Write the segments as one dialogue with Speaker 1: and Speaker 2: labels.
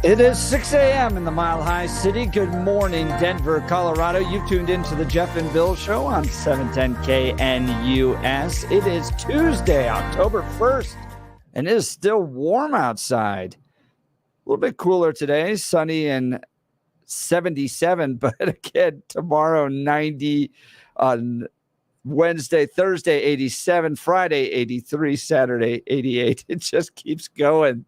Speaker 1: It is 6 a.m. in the Mile High City. Good morning, Denver, Colorado. You've tuned into the Jeff and Bill Show on 710 KNUS. It is Tuesday, October 1st, and it is still warm outside. A little bit cooler today, sunny and 77, but again, tomorrow 90, on Wednesday, Thursday 87, Friday 83, Saturday 88. It just keeps going,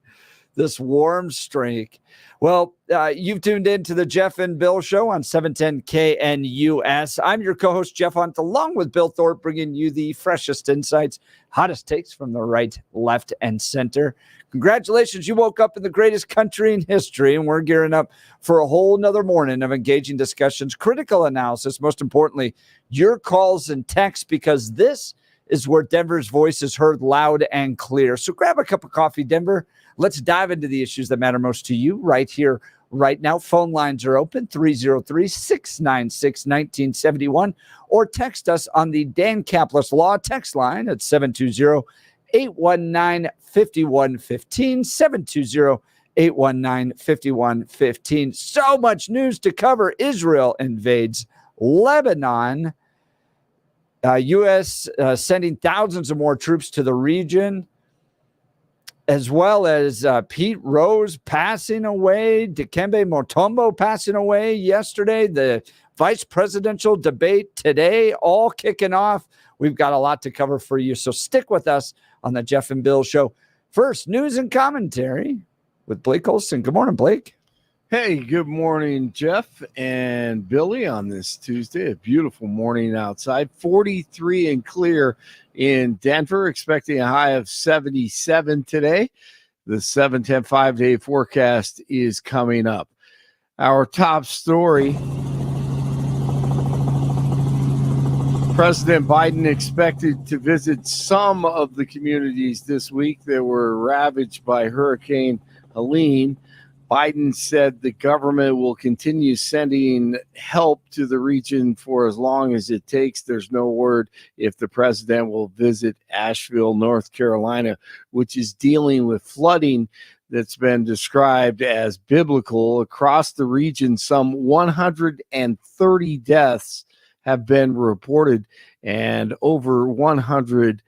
Speaker 1: this warm streak. Well, you've tuned in to the Jeff and Bill Show on 710 KNUS. I'm your co-host, Jeff Hunt, along with Bill Thorpe, bringing you the freshest insights, hottest takes from the right, left, and center. Congratulations, you woke up in the greatest country in history, and we're gearing up for a whole nother morning of engaging discussions, critical analysis, most importantly, your calls and texts, because this is where Denver's voice is heard loud and clear. So grab a cup of coffee, Denver. Let's dive into the issues that matter most to you right here, right now. Phone lines are open, 303-696-1971, or text us on the Dan Caplis Law text line at 720-819-5115, 720-819-5115. So much news to cover. Israel invades Lebanon. U.S. Sending thousands of more troops to the region, as well as Pete Rose passing away, Dikembe Mutombo passing away yesterday, the vice presidential debate today, all kicking off. We've got a lot to cover for you, so stick with us on the Jeff and Bill Show. First, news and commentary with Blake Olson. Good morning, Blake.
Speaker 2: Hey, good morning, Jeff and Billy, on this Tuesday. A beautiful morning outside, 43 and clear in Denver, expecting a high of 77 today. The 7-10 5-day forecast is coming up. Our top story: President Biden expected to visit some of the communities this week that were ravaged by Hurricane Helene. Biden said the government will continue sending help to the region for as long as it takes. There's no word if the president will visit Asheville, North Carolina, which is dealing with flooding that's been described as biblical across the region. Some 130 deaths have been reported and over 100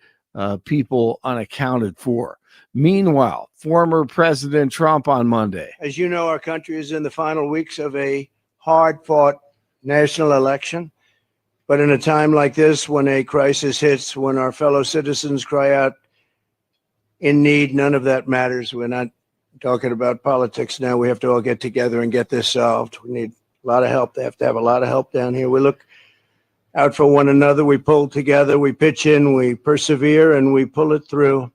Speaker 2: people unaccounted for. Meanwhile, former President Trump on Monday.
Speaker 3: As you know, our country is in the final weeks of a hard-fought national election. But in a time like this, when a crisis hits, when our fellow citizens cry out in need, none of that matters. We're not talking about politics now. We have to all get together and get this solved. We need a lot of help. They have to have a lot of help down here. We look out for one another. We pull together. We pitch in. We persevere, and we pull it through.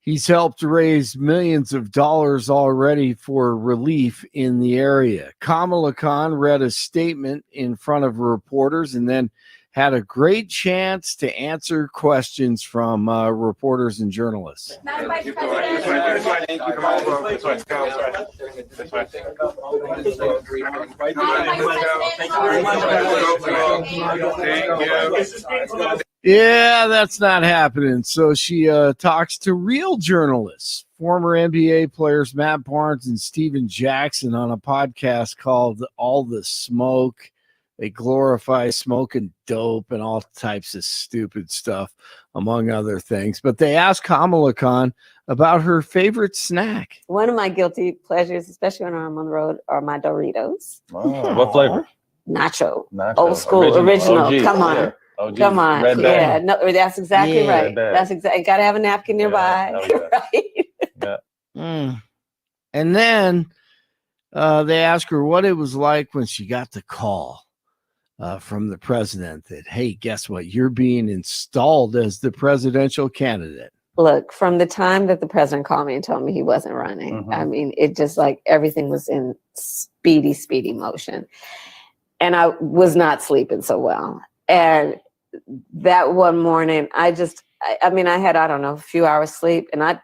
Speaker 2: He's helped raise millions of dollars already for relief in the area. Kamala Khan read a statement in front of reporters and then had a great chance to answer questions from reporters and journalists.
Speaker 4: Madam Vice President.
Speaker 2: Yeah, that's not happening. So she talks to real journalists, former NBA players Matt Barnes and Steven Jackson, on a podcast called All the Smoke. They glorify smoking dope and all types of stupid stuff, among other things. But they asked Kamala Khan about her favorite snack.
Speaker 5: One of my guilty pleasures, especially when I'm on the road, are my Doritos.
Speaker 6: Oh, what flavor?
Speaker 5: Nacho. Old school, original.
Speaker 6: OG.
Speaker 5: Come on.
Speaker 6: Yeah. OG.
Speaker 5: Come on.
Speaker 6: Red
Speaker 5: Yeah,
Speaker 6: bag.
Speaker 5: no, that's exactly
Speaker 6: Yeah,
Speaker 5: right.
Speaker 6: red bag.
Speaker 5: That's exactly. Got to have a napkin nearby, right?
Speaker 2: And then they asked her what it was like when she got the call from the president that, hey, guess what? You're being installed as the presidential candidate.
Speaker 5: Look, from the time that the president called me and told me he wasn't running, I mean, it just like everything was in speedy motion. And I was not sleeping so well. And that one morning, I had, I don't know, a few hours sleep. And I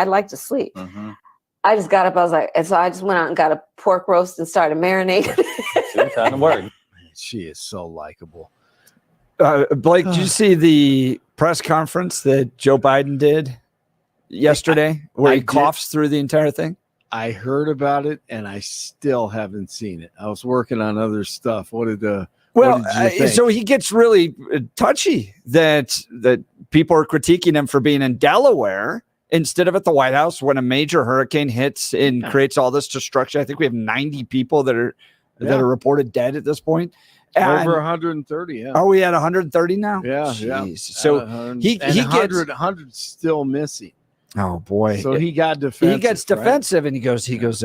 Speaker 5: like to sleep. I just got up. I was like, and so I just went out and got a pork roast and started marinating.
Speaker 6: Time to work.
Speaker 2: She is so likable.
Speaker 1: Blake, did you see the press conference that Joe Biden did yesterday where he coughs through the entire thing?
Speaker 2: I heard about it and I still haven't seen it. I was working on other stuff. What did you think?
Speaker 1: So he gets really touchy that people are critiquing him for being in Delaware instead of at the White House when a major hurricane hits and creates all this destruction. I think we have 90 people that are reported dead at this point.
Speaker 2: Over 130. Yeah.
Speaker 1: Are we at 130 now?
Speaker 2: Yeah.
Speaker 1: Jeez.
Speaker 2: Yeah.
Speaker 1: So he gets
Speaker 2: 100 still missing.
Speaker 1: Oh boy.
Speaker 2: So he got defensive.
Speaker 1: He gets defensive, right? And he goes,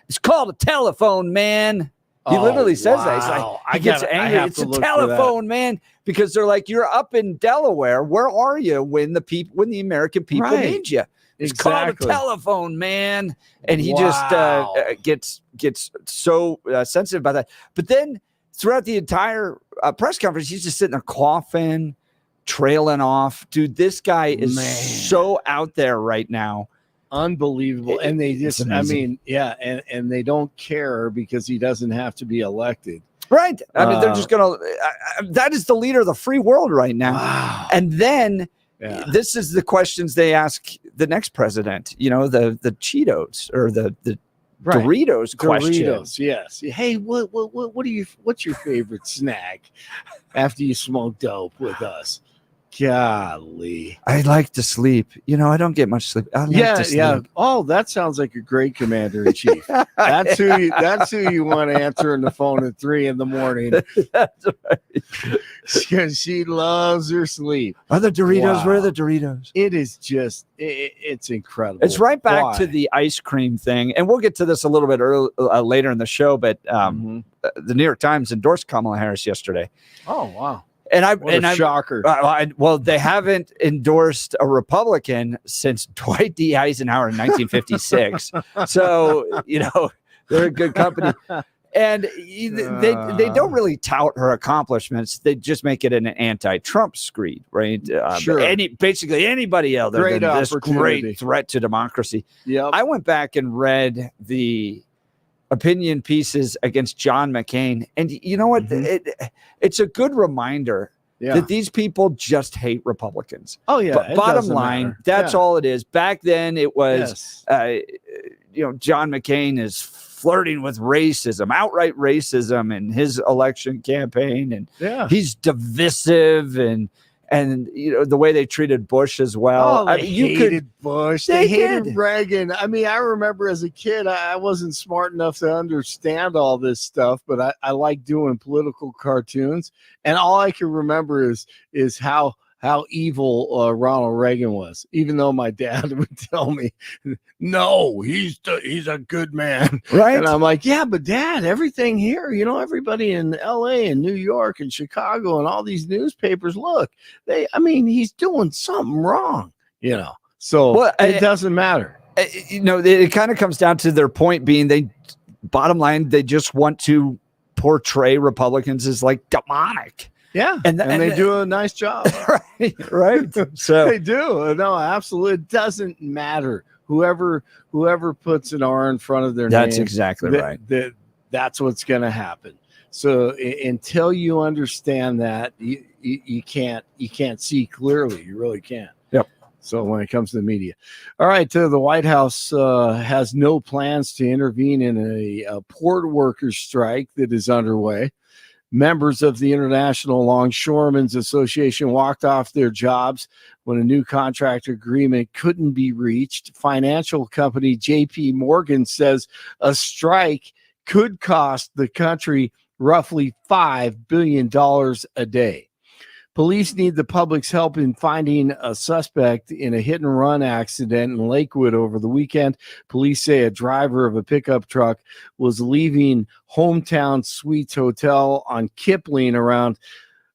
Speaker 1: it's called a telephone, man. He literally says that. He's like, he gets angry. It's a telephone, man, because they're like, you're up in Delaware. Where are you when the American people need you? It's called a telephone, man. And he just gets so sensitive about that. But then throughout the entire press conference, he's just sitting there coughing, trailing off. Dude, this guy is so out there right now.
Speaker 2: Unbelievable. And they just, and they don't care because he doesn't have to be elected.
Speaker 1: Right. I mean, they're just going to, that is the leader of the free world right now.
Speaker 2: Wow.
Speaker 1: And then this is the questions they ask the next president, the Cheetos or the Doritos question.
Speaker 2: Doritos, yes. Hey, what's your favorite snack after you smoke dope with us? Golly.
Speaker 1: I like to sleep. I don't get much sleep. I like to sleep.
Speaker 2: Yeah. Oh, that sounds like a great commander in chief. That's who you want answering the phone at 3 a.m.
Speaker 1: That's right.
Speaker 2: Because she loves her sleep.
Speaker 1: Are the Doritos? Wow. Where are the Doritos?
Speaker 2: It is just, it's incredible.
Speaker 1: It's right back to the ice cream thing. And we'll get to this a little bit later in the show, but the New York Times endorsed Kamala Harris yesterday.
Speaker 2: Oh, wow.
Speaker 1: And
Speaker 2: shocker.
Speaker 1: Well, they haven't endorsed a Republican since Dwight D. Eisenhower in 1956. So, they're a good company. And they don't really tout her accomplishments. They just make it an anti-Trump screed, right?
Speaker 2: Sure.
Speaker 1: Basically anybody else than this great threat to democracy.
Speaker 2: Yep.
Speaker 1: I went back and read the opinion pieces against John McCain. And you know what? It's a good reminder that these people just hate Republicans.
Speaker 2: Oh, yeah.
Speaker 1: But bottom line, that's all it is. Back then it was, John McCain is flirting with racism, outright racism in his election campaign. And he's divisive and the way they treated Bush as well.
Speaker 2: Oh, they hated Bush. They hated Reagan. I mean, I remember as a kid, I wasn't smart enough to understand all this stuff, but I like doing political cartoons. And all I can remember is how evil Ronald Reagan was, even though my dad would tell me, no, he's a good man.
Speaker 1: Right.
Speaker 2: And I'm like, yeah, but Dad, everything here, everybody in LA and New York and Chicago and all these newspapers, look, he's doing something wrong, so it doesn't matter.
Speaker 1: It kind of comes down to their point being bottom line, they just want to portray Republicans as like demonic.
Speaker 2: Yeah, and they do a nice job.
Speaker 1: Right. So
Speaker 2: they do. No, absolutely. It doesn't matter. Whoever puts an R in front of their name.
Speaker 1: That's exactly right.
Speaker 2: That's what's going to happen. So until you understand that, you can't see clearly. You really can't.
Speaker 1: Yep.
Speaker 2: So when it comes to the media, all right. The White House has no plans to intervene in a port workers strike that is underway. Members of the International Longshoremen's Association walked off their jobs when a new contract agreement couldn't be reached. Financial company JP Morgan says a strike could cost the country roughly $5 billion a day. Police need the public's help in finding a suspect in a hit-and-run accident in Lakewood over the weekend. Police say a driver of a pickup truck was leaving Hometown Suites Hotel on Kipling around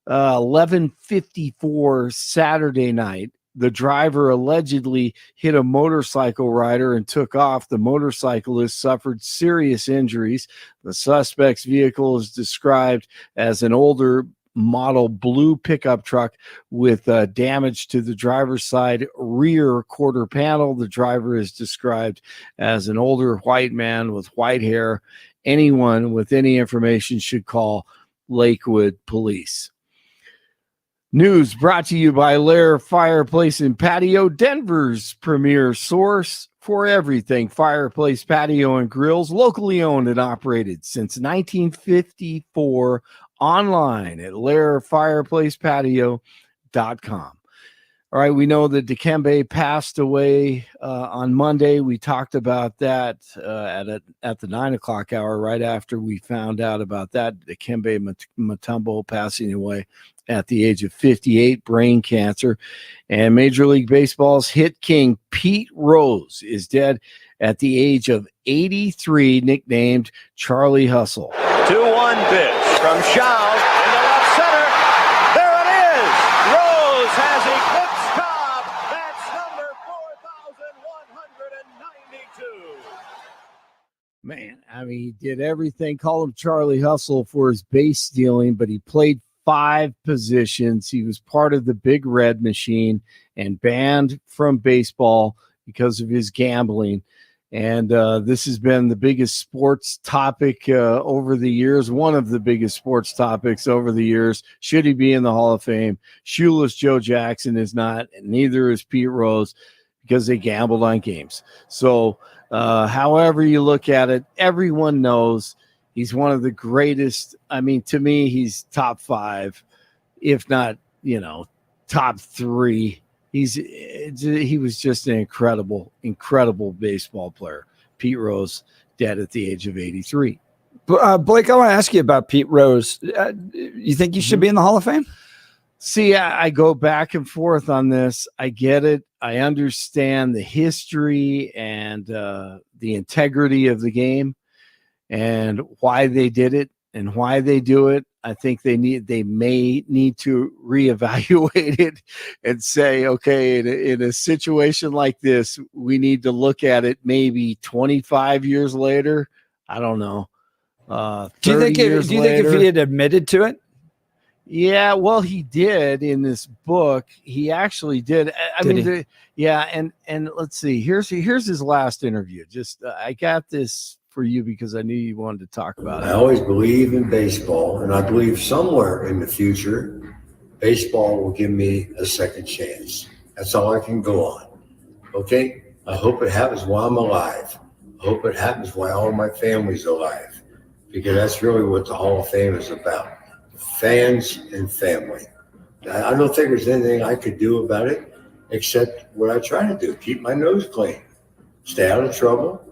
Speaker 2: 11:54 Saturday night. The driver allegedly hit a motorcycle rider and took off. The motorcyclist suffered serious injuries. The suspect's vehicle is described as an older model blue pickup truck with damage to the driver's side rear quarter panel. The driver is described as an older white man with white hair. Anyone with any information should call Lakewood Police. News brought to you by Lair Fireplace and Patio, Denver's premier source for everything fireplace, patio, and grills, locally owned and operated since 1954, online at lairfireplacepatio.com. All right, we know that Dikembe passed away on Monday. We talked about that at the 9 o'clock hour, right after we found out about that. Dikembe Mutombo passing away at the age of 58, brain cancer. And Major League Baseball's hit king Pete Rose is dead at the age of 83, nicknamed Charlie Hustle.
Speaker 7: 2-1 pitch from Shaw into left center. There it is. Rose has eclipsed Cobb. That's number 4,192.
Speaker 2: Man, I mean, he did everything. Call him Charlie Hustle for his base stealing, but he played 5 positions. He was part of the Big Red Machine and banned from baseball because of his gambling. And this has been the biggest sports topic over the years, one of the biggest sports topics over the years. Should he be in the Hall of Fame? Shoeless Joe Jackson is not, and neither is Pete Rose, because they gambled on games. So however you look at it, everyone knows he's one of the greatest. I mean, to me, he's top 5, if not, top 3. He was just an incredible baseball player. Pete Rose, dead at the age of 83.
Speaker 1: Blake, I want to ask you about Pete Rose. You think he should be in the Hall of Fame?
Speaker 2: See, I go back and forth on this. I get it. I understand the history and the integrity of the game and why they did it and why they do it. I think they may need to reevaluate it and say, okay, in a situation like this, we need to look at it maybe 25 years later. I don't know.
Speaker 1: Do you think if he had admitted to it?
Speaker 2: Yeah, well, he did in this book. He actually did. And let's see. Here's his last interview. Just I got this for you because I knew you wanted to talk about it.
Speaker 8: I always believe in baseball, and I believe somewhere in the future, baseball will give me a second chance. That's all I can go on. Okay? I hope it happens while I'm alive. I hope it happens while all my family's alive, because that's really what the Hall of Fame is about. Fans and family. I don't think there's anything I could do about it except what I try to do. Keep my nose clean. Stay out of trouble.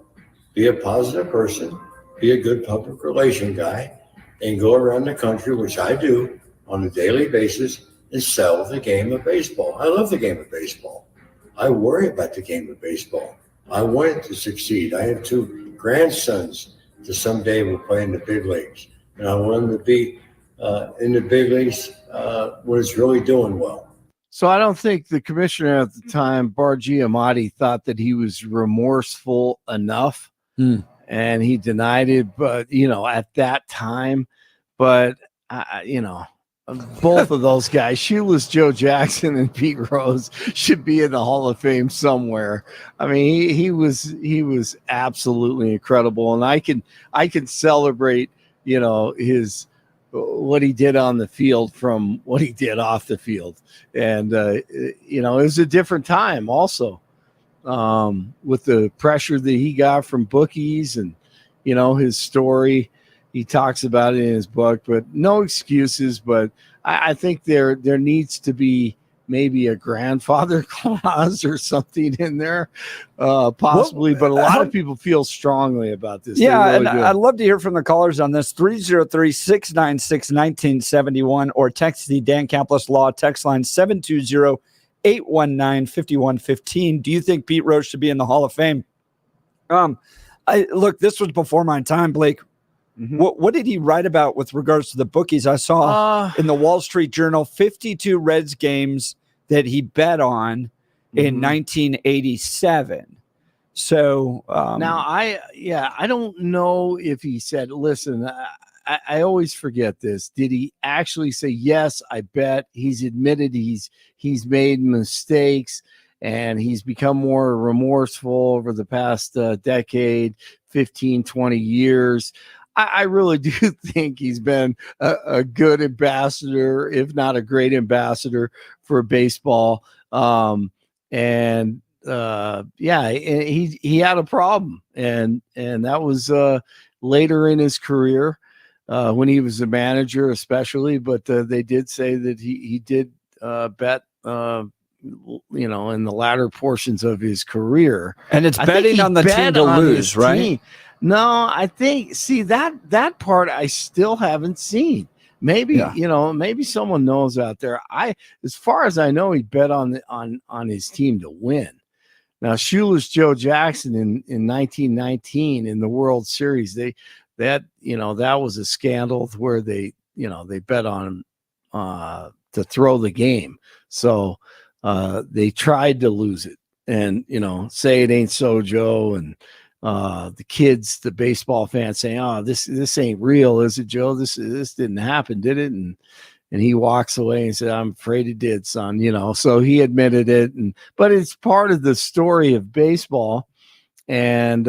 Speaker 8: Be a positive person. Be a good public relation guy. And go around the country, which I do on a daily basis, and sell the game of baseball. I love the game of baseball. I worry about the game of baseball. I want it to succeed. I have 2 grandsons that someday will play in the big leagues. And I want them to be in the big leagues when it's really doing well.
Speaker 2: So I don't think the commissioner at the time, Bar Giamatti, thought that he was remorseful enough, and he denied it. But at that time, both of those guys, Shoeless Joe Jackson and Pete Rose, should be in the Hall of Fame somewhere. I mean, he was absolutely incredible, and I can celebrate his. What he did on the field from what he did off the field. And, it was a different time also with the pressure that he got from bookies and, his story. He talks about it in his book, but no excuses. But I think there needs to be maybe a grandfather clause or something in there, possibly. But a lot of people feel strongly about this.
Speaker 1: Yeah, really, and I'd love to hear from the callers on this. 303-696-1971 or text the Dan Campos Law text line 720-819-5115. Do you think Pete Rose should be in the Hall of Fame? Look, this was before my time, Blake. Mm-hmm. What did he write about with regards to the bookies? I saw in the Wall Street Journal 52 Reds games that he bet on in 1987. So
Speaker 2: now I don't know if he said, listen, I always forget this. Did he actually say, yes, I bet? He's admitted he's made mistakes and he's become more remorseful over the past decade, 15, 20 years. I really do think he's been a good ambassador, if not a great ambassador for baseball. And he had a problem, and that was later in his career when he was a manager, especially. But they did say that he did bet. In the latter portions of his career,
Speaker 1: and it's betting on the team to lose, right?
Speaker 2: Team. No, I think that part I still haven't seen. Maybe maybe someone knows out there. As far as I know, he bet on his team to win. Now, Shoeless Joe Jackson in 1919 in the World Series, that was a scandal where they bet on him to throw the game. So they tried to lose it, and say it ain't so, Joe, and the kids, the baseball fans saying, "Oh, this ain't real, is it, Joe? This didn't happen, did it?" And he walks away and said, "I'm afraid it did, son." So he admitted it, but it's part of the story of baseball, and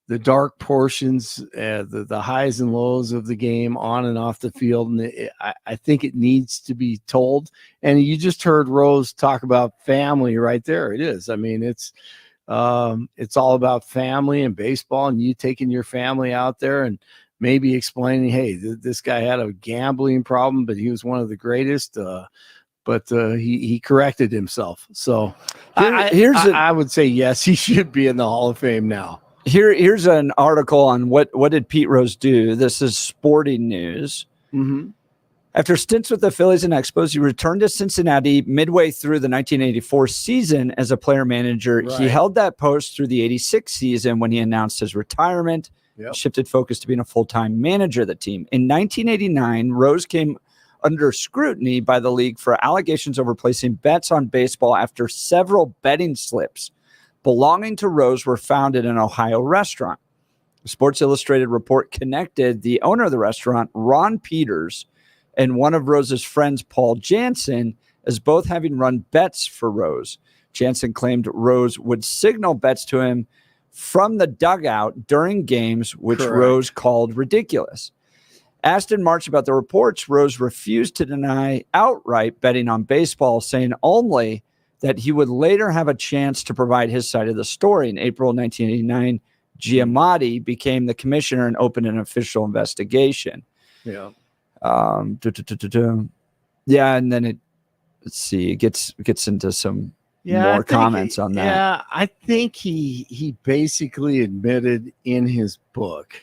Speaker 2: the dark portions, the highs and lows of the game on and off the field. And I think it needs to be told. And you just heard Rose talk about family right there. It is. I mean, it's all about family and baseball, and you taking your family out there and maybe explaining, hey, this guy had a gambling problem, but he was one of the greatest. But he corrected himself. So I would say, yes, he should be in the Hall of Fame now.
Speaker 1: Here's an article on what did Pete Rose do. This is Sporting News.
Speaker 2: Mm-hmm.
Speaker 1: After stints with the Phillies and Expos, he returned to Cincinnati midway through the 1984 season as a player manager. Right. He held that post through the 86 season when he announced his retirement, shifted focus to being a full-time manager of the team. In 1989, Rose came under scrutiny by the league for allegations over placing bets on baseball after several betting slips belonging to Rose were found in an Ohio restaurant. The Sports Illustrated report connected the owner of the restaurant, Ron Peters, and one of Rose's friends, Paul Jansen, as both having run bets for Rose. Jansen claimed Rose would signal bets to him from the dugout during games, which
Speaker 2: Correct.
Speaker 1: Rose called ridiculous. Asked in March about the reports, Rose refused to deny outright betting on baseball, saying only that he would later have a chance to provide his side of the story. In April 1989, Giamatti became the commissioner and opened an official investigation.
Speaker 2: Yeah.
Speaker 1: Yeah, and then it gets into some more comments on that.
Speaker 2: Yeah, I think he basically admitted in his book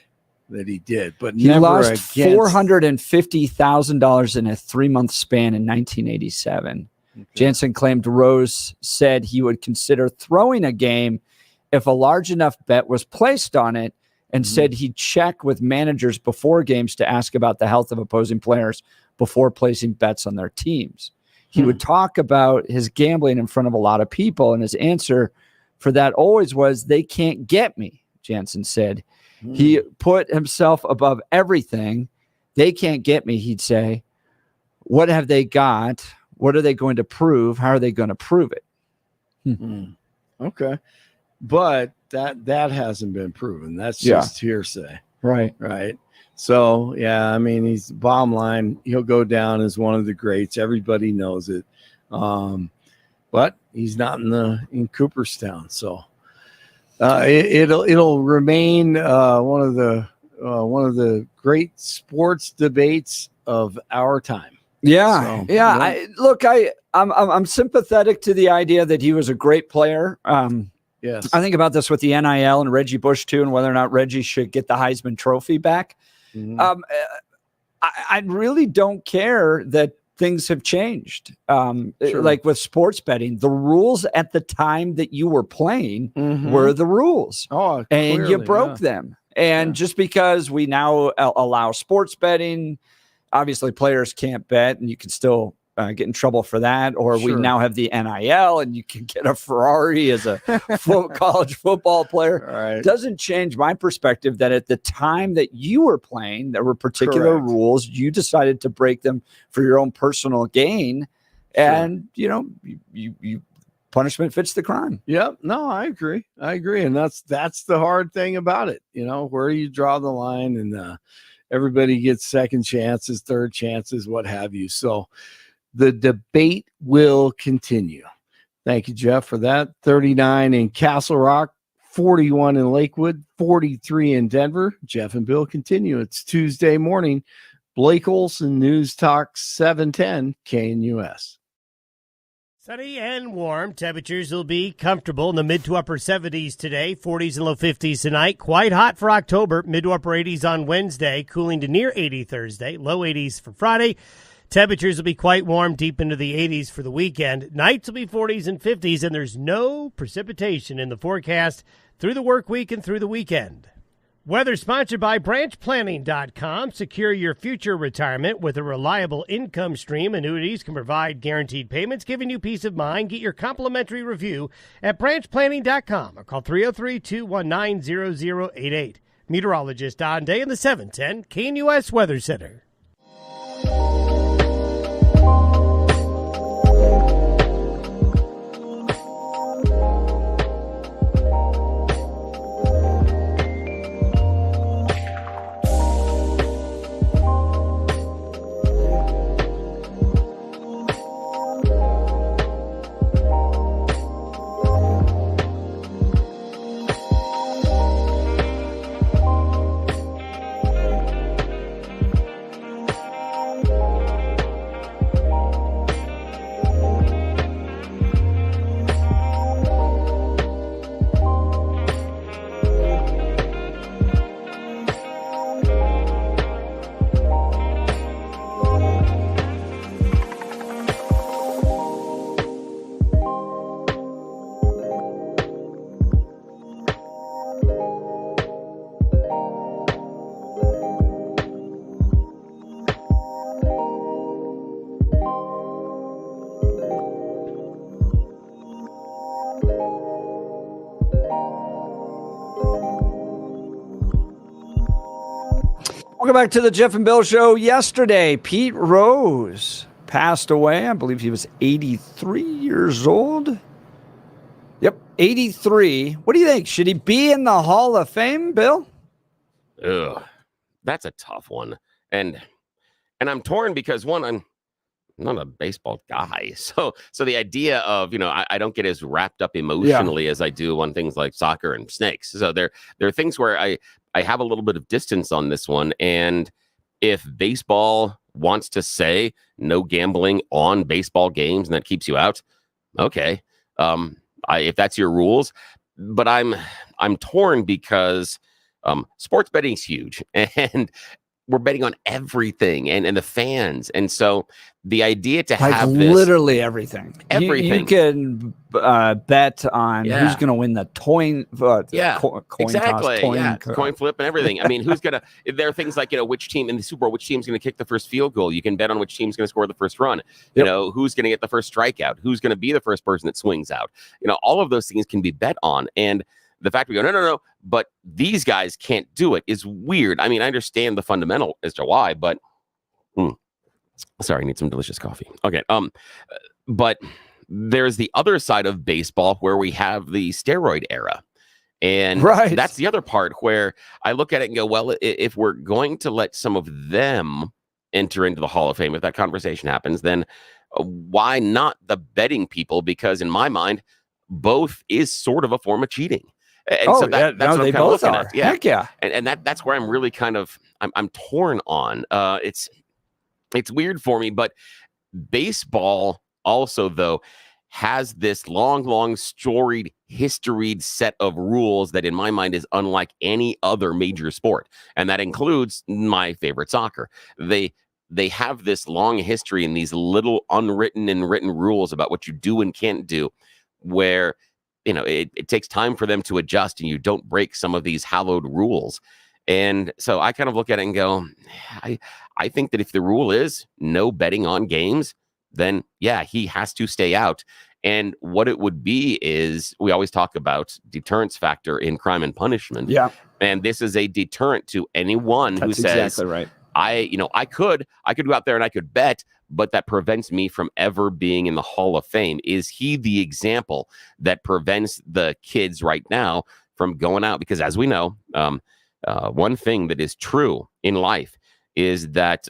Speaker 2: that he did, but
Speaker 1: he
Speaker 2: never
Speaker 1: lost $450,000 in a 3-month span in 1987. Okay. Jansen claimed Rose said he would consider throwing a game if a large enough bet was placed on it, and said he'd check with managers before games to ask about the health of opposing players before placing bets on their teams. He would talk about his gambling in front of a lot of people, and his answer for that always was, "They can't get me," Jansen said. He put himself above everything. "They can't get me," he'd say. "What have they got? What are they going to prove? How are they going to prove it?"
Speaker 2: Okay. But that hasn't been proven. That's just hearsay.
Speaker 1: Right.
Speaker 2: So, yeah, I mean, he's bottom line, he'll go down as one of the greats. Everybody knows it. But he's not in Cooperstown. So it'll remain one of the great sports debates of our time.
Speaker 1: Yeah. I'm sympathetic to the idea that he was a great player.
Speaker 2: Yes.
Speaker 1: I think about this with the NIL and Reggie Bush too, and whether or not Reggie should get the Heisman Trophy back. I really don't care that things have changed. Like with sports betting, the rules at the time that you were playing were the rules.
Speaker 2: Oh,
Speaker 1: and
Speaker 2: clearly,
Speaker 1: you broke them. And just because we now allow sports betting, obviously players can't bet, and you can still get in trouble for that. Or we now have the NIL, and you can get a Ferrari as a college football player.
Speaker 2: Right.
Speaker 1: Doesn't change my perspective that at the time that you were playing, there were particular rules. You decided to break them for your own personal gain, and you punishment fits the crime.
Speaker 2: Yep. No, I agree. And that's the hard thing about it. Where do you draw the line? And everybody gets second chances, third chances, what have you. So the debate will continue. Thank you, Jeff, for that. 39 in Castle Rock, 41 in Lakewood, 43 in Denver. Jeff and Bill continue. It's Tuesday morning. Blake Olson, News Talk 710 KNUS.
Speaker 9: Sunny and warm. Temperatures will be comfortable in the mid to upper 70s today, 40s and low 50s tonight. Quite hot for October, mid to upper 80s on Wednesday, cooling to near 80 Thursday, low 80s for Friday. Temperatures will be quite warm, deep into the 80s for the weekend. Nights will be 40s and 50s, and there's no precipitation in the forecast through the work week and through the weekend. Weather sponsored by branchplanning.com. Secure your future retirement with a reliable income stream. Annuities can provide guaranteed payments, giving you peace of mind. Get your complimentary review at branchplanning.com or call 303-219-0088. Meteorologist Don Day in the 710 KNUS Weather Center.
Speaker 1: Welcome back to the Jeff and Bill Show. Yesterday, Pete Rose passed away. I believe he was 83 years old. Yep, 83. What do you think? Should he be in the Hall of Fame, Bill?
Speaker 10: Ugh, that's a tough one. And I'm torn because, one, I'm not a baseball guy. So the idea of, I don't get as wrapped up emotionally as I do on things like soccer and snakes. So there are things where I have a little bit of distance on this one. And if baseball wants to say no gambling on baseball games and that keeps you out, okay. If that's your rules, but I'm torn because sports betting is huge and we're betting on everything and the fans. And so the idea to have this,
Speaker 1: literally everything. You can bet on who's going to win the coin
Speaker 10: exactly.
Speaker 1: toss,
Speaker 10: coin flip and everything. I mean, there are things like, which team in the Super Bowl, which team's going to kick the first field goal. You can bet on which team's going to score the first run. Who's going to get the first strikeout, who's going to be the first person that swings out. All of those things can be bet on. And the fact we go, no, but these guys can't do it is weird. I mean, I understand the fundamental as to why, but sorry, I need some delicious coffee. Okay. But there's the other side of baseball where we have the steroid era. And that's the other part where I look at it and go, well, if we're going to let some of them enter into the Hall of Fame, if that conversation happens, then why not the betting people? Because in my mind, both is sort of a form of cheating. And so that's what I'm kind of looking at. Yeah.
Speaker 1: Heck yeah.
Speaker 10: And that's where I'm really kind of, I'm torn on. It's weird for me, but baseball also, though, has this long storied, historied set of rules that in my mind is unlike any other major sport. And that includes my favorite soccer. They have this long history and these little unwritten and written rules about what you do and can't do, where it takes time for them to adjust and you don't break some of these hallowed rules. And so I kind of look at it and go, I think that if the rule is no betting on games, then yeah, he has to stay out. And what it would be is, we always talk about deterrence factor in Crime and Punishment.
Speaker 1: Yeah.
Speaker 10: And this is a deterrent to anyone who says,
Speaker 1: exactly right.
Speaker 10: I could go out there and I could bet, but that prevents me from ever being in the Hall of Fame. Is he the example that prevents the kids right now from going out? Because as we know, one thing that is true in life is that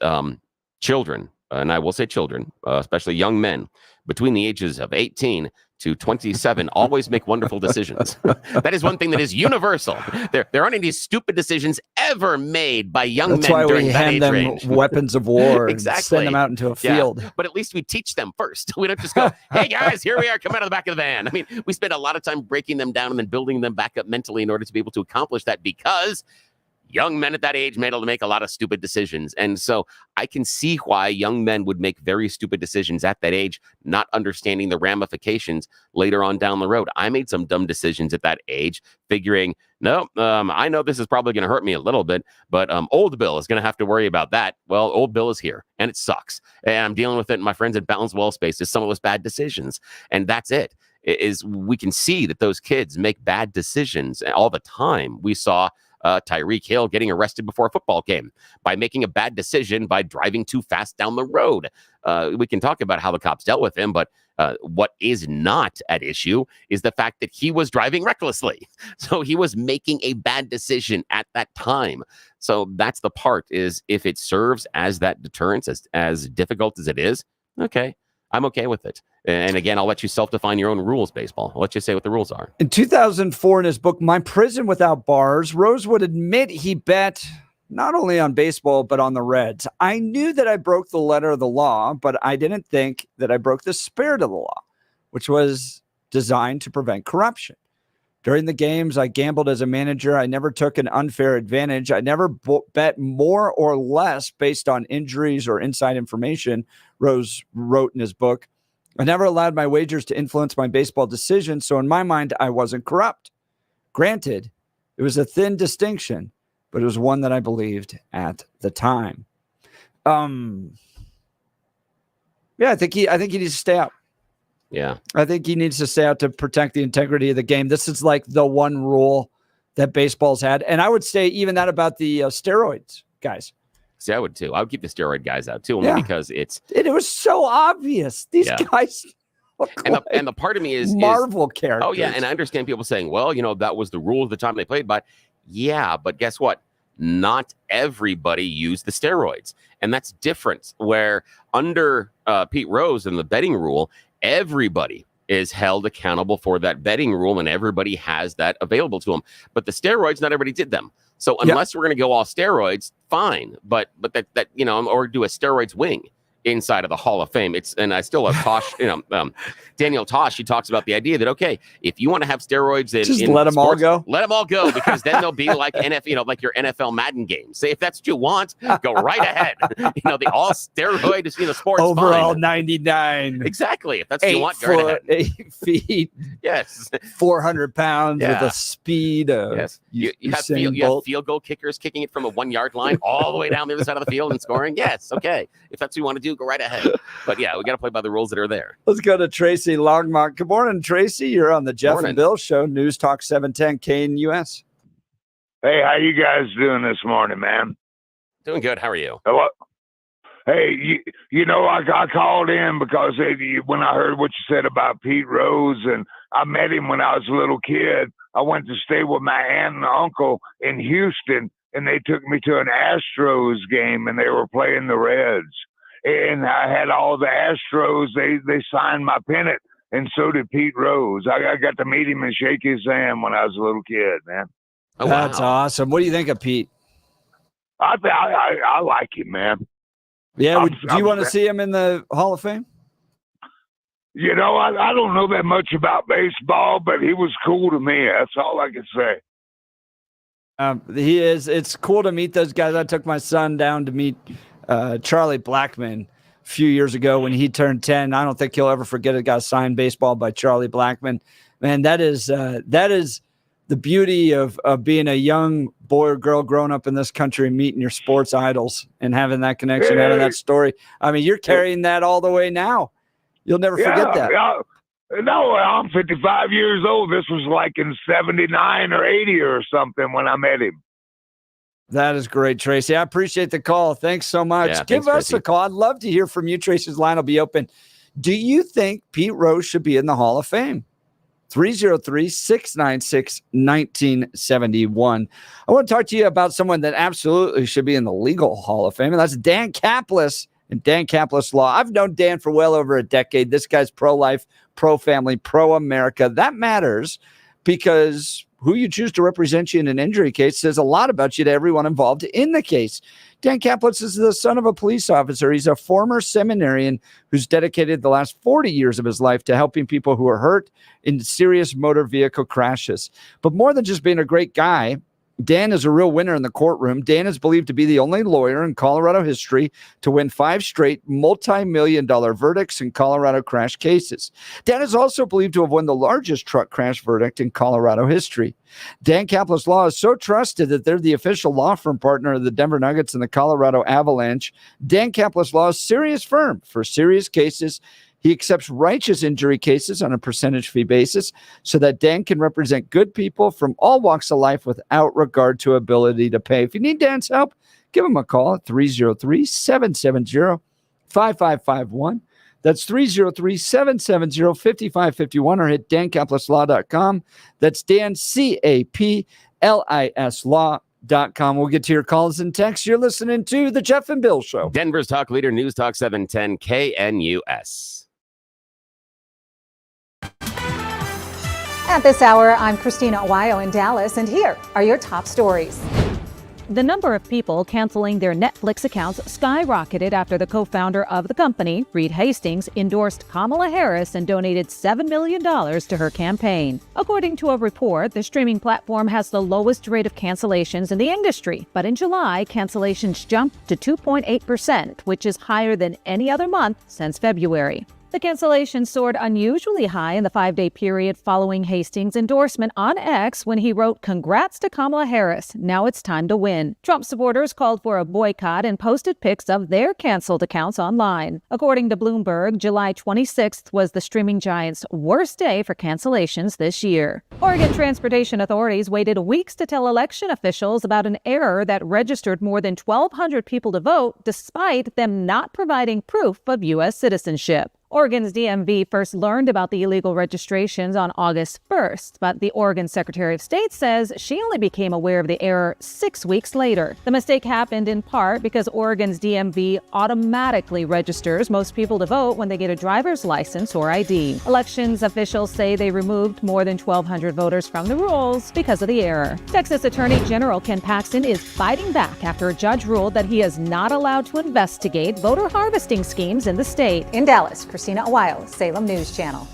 Speaker 10: children and I will say children, especially young men between the ages of 18 to 27 always make wonderful decisions. That is one thing that is universal. There aren't any stupid decisions ever made by young
Speaker 1: That's
Speaker 10: men
Speaker 1: why
Speaker 10: during
Speaker 1: we
Speaker 10: that
Speaker 1: hand
Speaker 10: age
Speaker 1: them
Speaker 10: range.
Speaker 1: weapons of war
Speaker 10: Exactly.
Speaker 1: and send them out into a field.
Speaker 10: But at least we teach them first. We don't just go, hey guys, here we are, come out of the back of the van. I mean, we spend a lot of time breaking them down and then building them back up mentally in order to be able to accomplish that, because young men at that age may be able to make a lot of stupid decisions. And so I can see why young men would make very stupid decisions at that age, not understanding the ramifications later on down the road. I made some dumb decisions at that age, figuring, no, I know this is probably going to hurt me a little bit, but old Bill is going to have to worry about that. Well, old Bill is here, and it sucks. And I'm dealing with it, and my friends at Balanced Well Space is some of those bad decisions. And that's it. Is we can see that those kids make bad decisions all the time. We saw Tyreek Hill getting arrested before a football game by making a bad decision by driving too fast down the road. We can talk about how the cops dealt with him, but what is not at issue is the fact that he was driving recklessly. So he was making a bad decision at that time. So that's the part, is if it serves as that deterrence, as difficult as it is, okay, I'm okay with it. And again, I'll let you self-define your own rules, baseball. I'll let you say what the rules are.
Speaker 1: In 2004, in his book, My Prison Without Bars, Rose would admit he bet not only on baseball, but on the Reds. I knew that I broke the letter of the law, but I didn't think that I broke the spirit of the law, which was designed to prevent corruption. During the games, I gambled as a manager. I never took an unfair advantage. I never bet more or less based on injuries or inside information, Rose wrote in his book. I never allowed my wagers to influence my baseball decisions, so in my mind, I wasn't corrupt. Granted, it was a thin distinction, but it was one that I believed at the time. Yeah, I think he needs to stay out.
Speaker 10: Yeah.
Speaker 1: I think he needs to stay out to protect the integrity of the game. This is like the one rule that baseball's had. And I would say even that about the steroids, guys.
Speaker 10: See, I would too. I would keep the steroid guys out too, because it
Speaker 1: was so obvious. These guys
Speaker 10: and the part of me is
Speaker 1: Marvel characters.
Speaker 10: Oh yeah, and I understand people saying, well, that was the rule of the time they played, but yeah, but guess what? Not everybody used the steroids, and that's different. Where under Pete Rose and the betting rule, everybody is held accountable for that betting rule, and everybody has that available to them. But the steroids, not everybody did them. So unless we're going to go all steroids, fine. But that or do a steroids wing inside of the Hall of Fame. And I still have Tosh, Daniel Tosh. He talks about the idea that, okay, if you want to have steroids in
Speaker 1: let them all go.
Speaker 10: Let them all go, because then they'll be like like your NFL Madden games. So if that's what you want, go right ahead. The all steroid sports
Speaker 1: overall
Speaker 10: fine.
Speaker 1: 99.
Speaker 10: Exactly. If that's what you want, go right ahead.
Speaker 1: 8 feet.
Speaker 10: Yes.
Speaker 1: 400 pounds with a speed of
Speaker 10: you have field goal kickers kicking it from a 1 yard line all the way down the other side of the field and scoring. Yes. Okay. If that's what you want to do, go right ahead. But yeah, we got to play by the rules that are there.
Speaker 1: Let's go to Tracy Longmont. Good morning, Tracy. You're on the Jeff and Bill Show, News Talk 710 KNUS.
Speaker 11: Hey, how you guys doing this morning, man?
Speaker 10: Doing good. How are you?
Speaker 11: Hello. Hey, I called in because when I heard what you said about Pete Rose, and I met him when I was a little kid. I went to stay with my aunt and uncle in Houston, and they took me to an Astros game, and they were playing the Reds. And I had all the Astros. They signed my pennant, and so did Pete Rose. I got to meet him and shake his hand when I was a little kid, man.
Speaker 10: Oh,
Speaker 1: that's awesome. What do you think of Pete?
Speaker 11: I like him, man.
Speaker 1: Yeah, do you want to see him in the Hall of Fame?
Speaker 11: I don't know that much about baseball, but he was cool to me. That's all I can say.
Speaker 1: He is. It's cool to meet those guys. I took my son down to meet Charlie Blackmon a few years ago when he turned 10. I don't think he'll ever forget it. Got a signed baseball by Charlie Blackmon. Man, that is the beauty of being a young boy or girl growing up in this country, meeting your sports idols and having that connection, having that story. I mean, you're carrying that all the way now. You'll never forget that.
Speaker 11: Yeah. No, I'm 55 years old. This was like in 79 or 80 or something when I met him.
Speaker 1: That is great, Tracy. I appreciate the call. Thanks so much.
Speaker 10: Yeah,
Speaker 1: Give us a call. I'd love to hear from you. Tracy's line will be open. Do you think Pete Rose should be in the Hall of Fame? 303-696-1971. I want to talk to you about someone that absolutely should be in the Legal Hall of Fame, and that's Dan Caplis and Dan Caplis Law. I've known Dan for well over a decade. This guy's pro-life, pro-family, pro-America. That matters because who you choose to represent you in an injury case says a lot about you to everyone involved in the case. Dan Caplis is the son of a police officer. He's a former seminarian who's dedicated the last 40 years of his life to helping people who are hurt in serious motor vehicle crashes. But more than just being a great guy, Dan is a real winner in the courtroom. Dan is believed to be the only lawyer in Colorado history to win 5 straight multi-million-dollar verdicts in Colorado crash cases. Dan is also believed to have won the largest truck crash verdict in Colorado history. Dan Caplis Law is so trusted that they're the official law firm partner of the Denver Nuggets and the Colorado Avalanche. Dan Caplis Law is a serious firm for serious cases. He accepts righteous injury cases on a percentage fee basis so that Dan can represent good people from all walks of life without regard to ability to pay. If you need Dan's help, give him a call at 303-770-5551. That's 303-770-5551 or hit dancaplisLaw.com. That's Dan, C-A-P-L-I-S Law.com. We'll get to your calls and texts. You're listening to The Jeff and Bill Show.
Speaker 10: Denver's talk leader, News Talk 710 KNUS.
Speaker 12: At this hour, I'm Christina Awayo in Dallas, and here are your top stories.
Speaker 13: The number of people canceling their Netflix accounts skyrocketed after the co-founder of the company, Reed Hastings, endorsed Kamala Harris and donated $7 million to her campaign. According to a report, the streaming platform has the lowest rate of cancellations in the industry, but in July, cancellations jumped to 2.8%, which is higher than any other month since February. The cancellation soared unusually high in the 5-day period following Hastings' endorsement on X when he wrote, "Congrats to Kamala Harris. Now it's time to win." Trump supporters called for a boycott and posted pics of their canceled accounts online. According to Bloomberg, July 26th was the streaming giant's worst day for cancellations this year. Oregon transportation authorities waited weeks to tell election officials about an error that registered more than 1,200 people to vote, despite them not providing proof of U.S. citizenship. Oregon's DMV first learned about the illegal registrations on August 1st, but the Oregon Secretary of State says she only became aware of the error 6 weeks later. The mistake happened in part because Oregon's DMV automatically registers most people to vote when they get a driver's license or ID. Elections officials say they removed more than 1,200 voters from the rolls because of the error. Texas Attorney General Ken Paxton is fighting back after a judge ruled that he is not allowed to investigate voter harvesting schemes in the state.
Speaker 12: In Dallas, Christina Awayo, Salem News Channel.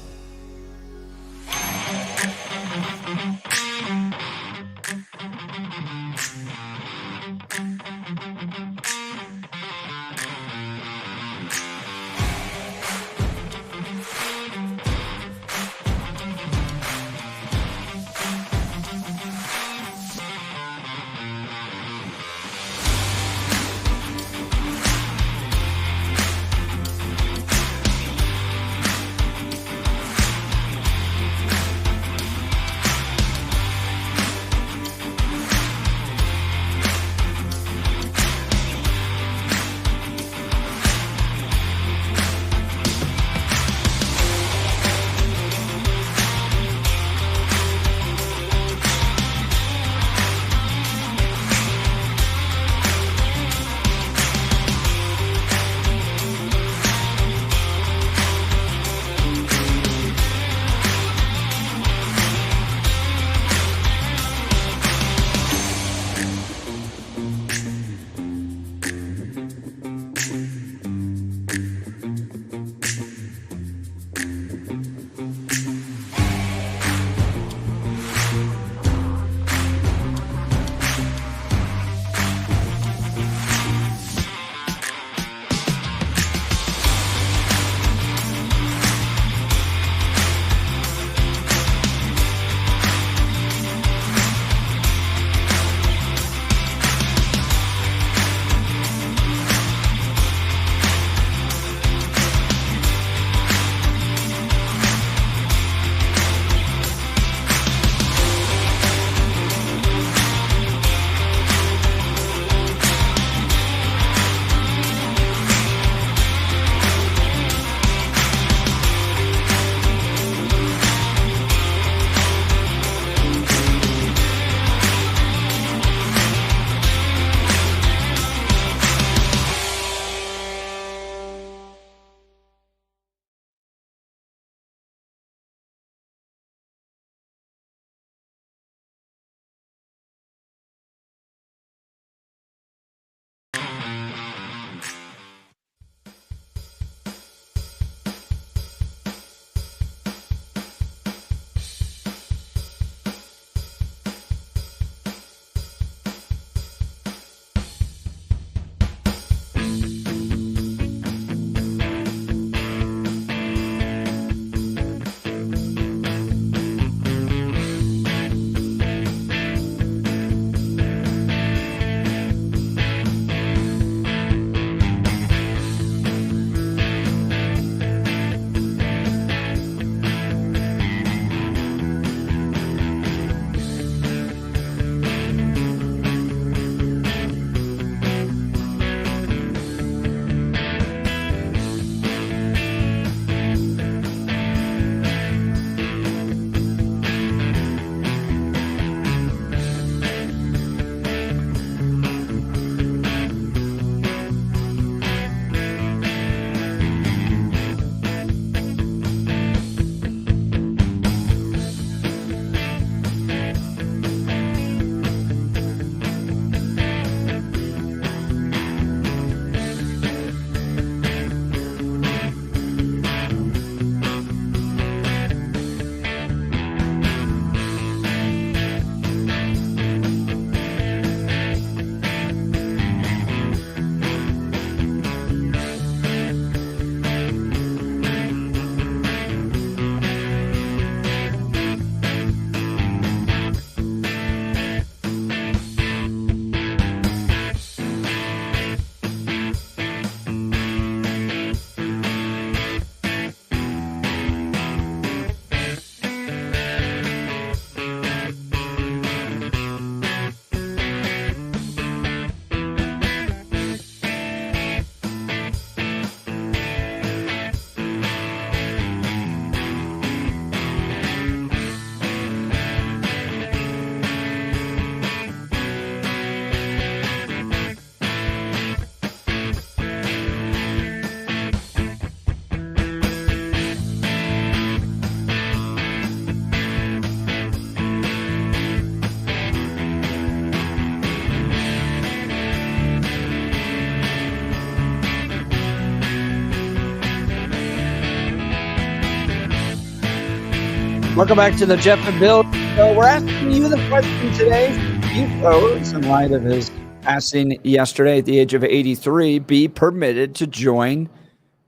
Speaker 1: Welcome back to the Jeff and Bill Show. We're asking you the question today. You pose, in light of his passing yesterday at the age of 83, be permitted to join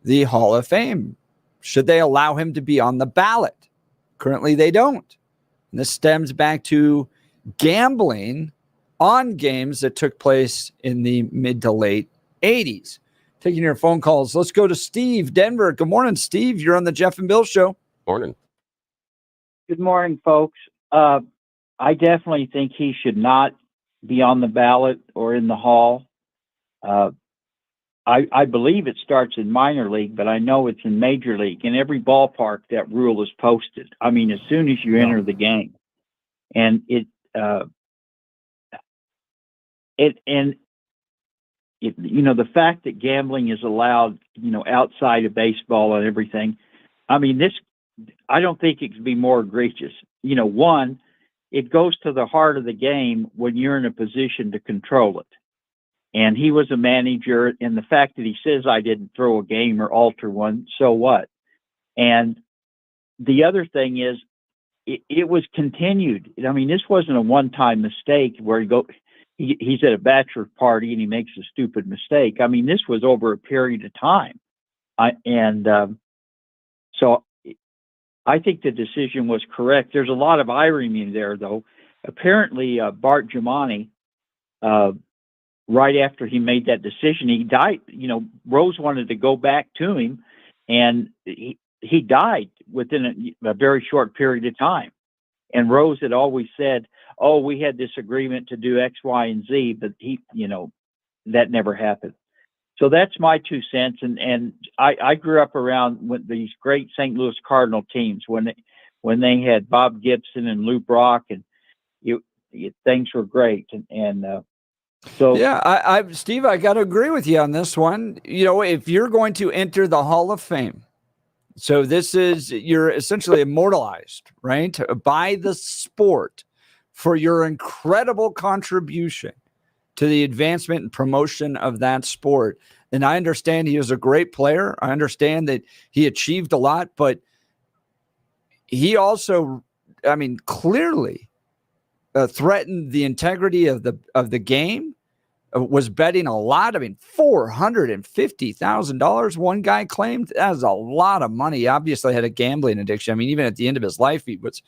Speaker 1: the Hall of Fame? Should they allow him to be on the ballot? Currently, they don't. And this stems back to gambling on games that took place in the mid to late 80s. Taking your phone calls. Let's go to Steve, Denver. Good morning, Steve. You're on the Jeff and Bill Show.
Speaker 10: Morning.
Speaker 14: Good morning, folks. I definitely think he should not be on the ballot or in the hall. I believe it starts in minor league, but I know it's in major league. In every ballpark, that rule is posted. I mean, as soon as you enter the game, and the fact that gambling is allowed, outside of baseball and everything. I mean, I don't think it could be more egregious. One, it goes to the heart of the game when you're in a position to control it. And he was a manager, and the fact that he says I didn't throw a game or alter one, so what? And the other thing is, it was continued. I mean, this wasn't a one-time mistake where he's at a bachelor party and he makes a stupid mistake. I mean, this was over a period of time. So I think the decision was correct. There's a lot of irony there, though. Apparently, Bart Giamatti, right after he made that decision, he died. Rose wanted to go back to him, and he died within a very short period of time. And Rose had always said, "Oh, we had this agreement to do X, Y, and Z," but that never happened. So that's my 2 cents. And I grew up around with these great St. Louis Cardinal teams when they had Bob Gibson and Lou Brock, and things were great. So
Speaker 1: yeah, Steve, I got to agree with you on this one. If you're going to enter the Hall of Fame, so you're essentially immortalized, right, by the sport for your incredible contribution to the advancement and promotion of that sport. And I understand he was a great player. I understand that he achieved a lot, but he also, clearly threatened the integrity of the game, was betting a lot. $450,000 one guy claimed. That was a lot of money. He obviously had a gambling addiction. Even at the end of his life, he was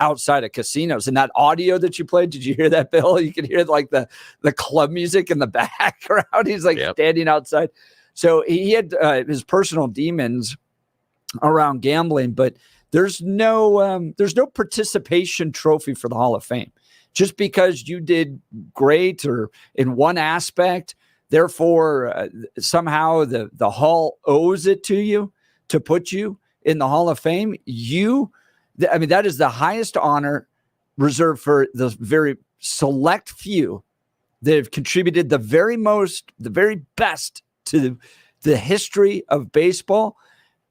Speaker 1: outside of casinos. And that audio that you played, did you hear that, Bill? You could hear the club music in the background. He's standing outside. So he had his personal demons around gambling, but there's no participation trophy for the Hall of Fame. Just because you did great or in one aspect, therefore somehow the Hall owes it to you to put you in the Hall of Fame. That is the highest honor reserved for the very select few that have contributed the very best to the history of baseball.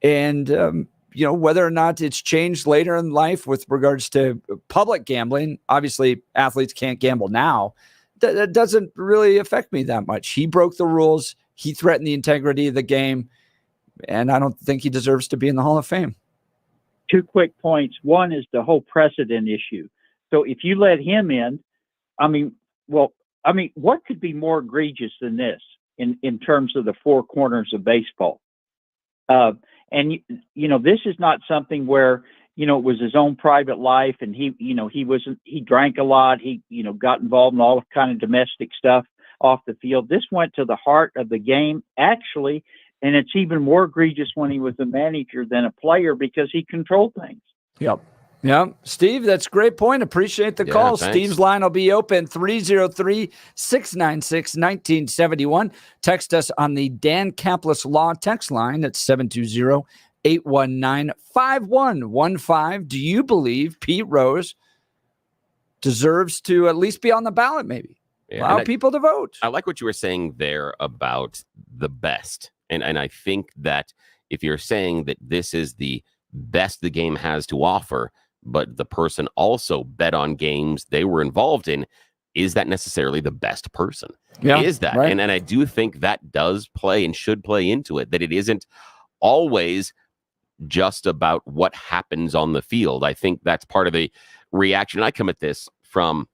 Speaker 1: And, whether or not it's changed later in life with regards to public gambling, obviously athletes can't gamble now. That doesn't really affect me that much. He broke the rules. He threatened the integrity of the game. And I don't think he deserves to be in the Hall of Fame.
Speaker 14: 2 quick points. One is the whole precedent issue. So if you let him in, what could be more egregious than this in terms of the four corners of baseball? This is not something where, it was his own private life, and he drank a lot. He, got involved in all kind of domestic stuff off the field. This went to the heart of the game, actually. And it's even more egregious when he was a manager than a player because he controlled things.
Speaker 1: Yep. Steve, that's a great point. Appreciate the call.
Speaker 10: Thanks.
Speaker 1: Steve's line will be open 303-696-1971. Text us on the Dan Caplis Law text line at 720-819-5115. Do you believe Pete Rose deserves to at least be on the ballot, maybe? Allow people to vote.
Speaker 10: I like what you were saying there about the best. And I think that if you're saying that this is the best the game has to offer, but the person also bet on games they were involved in, is that necessarily the best person?
Speaker 1: Yeah,
Speaker 10: is that?
Speaker 1: Right.
Speaker 10: And I do think that does play and should play into it, that it isn't always just about what happens on the field. I think that's part of the reaction. I come at this from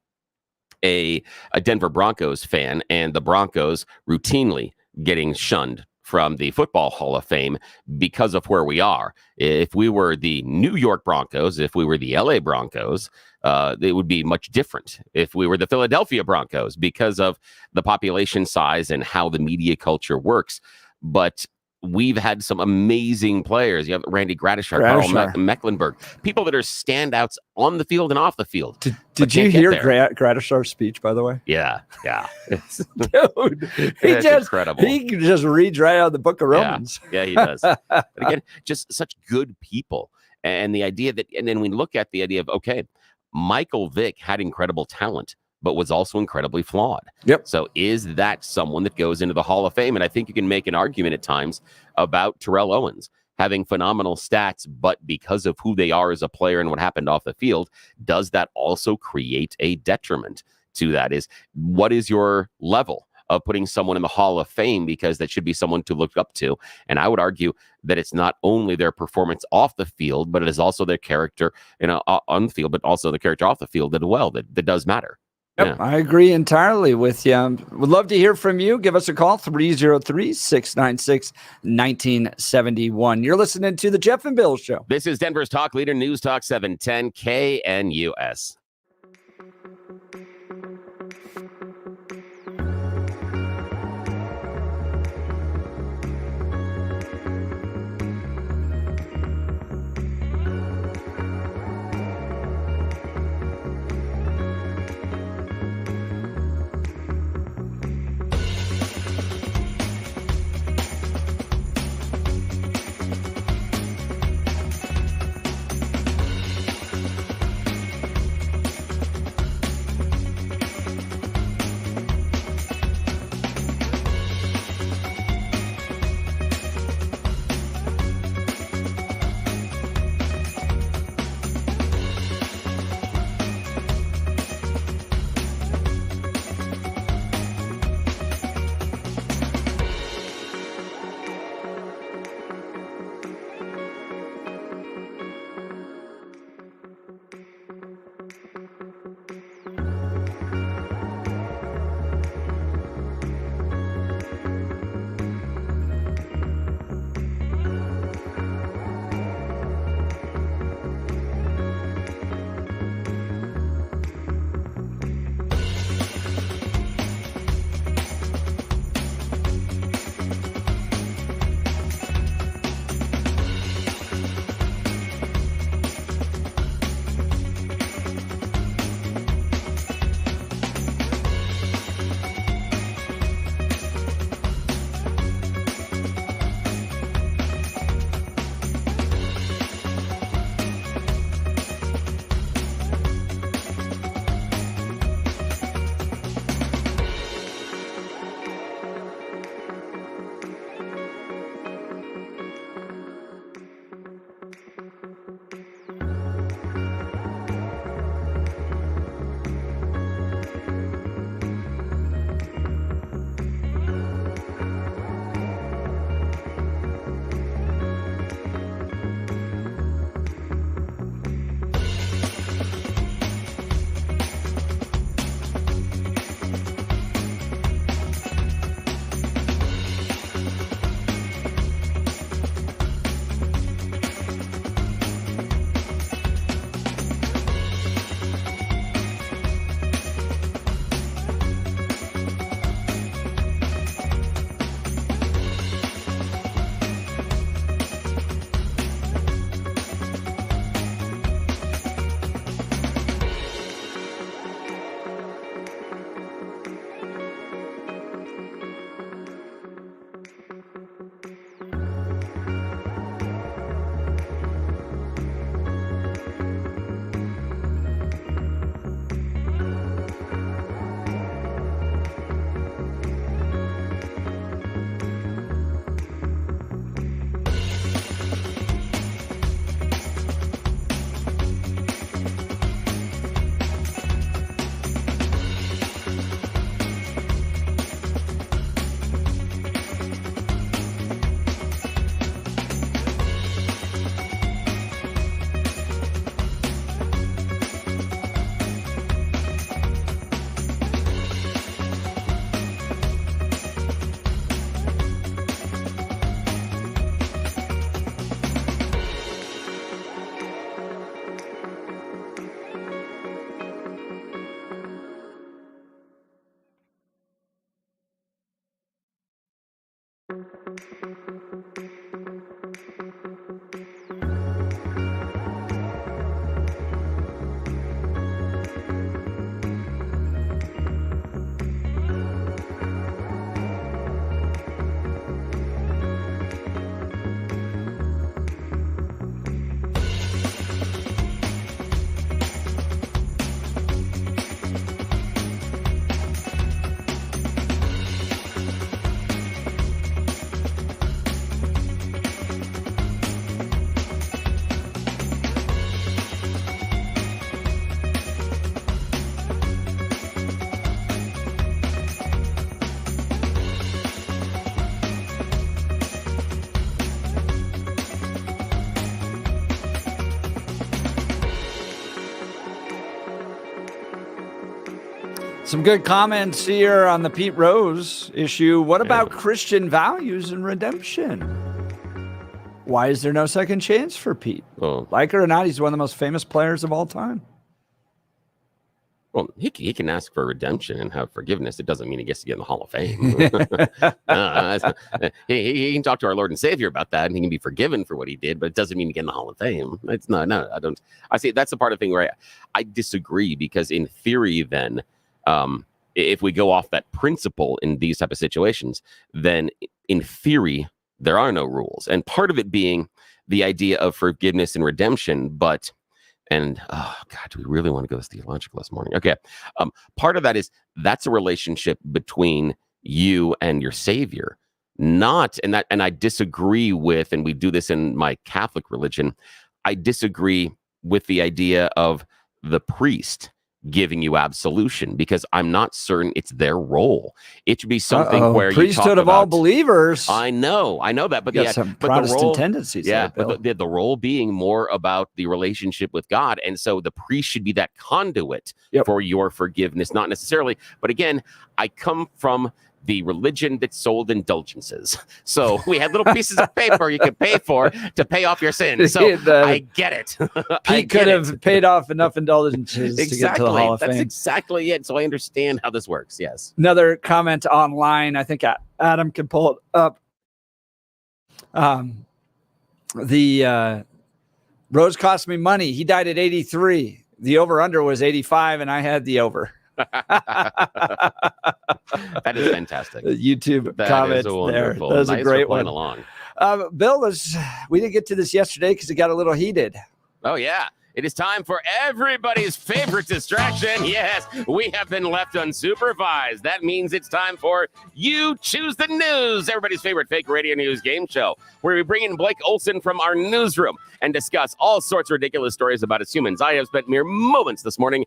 Speaker 10: a Denver Broncos fan, and the Broncos routinely getting shunned from the Football Hall of Fame because of where we are. If we were the New York Broncos, if we were the LA Broncos, it would be much different. If we were the Philadelphia Broncos, because of the population size and how the media culture works. But we've had some amazing players. You have Randy Gradishar, Carl Mecklenburg, people that are standouts on the field and off the field.
Speaker 1: Did you hear Gradishar's speech, by the way?
Speaker 10: Yeah.
Speaker 1: Dude,
Speaker 10: It's incredible.
Speaker 1: He just reads right out of the book of Romans.
Speaker 10: Yeah, he does. But again, just such good people. And the idea that, and then we look at the idea of, okay, Michael Vick had incredible talent, but was also incredibly flawed.
Speaker 1: Yep.
Speaker 10: So is that someone that goes into the Hall of Fame? And I think you can make an argument at times about Terrell Owens having phenomenal stats, but because of who they are as a player and what happened off the field, does that also create a detriment to that? What is your level of putting someone in the Hall of Fame? Because that should be someone to look up to. And I would argue that it's not only their performance off the field, but it is also their character on the field, but also the character off the field as well that does matter.
Speaker 1: Yep,
Speaker 10: Yeah.
Speaker 1: I agree entirely with you. Would love to hear from you. Give us a call, 303-696-1971. You're listening to The Jeff and Bill Show.
Speaker 10: This is Denver's Talk Leader, News Talk 710 KNUS.
Speaker 1: Some good comments here on the Pete Rose issue. What about Christian values and redemption? Why is there no second chance for Pete?
Speaker 10: Well,
Speaker 1: like it or not, he's one of the most famous players of all time.
Speaker 10: Well, he can ask for redemption and have forgiveness. It doesn't mean he gets to get in the Hall of Fame. He can talk to our Lord and Savior about that, and he can be forgiven for what he did, but it doesn't mean he get in the Hall of Fame. It's no, I don't. I see that's the part of the thing where I disagree, because in theory, then, if we go off that principle in these type of situations, then in theory, there are no rules. And part of it being the idea of forgiveness and redemption, and oh God, do we really want to go this theological this morning? Okay. Part of that is that's a relationship between you and your Savior, and I disagree with, and we do this in my Catholic religion, I disagree with the idea of the priest giving you absolution, because I'm not certain it's their role. It should be something where
Speaker 1: priesthood
Speaker 10: you talk
Speaker 1: of all believers.
Speaker 10: I know that, but
Speaker 1: some
Speaker 10: but
Speaker 1: Protestant
Speaker 10: the role,
Speaker 1: tendencies.
Speaker 10: yeah,
Speaker 1: there,
Speaker 10: but the role being more about the relationship with God, and so the priest should be that conduit for your forgiveness, not necessarily. But again, I come from the religion that sold indulgences. So we had little pieces of paper you could pay for to pay off your sins. So I get it.
Speaker 1: Pete could have paid off enough indulgences to get to the Hall of Fame.
Speaker 10: That's exactly it. So I understand how this works. Yes.
Speaker 1: Another comment online. I think Adam can pull it up. The Rose cost me money. He died at 83. The over-under was 85, and I had the over.
Speaker 10: That is fantastic.
Speaker 1: YouTube comment there. That was a great one.
Speaker 10: Along.
Speaker 1: Bill, we didn't get to this yesterday because it got a little heated.
Speaker 10: Oh, yeah. It is time for everybody's favorite distraction. Yes, we have been left unsupervised. That means it's time for You Choose the News, everybody's favorite fake radio news game show, where we bring in Blake Olson from our newsroom and discuss all sorts of ridiculous stories about us humans. I have spent mere moments this morning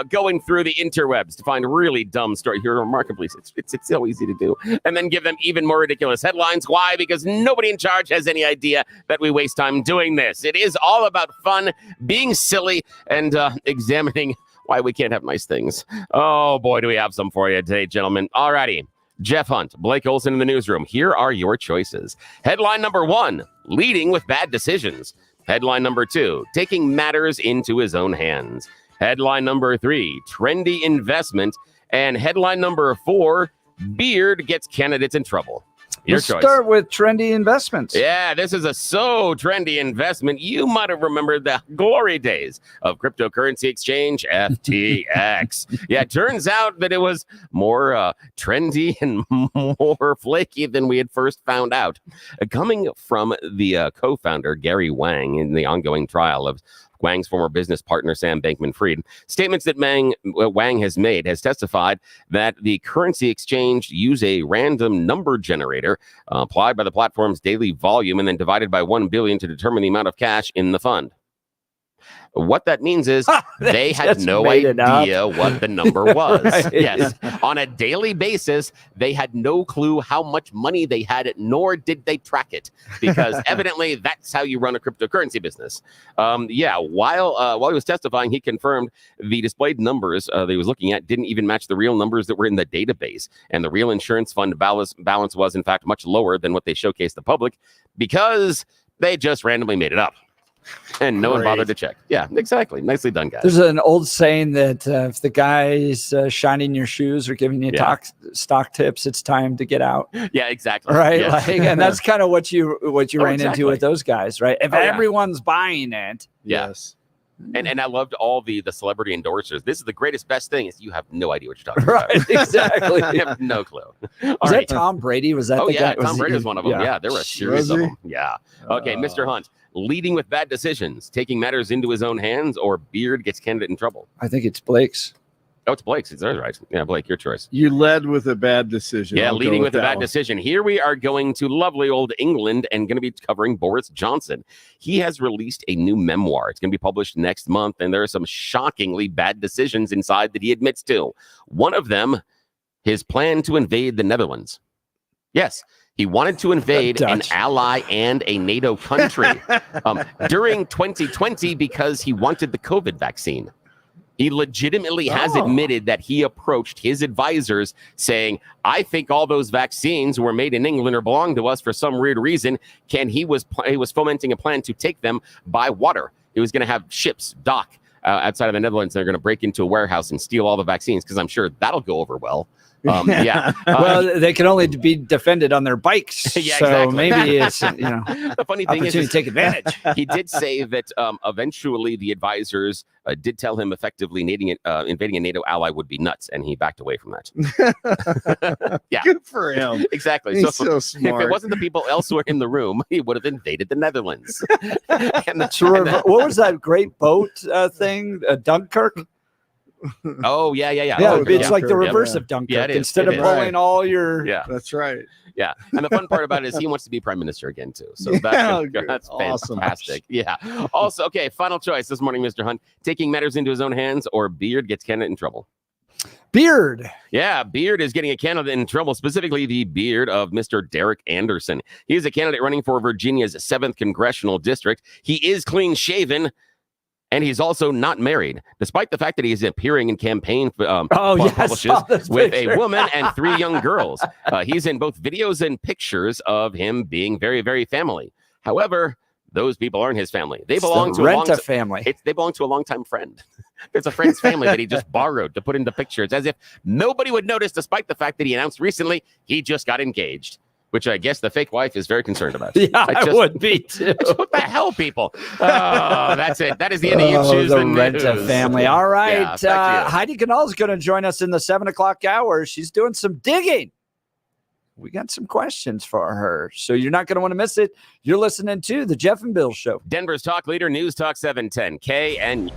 Speaker 10: going through the interwebs to find really dumb stories. Here, remarkably, it's so easy to do. And then give them even more ridiculous headlines. Why? Because nobody in charge has any idea that we waste time doing this. It is all about fun, being silly, and examining why we can't have nice things. Oh, boy, do we have some for you today, gentlemen. All righty. Jeff Hunt, Blake Olson in the newsroom. Here are your choices. Headline number 1, leading with bad decisions. Headline number 2, taking matters into his own hands. Headline number 3, trendy investment. And headline number 4, Beard gets candidates in trouble. Your
Speaker 1: Let's
Speaker 10: choice.
Speaker 1: start with trendy investments.
Speaker 10: Yeah, this is a so trendy investment. You might have remembered the glory days of cryptocurrency exchange, FTX. Yeah, it turns out that it was more trendy and more flaky than we had first found out. Coming from the co-founder, Gary Wang, in the ongoing trial of Wang's former business partner, Sam Bankman-Fried. Statements that Wang has made has testified that the currency exchange used a random number generator applied by the platform's daily volume and then divided by 1 billion to determine the amount of cash in the fund. What that means is they had no idea what the number was. Right. Yes. On a daily basis, they had no clue how much money they had, nor did they track it, because evidently that's how you run a cryptocurrency business. While he was testifying, he confirmed the displayed numbers that he was looking at didn't even match the real numbers that were in the database. And the real insurance fund balance was, in fact, much lower than what they showcased the public, because they just randomly made it up. And no one bothered to check. Yeah, exactly. Nicely done, guys.
Speaker 1: There's an old saying that if the guy's shining your shoes or giving you stock tips, it's time to get out.
Speaker 10: Yeah, exactly.
Speaker 1: Right.
Speaker 10: Yes.
Speaker 1: Like, and that's kind of what you ran
Speaker 10: exactly.
Speaker 1: into with those guys, right? If
Speaker 10: Oh, yeah.
Speaker 1: everyone's buying it.
Speaker 10: Yes. And I loved all the celebrity endorsers. This is the greatest, best thing is you have no idea what you're talking about.
Speaker 1: Right, exactly.
Speaker 10: You have no clue.
Speaker 1: Was that Tom Brady? Was that
Speaker 10: Oh,
Speaker 1: the
Speaker 10: yeah,
Speaker 1: guy?
Speaker 10: Tom Brady was one of them. Yeah, there were a series of them. Yeah. Okay, Mr. Hunt, leading with bad decisions, taking matters into his own hands, or Beard gets candidate in trouble?
Speaker 1: I think it's Blake's.
Speaker 10: Oh, it's Blake's. It's right. Yeah, Blake, your choice.
Speaker 2: You led with a bad decision.
Speaker 10: Yeah,
Speaker 2: I'll
Speaker 10: leading
Speaker 2: go
Speaker 10: with a
Speaker 2: that
Speaker 10: bad
Speaker 2: one.
Speaker 10: decision. Here we are going to lovely old England and going to be covering Boris Johnson. He has released a new memoir. It's going to be published next month, and there are some shockingly bad decisions inside that he admits to. One of them, his plan to invade the Netherlands. Yes, he wanted to invade an ally and a NATO country during 2020 because he wanted the COVID vaccine. He legitimately has admitted that he approached his advisors saying, I think all those vaccines were made in England or belong to us for some weird reason. He was fomenting a plan to take them by water. He was going to have ships dock outside of the Netherlands. They're going to break into a warehouse and steal all the vaccines because I'm sure that'll go over well.
Speaker 1: Well, they can only be defended on their bikes.
Speaker 10: Yeah,
Speaker 1: so
Speaker 10: exactly.
Speaker 1: maybe it's
Speaker 10: the funny thing is
Speaker 1: to take advantage.
Speaker 10: He did say that eventually the advisors did tell him effectively invading a NATO ally would be nuts, and he backed away from that. Yeah,
Speaker 2: good for him.
Speaker 10: Exactly.
Speaker 2: He's so smart.
Speaker 10: If it wasn't the people elsewhere in the room, he would have invaded the Netherlands.
Speaker 1: What was that great boat thing? Dunkirk?
Speaker 10: Oh, yeah.
Speaker 1: Yeah, it's like the reverse of Dunkirk.
Speaker 10: Yeah, it is.
Speaker 1: Instead of pulling all your...
Speaker 10: Yeah.
Speaker 2: That's right.
Speaker 10: Yeah. And the fun part about it is he wants to be prime minister again, too. So that's
Speaker 2: awesome.
Speaker 10: fantastic. Yeah. Also, okay, final choice this morning, Mr. Hunt. Taking matters into his own hands or Beard gets candidate in trouble?
Speaker 1: Beard.
Speaker 10: Yeah, Beard is getting a candidate in trouble, specifically the beard of Mr. Derek Anderson. He is a candidate running for Virginia's 7th congressional district. He is clean-shaven, and he's also not married, despite the fact that he's appearing in campaign publishes with a woman and 3 young girls. He's in both videos and pictures of him being very, very family. However, those people aren't his family. They belong to a
Speaker 1: family.
Speaker 10: They belong to a longtime friend. It's a friend's family that he just borrowed to put into pictures, as if nobody would notice, despite the fact that he announced recently he just got engaged, which I guess the fake wife is very concerned about.
Speaker 1: Yeah, I would be too.
Speaker 10: What the hell, people? Oh, that's it. That is the end of You Choose the
Speaker 1: Renta
Speaker 10: News.
Speaker 1: family. All right.
Speaker 10: Yeah,
Speaker 1: Heidi Ganahl is going to join us in the 7 o'clock hour. She's doing some digging. We got some questions for her, so you're not going to want to miss it. You're listening to the Jeff and Bill Show.
Speaker 10: Denver's talk leader, News Talk 710 KN.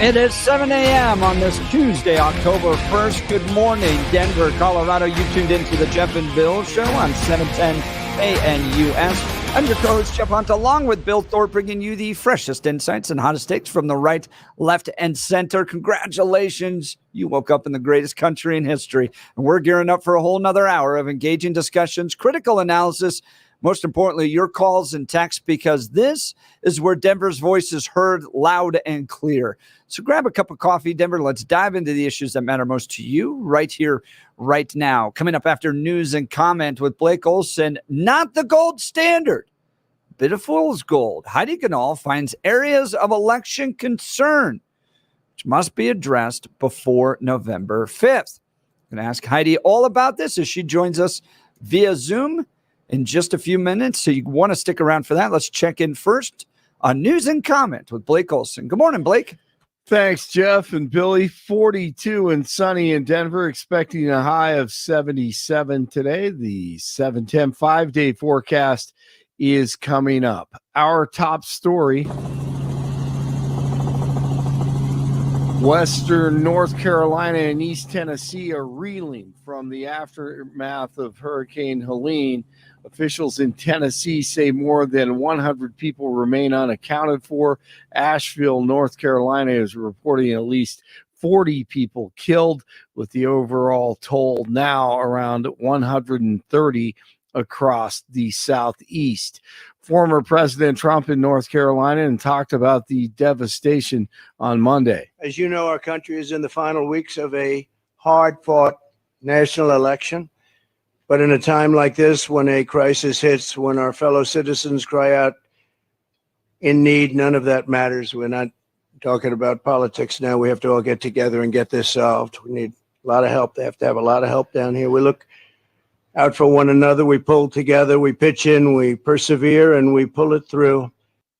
Speaker 1: It is 7 a.m. on this Tuesday, October 1st. Good morning, Denver, Colorado. You tuned into the Jeff and Bill Show on 710 KNUS. I'm your co-host, Jeff Hunt, along with Bill Thorpe, bringing you the freshest insights and hottest takes from the right, left, and center. Congratulations. You woke up in the greatest country in history. And we're gearing up for a whole nother hour of engaging discussions, critical analysis, most importantly, your calls and texts, because this is where Denver's voice is heard loud and clear. So grab a cup of coffee, Denver. Let's dive into the issues that matter most to you right here, right now. Coming up after news and comment with Blake Olson, not the gold standard, bit of fool's gold. Heidi Ganahl finds areas of election concern which must be addressed before November 5th. I'm going to ask Heidi all about this as she joins us via Zoom in just a few minutes, so you want to stick around for that. Let's check in first on news and comment with Blake Olson. Good morning, Blake.
Speaker 2: Thanks, Jeff and Billy. 42 and sunny in Denver, expecting a high of 77 today. The 7-10 5-day forecast is coming up. Our top story: Western North Carolina and East Tennessee are reeling from the aftermath of Hurricane Helene. Officials in Tennessee say more than 100 people remain unaccounted for. Asheville, North Carolina is reporting at least 40 people killed, with the overall toll now around 130 across the Southeast. Former President Trump in North Carolina and talked about the devastation on Monday.
Speaker 3: As you know, our country is in the final weeks of a hard-fought national election. But in a time like this, when a crisis hits, when our fellow citizens cry out in need, none of that matters. We're not talking about politics now. We have to all get together and get this solved. We need a lot of help. They have to have a lot of help down here. We look out for one another. We pull together. We pitch in. We persevere, and we pull it through.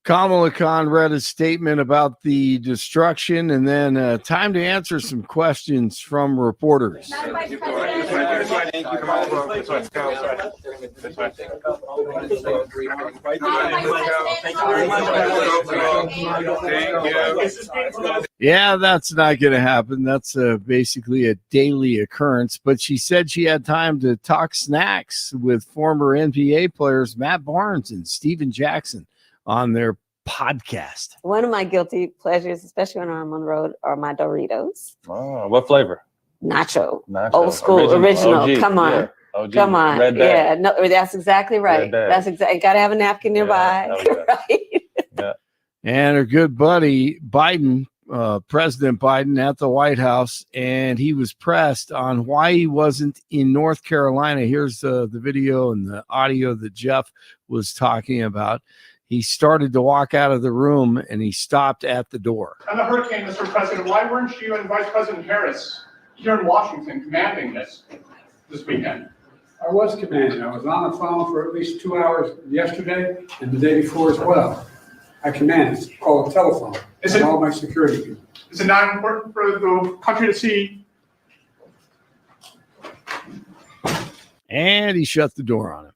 Speaker 2: Kamala Khan read a statement about the destruction, and then time to answer some questions from reporters. Yeah, that's not going to happen. That's basically a daily occurrence. But she said she had time to talk snacks with former NBA players Matt Barnes and Steven Jackson on their podcast.
Speaker 5: One of my guilty pleasures, especially when I'm on the road, are my Doritos.
Speaker 6: Oh, what flavor?
Speaker 5: Nacho. Old school, original.
Speaker 6: OG,
Speaker 5: Come on.
Speaker 6: Yeah. OG.
Speaker 5: Come on.
Speaker 6: Red bag.
Speaker 5: Yeah, no, that's exactly right. That's exactly. Got to have a napkin nearby.
Speaker 6: Yeah.
Speaker 5: Right.
Speaker 6: Yeah.
Speaker 2: And her good buddy Biden, President Biden, at the White House, and he was pressed on why he wasn't in North Carolina. Here's the video and the audio that Jeff was talking about. He started to walk out of the room, and he stopped at the door.
Speaker 15: On the hurricane, Mr. President, why weren't you and Vice President Harris here in Washington commanding this weekend?
Speaker 16: I was commanding. I was on the phone for at least 2 hours yesterday and the day before as well. I commanded. It's called a telephone.
Speaker 15: Is it
Speaker 16: all my security people?
Speaker 15: Is it not important for the country to see?
Speaker 2: And he shut the door on him.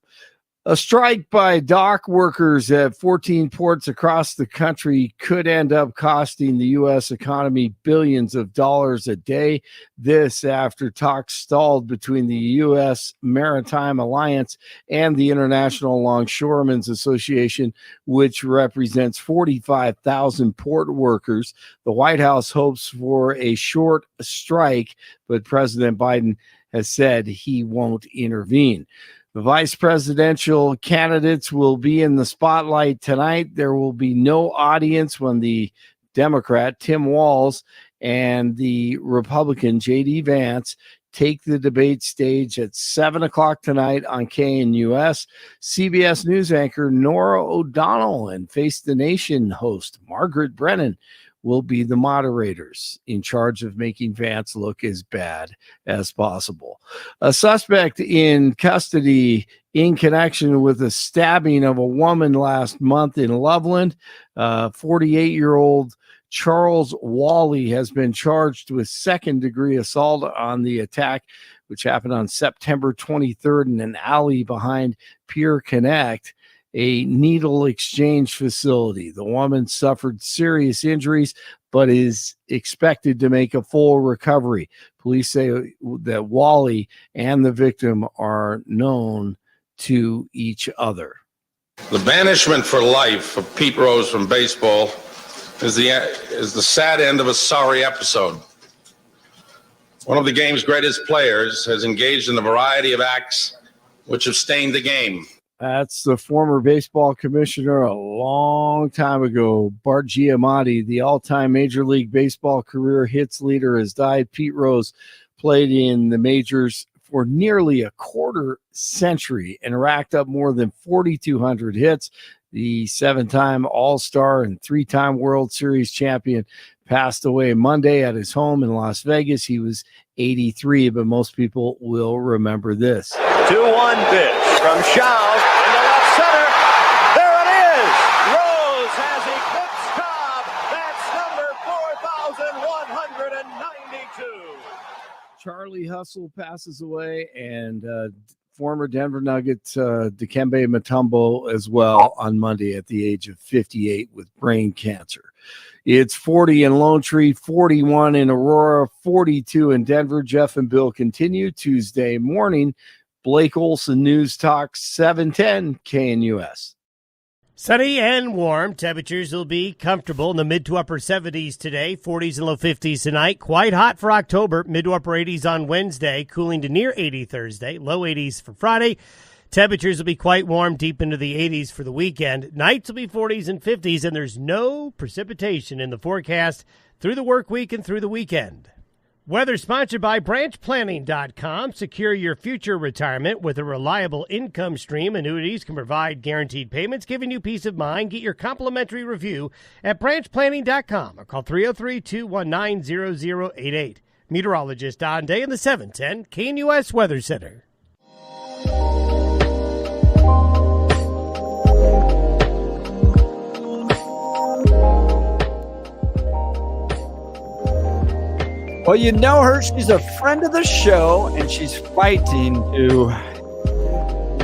Speaker 2: A strike by dock workers at 14 ports across the country could end up costing the U.S. economy billions of dollars a day. This after talks stalled between the U.S. Maritime Alliance and the International Longshoremen's Association, which represents 45,000 port workers. The White House hopes for a short strike, but President Biden has said he won't intervene. The vice presidential candidates will be in the spotlight tonight. There will be no audience when the Democrat, Tim Walz, and the Republican, J.D. Vance, take the debate stage at 7 o'clock tonight on KNUS. CBS News anchor Norah O'Donnell and Face the Nation host Margaret Brennan will be the moderators in charge of making Vance look as bad as possible. A suspect in custody in connection with the stabbing of a woman last month in Loveland, 48-year-old Charles Wally has been charged with second-degree assault on the attack, which happened on September 23rd in an alley behind Pier Connect, a needle exchange facility. The woman suffered serious injuries, but is expected to make a full recovery. Police say that Wally and the victim are known to each other.
Speaker 17: The banishment for life of Pete Rose from baseball is the sad end of a sorry episode. One of the game's greatest players has engaged in a variety of acts which have stained the game.
Speaker 2: That's the former baseball commissioner a long time ago, Bart Giamatti. The all-time Major League Baseball career hits leader has died. Pete Rose played in the majors for nearly a quarter century and racked up more than 4,200 hits. The 7-time All-Star and 3-time World Series champion passed away Monday at his home in Las Vegas. He was 83, but most people will remember this.
Speaker 7: 2-1 pitch from Schaus into left center. There it is. Rose has eclipsed Cobb. That's number 4,192.
Speaker 2: Charlie Hustle passes away, and former Denver Nugget Dikembe Mutombo as well on Monday at the age of 58 with brain cancer. It's 40 in Lone Tree, 41 in Aurora, 42 in Denver. Jeff and Bill continue Tuesday morning. Blake Olson, News Talk 710 KNUS.
Speaker 9: Sunny and warm. Temperatures will be comfortable in the mid to upper 70s today, 40s and low 50s tonight. Quite hot for October, mid to upper 80s on Wednesday, cooling to near 80 Thursday, low 80s for Friday. Temperatures will be quite warm, deep into the 80s for the weekend. Nights will be 40s and 50s, and there's no precipitation in the forecast through the work week and through the weekend. Weather sponsored by BranchPlanning.com. Secure your future retirement with a reliable income stream. Annuities can provide guaranteed payments, giving you peace of mind. Get your complimentary review at BranchPlanning.com or call 303-219-0088. Meteorologist Don Day in the 710 KNUS Weather Center.
Speaker 1: Well, you know her. She's a friend of the show, and she's fighting to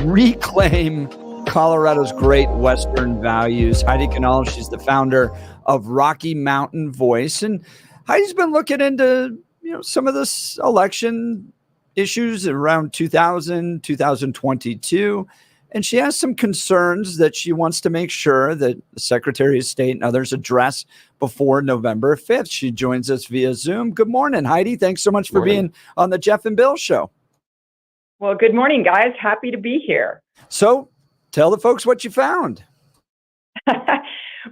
Speaker 1: reclaim Colorado's great Western values. Heidi Ganahl, she's the founder of Rocky Mountain Voice. And Heidi's been looking into, some of this election issues around 2022. And she has some concerns that she wants to make sure that the Secretary of State and others address before November 5th. She joins us via Zoom. Good morning, Heidi. Thanks so much for being on the Jeff and Bill Show.
Speaker 18: Well, good morning, guys. Happy to be here.
Speaker 1: So tell the folks what you found.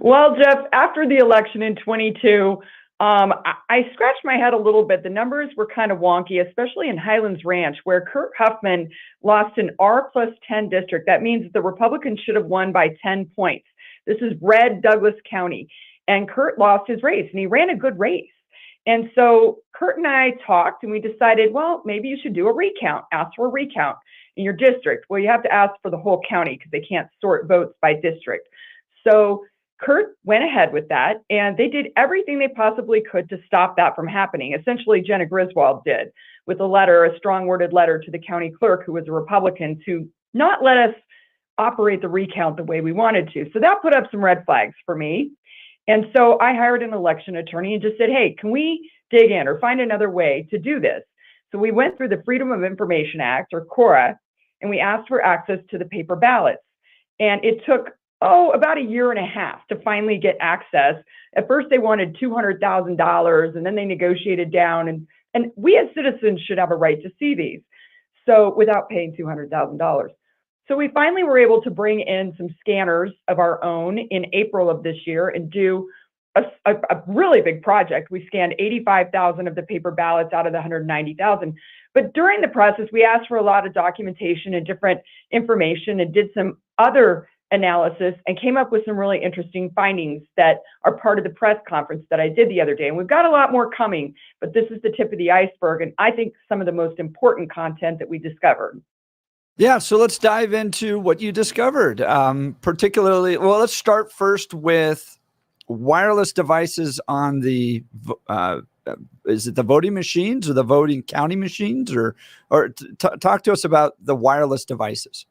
Speaker 18: Well, Jeff, after the election in 22, I scratched my head a little bit. The numbers were kind of wonky, especially in Highlands Ranch, where Kurt Huffman lost an R+10 district. That means the Republicans should have won by 10 points. This is red Douglas County. And Kurt lost his race, and he ran a good race. And so Kurt and I talked, and we decided, well, maybe you should do a recount, ask for a recount in your district. Well, you have to ask for the whole county because they can't sort votes by district. So Kurt went ahead with that, and they did everything they possibly could to stop that from happening. Essentially, Jenna Griswold did with a letter, a strong-worded letter to the county clerk, who was a Republican, to not let us operate the recount the way we wanted to. So that put up some red flags for me. And so I hired an election attorney and just said, hey, can we dig in or find another way to do this? So we went through the Freedom of Information Act, or CORA, and we asked for access to the paper ballots. And it took about a year and a half to finally get access. At first, they wanted $200,000, and then they negotiated down. And we as citizens should have a right to see these, so without paying $200,000. So we finally were able to bring in some scanners of our own in April of this year and do a really big project. We scanned 85,000 of the paper ballots out of the 190,000. But during the process, we asked for a lot of documentation and different information and did some other analysis and came up with some really interesting findings that are part of the press conference that I did the other day. And we've got a lot more coming, but this is the tip of the iceberg. And I think some of the most important content that we discovered.
Speaker 1: Yeah, so let's dive into what you discovered. Particularly, well, let's start first with wireless devices on the, is it the voting machines or the voting county machines, or talk to us about the wireless devices.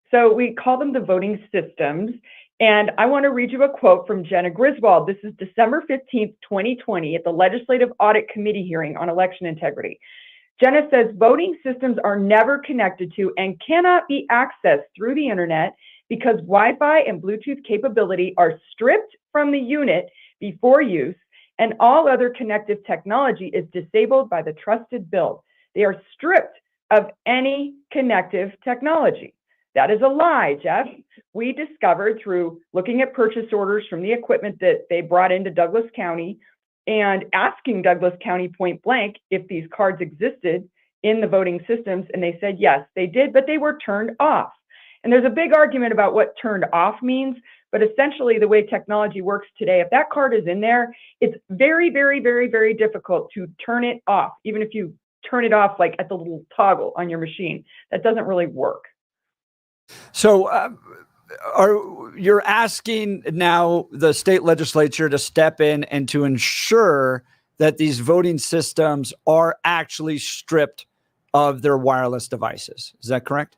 Speaker 18: So we call them the voting systems, And I want to read you a quote from Jenna Griswold. This is December 15th, 2020, at the Legislative Audit Committee hearing on election integrity. Jenna says voting systems are never connected to and cannot be accessed through the internet because Wi-Fi and Bluetooth capability are stripped from the unit before use, and all other connective technology is disabled by the trusted build. They are stripped of any connective technology. That is a lie, Jeff. We discovered through looking at purchase orders from the equipment that they brought into Douglas County and asking Douglas County point blank if these cards existed in the voting systems, and they said yes, they did, but they were turned off. And there's a big argument about what turned off means, but essentially the way technology works today, if that card is in there, it's very, very, very, very difficult to turn it off, even if you turn it off like at the little toggle on your machine. That doesn't really work.
Speaker 1: So you're asking now the state legislature to step in and to ensure that these voting systems are actually stripped of their wireless devices. Is that correct?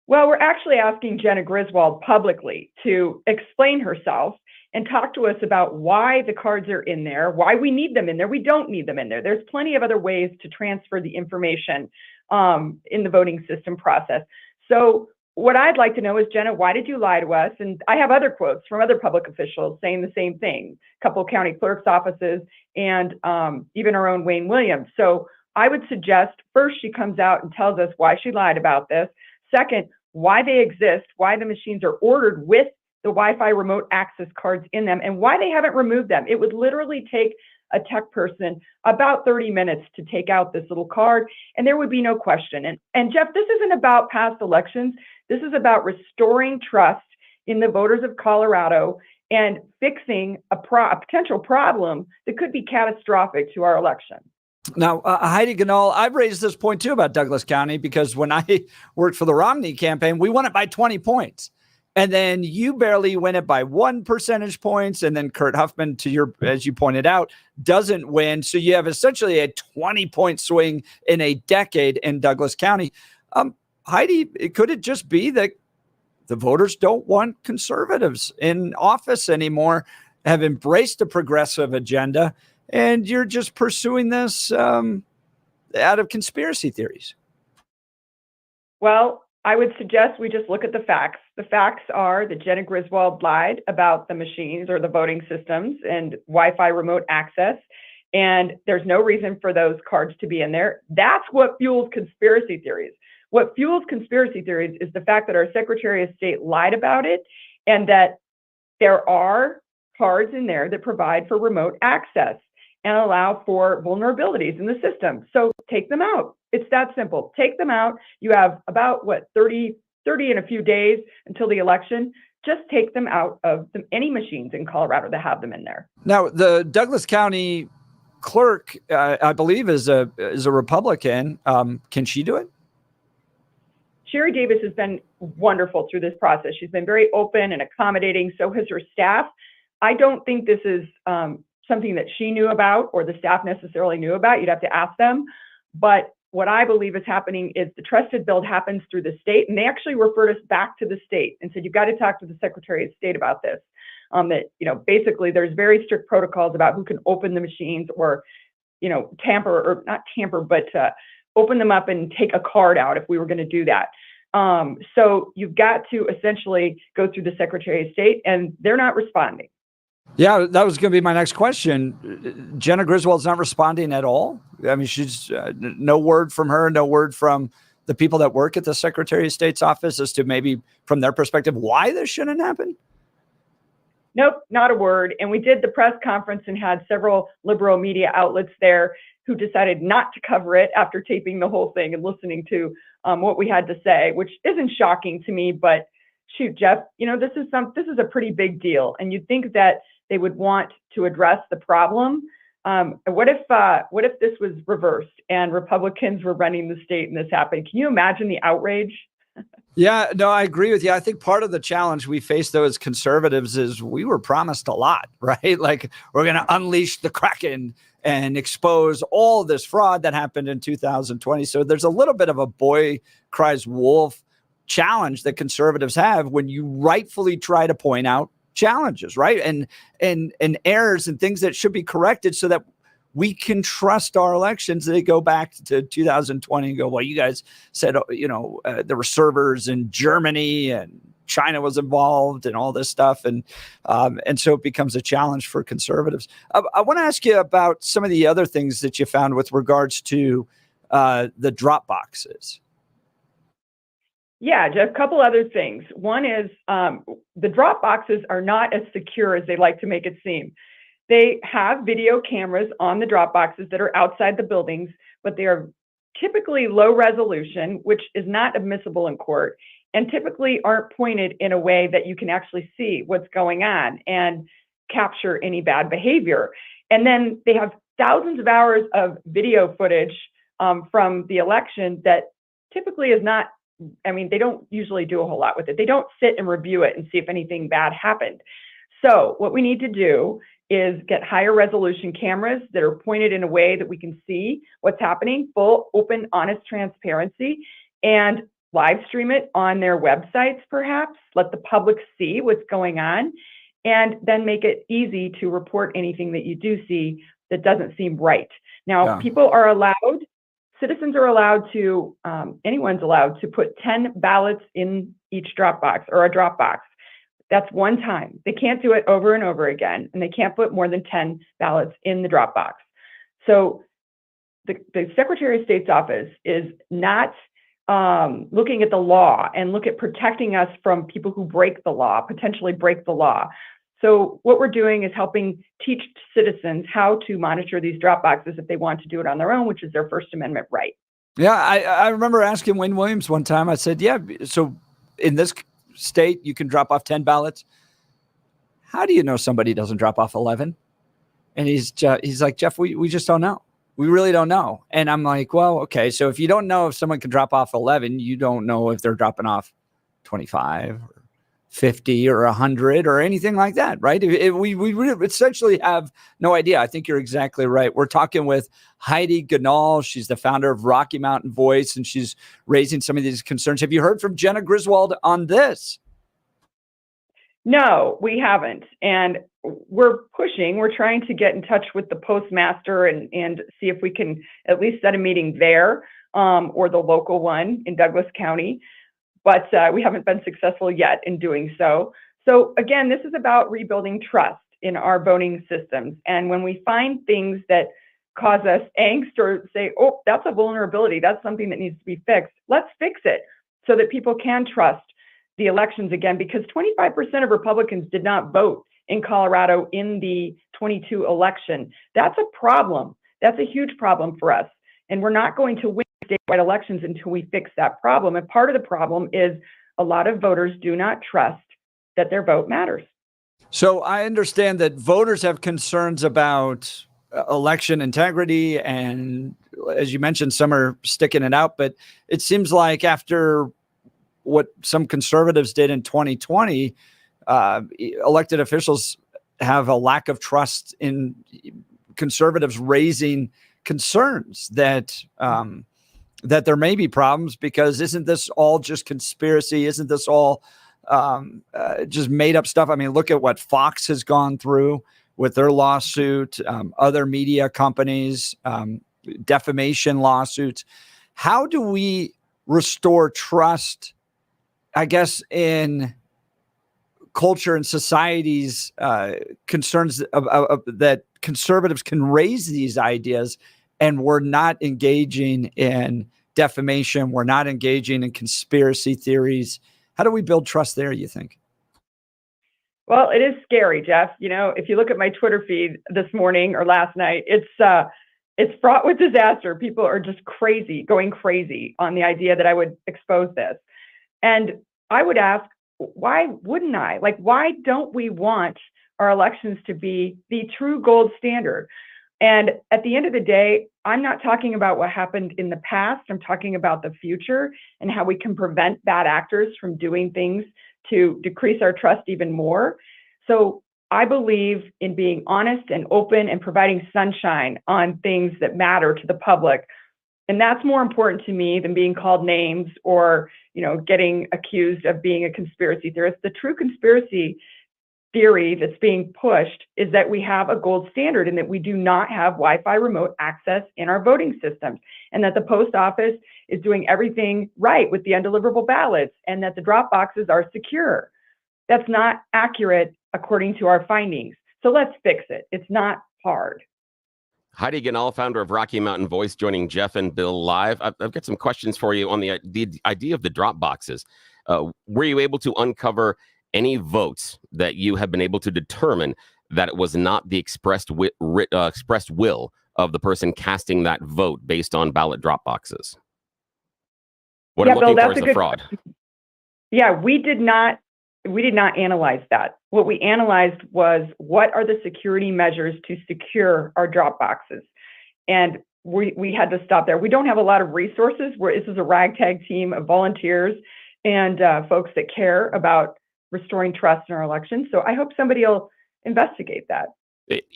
Speaker 18: Well, we're actually asking Jenna Griswold publicly to explain herself and talk to us about why the cards are in there, why we need them in there. We don't need them in there. There's plenty of other ways to transfer the information in the voting system process. So what I'd like to know is, Jenna, why did you lie to us? And I have other quotes from other public officials saying the same thing, a couple of county clerk's offices and even our own Wayne Williams. So I would suggest first she comes out and tells us why she lied about this. Second, why they exist, why the machines are ordered with the Wi-Fi remote access cards in them, and why they haven't removed them. It would literally take a tech person about 30 minutes to take out this little card, and there would be no question. And Jeff, this isn't about past elections. This is about restoring trust in the voters of Colorado and fixing a potential problem that could be catastrophic to our election.
Speaker 1: Now, Heidi Ganahl, I've raised this point too about Douglas County because when I worked for the Romney campaign, we won it by 20 points. And then you barely win it by 1 percentage points. And then Kurt Huffman, as you pointed out, doesn't win. So you have essentially a 20-point swing in a decade in Douglas County. Heidi, could it just be that the voters don't want conservatives in office anymore, have embraced a progressive agenda, and you're just pursuing this out of conspiracy theories?
Speaker 18: Well, I would suggest we just look at the facts. The facts are that Jenna Griswold lied about the machines or the voting systems and Wi-Fi remote access, and there's no reason for those cards to be in there. That's what fuels conspiracy theories. What fuels conspiracy theories is the fact that our Secretary of State lied about it and that there are cards in there that provide for remote access and allow for vulnerabilities in the system. So take them out. It's that simple. Take them out. You have about 30 in a few days until the election. Just take them out of any machines in Colorado that have them in there.
Speaker 1: Now, the Douglas County clerk, I believe, is a Republican. Can she do it?
Speaker 18: Sherry Davis has been wonderful through this process. She's been very open and accommodating. So has her staff. I don't think this is something that she knew about or the staff necessarily knew about. You'd have to ask them. But what I believe is happening is the trusted build happens through the state, and they actually referred us back to the state and said, you've got to talk to the Secretary of State about this. That, basically there's very strict protocols about who can open the machines or, tamper or not tamper, but open them up and take a card out if we were going to do that. So you've got to essentially go through the Secretary of State, and they're not responding.
Speaker 1: Yeah, that was going to be my next question. Jenna Griswold's not responding at all. I mean, she's no word from her, no word from the people that work at the Secretary of State's office as to maybe from their perspective why this shouldn't happen.
Speaker 18: Nope, not a word. And we did the press conference and had several liberal media outlets there who decided not to cover it after taping the whole thing and listening to what we had to say, which isn't shocking to me. But shoot, Jeff, this is a pretty big deal, and you'd think that they would want to address the problem. What if this was reversed and Republicans were running the state and this happened? Can you imagine the outrage?
Speaker 1: Yeah, no, I agree with you. I think part of the challenge we face, though, as conservatives is we were promised a lot, right? Like, we're going to unleash the Kraken and expose all this fraud that happened in 2020. So there's a little bit of a boy cries wolf challenge that conservatives have when you rightfully try to point out challenges, right? And errors and things that should be corrected so that we can trust our elections. They go back to 2020 and go, well, you guys said, there were servers in Germany and China was involved and all this stuff. And so it becomes a challenge for conservatives. I want to ask you about some of the other things that you found with regards to the drop boxes.
Speaker 18: Yeah, just a couple other things. One is the drop boxes are not as secure as they like to make it seem. They have video cameras on the drop boxes that are outside the buildings, but they are typically low resolution, which is not admissible in court, and typically aren't pointed in a way that you can actually see what's going on and capture any bad behavior. And then they have thousands of hours of video footage from the election that typically is not, they don't usually do a whole lot with it. They don't sit and review it and see if anything bad happened. So what we need to do is get higher resolution cameras that are pointed in a way that we can see what's happening, full, open, honest transparency, and live stream it on their websites, perhaps, let the public see what's going on, and then make it easy to report anything that you do see that doesn't seem right. Now, citizens are allowed to, anyone's allowed to put 10 ballots in each drop box or a drop box. That's one time. They can't do it over and over again, and they can't put more than 10 ballots in the drop box. So the Secretary of State's office is not looking at the law and look at protecting us from people who break the law, potentially break the law. So what we're doing is helping teach citizens how to monitor these drop boxes if they want to do it on their own, which is their First Amendment right.
Speaker 1: Yeah, I remember asking Wayne Williams one time, I said, yeah, so in this state, you can drop off 10 ballots. How do you know somebody doesn't drop off 11? And he's like, Jeff, we just don't know. We really don't know. And I'm like, well, okay. So if you don't know if someone can drop off 11, you don't know if they're dropping off 25 or 50 or 100 or anything like that, right? We really essentially have no idea. I think you're exactly right. We're talking with Heidi Ganahl. She's the founder of Rocky Mountain Voice, and she's raising some of these concerns. Have you heard from Jenna Griswold on this?
Speaker 18: No, we haven't. And we're pushing. We're trying to get in touch with the postmaster and see if we can at least set a meeting there or the local one in Douglas County. But we haven't been successful yet in doing so. So again, this is about rebuilding trust in our voting systems. And when we find things that cause us angst or say, oh, that's a vulnerability, that's something that needs to be fixed, let's fix it so that people can trust the elections again, because 25% of Republicans did not vote in Colorado in the 22 election. That's a problem. That's a huge problem for us. And we're not going to win statewide elections until we fix that problem. And part of the problem is a lot of voters do not trust that their vote matters.
Speaker 1: So I understand that voters have concerns about election integrity. And as you mentioned, some are sticking it out. But it seems like after what some conservatives did in 2020, elected officials have a lack of trust in conservatives raising concerns that that there may be problems, because isn't this all just conspiracy? Isn't this all just made up stuff? I mean, look at what Fox has gone through with their lawsuit, other media companies, defamation lawsuits. How do we restore trust, I guess, in culture and society's concerns that conservatives can raise these ideas, and we're not engaging in defamation, we're not engaging in conspiracy theories? How do we build trust there, you think?
Speaker 18: Well, it is scary, Jeff. You know, if you look at my Twitter feed this morning or last night, it's fraught with disaster. People are just going crazy on the idea that I would expose this. And I would ask, why wouldn't I? Like, why don't we want our elections to be the true gold standard? And at the end of the day, I'm not talking about what happened in the past. I'm talking about the future and how we can prevent bad actors from doing things to decrease our trust even more. So I believe in being honest and open and providing sunshine on things that matter to the public. And that's more important to me than being called names or, getting accused of being a conspiracy theorist. The true conspiracy theory that's being pushed is that we have a gold standard and that we do not have Wi-Fi remote access in our voting systems, and that the post office is doing everything right with the undeliverable ballots, and that the drop boxes are secure. That's not accurate according to our findings. So let's fix it. It's not hard.
Speaker 10: Heidi Ganahl, founder of Rocky Mountain Voice, joining Jeff and Bill live. I've got some questions for you on the idea of the drop boxes. Were you able to uncover any votes that you have been able to determine that it was not the expressed will of the person casting that vote based on ballot drop boxes? What I'm looking for is the fraud.
Speaker 18: Yeah, we did not analyze that. What we analyzed was, what are the security measures to secure our drop boxes? And we had to stop there. We don't have a lot of resources. This is a ragtag team of volunteers and folks that care about restoring trust in our elections. So I hope somebody will investigate that.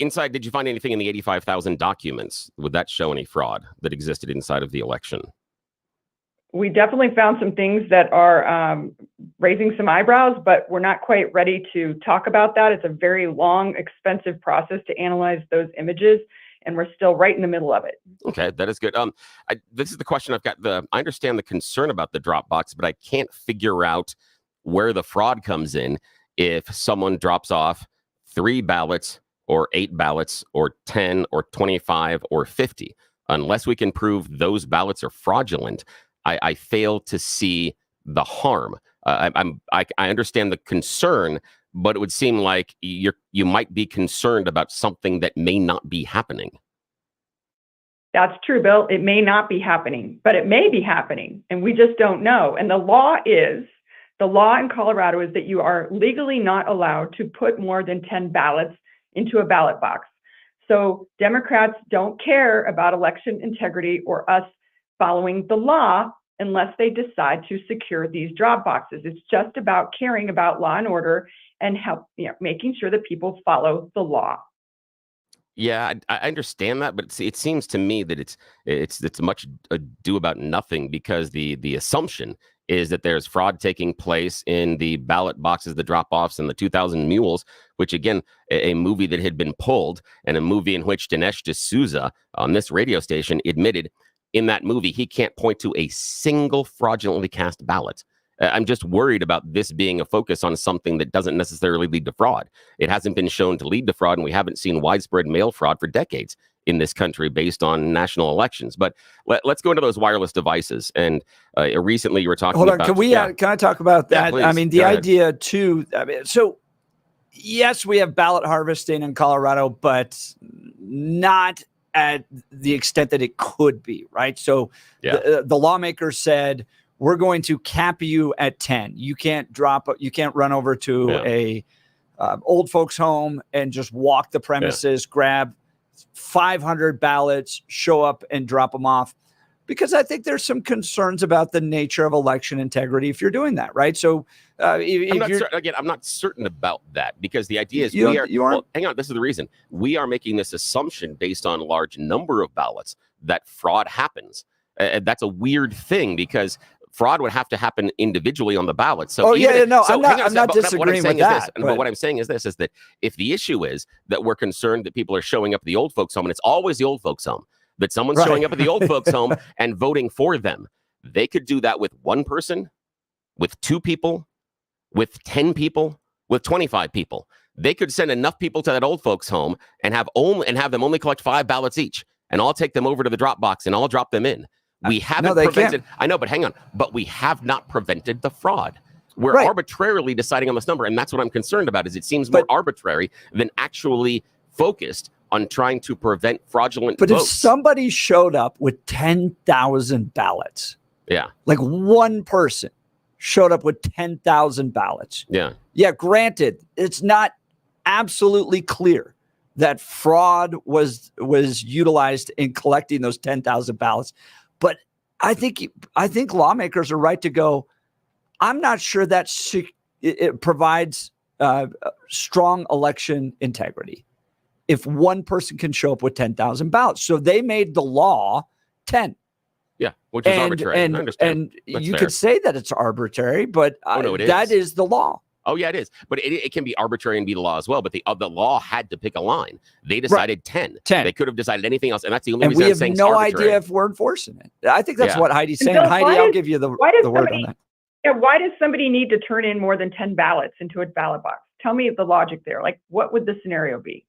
Speaker 10: Inside, did you find anything in the 85,000 documents? Would that show any fraud that existed inside of the election?
Speaker 18: We definitely found some things that are raising some eyebrows, but we're not quite ready to talk about that. It's a very long, expensive process to analyze those images, and we're still right in the middle of it.
Speaker 10: Okay, that is good. This is the question I've got. I understand the concern about the drop box, but I can't figure out where the fraud comes in if someone drops off 3 ballots or 8 ballots or 10 or 25 or 50. Unless we can prove those ballots are fraudulent, I fail to see the harm. I understand the concern, but it would seem like you might be concerned about something that may not be happening.
Speaker 18: That's true, Bill. It may not be happening, but it may be happening, and we just don't know. And the law in Colorado is that you are legally not allowed to put more than 10 ballots into a ballot box. So Democrats don't care about election integrity or us following the law unless they decide to secure these drop boxes. It's just about caring about law and order and making sure that people follow the law.
Speaker 10: Yeah, I understand that, but it seems to me that it's much ado about nothing, because the assumption is that there's fraud taking place in the ballot boxes, the drop-offs, and the 2,000 Mules, which, again, a movie that had been pulled, and a movie in which Dinesh D'Souza on this radio station admitted in that movie he can't point to a single fraudulently cast ballot. I'm just worried about this being a focus on something that doesn't necessarily lead to fraud. It hasn't been shown to lead to fraud, and we haven't seen widespread mail fraud for decades in this country based on national elections. But let's go into those wireless devices. And recently you were talking about...
Speaker 1: Hold on, can I talk about that?
Speaker 10: Please.
Speaker 1: I mean, the idea too, so yes, we have ballot harvesting in Colorado, but not at the extent that it could be, right? So the lawmakers said, we're going to cap you at 10. You can't run over to a old folks home and just walk the premises, grab 500 ballots, show up and drop them off. Because I think there's some concerns about the nature of election integrity if you're doing that, right? So
Speaker 10: I'm not certain about that, because the idea is hang on, this is the reason. We are making this assumption based on a large number of ballots that fraud happens. That's a weird thing, because fraud would have to happen individually on the ballot. So
Speaker 1: I'm not disagreeing with that.
Speaker 10: But what I'm saying is this, is that if the issue is that we're concerned that people are showing up at the old folks home, and it's always the old folks home, that someone's showing up at the old folks home and voting for them, they could do that with 1 person, with 2 people, with 10 people, with 25 people. They could send enough people to that old folks home and have them only collect 5 ballots each, and I'll take them over to the drop box and I'll drop them in. We haven't prevented. I know, but hang on. But we have not prevented the fraud. We're arbitrarily deciding on this number, and that's what I'm concerned about. Is it seems more arbitrary than actually focused on trying to prevent fraudulent votes.
Speaker 1: But if somebody showed up with 10,000 ballots, like one person showed up with 10,000 ballots, granted, it's not absolutely clear that fraud was utilized in collecting those 10,000 ballots. But I think lawmakers are right to go, I'm not sure that it provides strong election integrity if one person can show up with 10,000 ballots. So they made the law 10.
Speaker 10: Yeah, which is arbitrary. I understand.
Speaker 1: And
Speaker 10: That's
Speaker 1: you
Speaker 10: fair.
Speaker 1: could say that it's arbitrary, but
Speaker 10: no, it
Speaker 1: that
Speaker 10: is.
Speaker 1: is the law.
Speaker 10: Oh, yeah, it is. But it can be arbitrary and be the law as well. But the law had to pick a line. They decided 10.
Speaker 1: 10.
Speaker 10: They could have decided anything else. And that's the only
Speaker 1: And
Speaker 10: reason
Speaker 1: we
Speaker 10: I'm
Speaker 1: have
Speaker 10: saying
Speaker 1: no
Speaker 10: it's arbitrary.
Speaker 1: idea if we're enforcing it. I think that's
Speaker 10: Yeah.
Speaker 1: what Heidi's
Speaker 18: And
Speaker 1: saying.
Speaker 18: Bill,
Speaker 1: Heidi, I'll give you the word on that.
Speaker 18: Yeah, why does somebody need to turn in more than 10 ballots into a ballot box? Tell me the logic there. Like, what would the scenario be?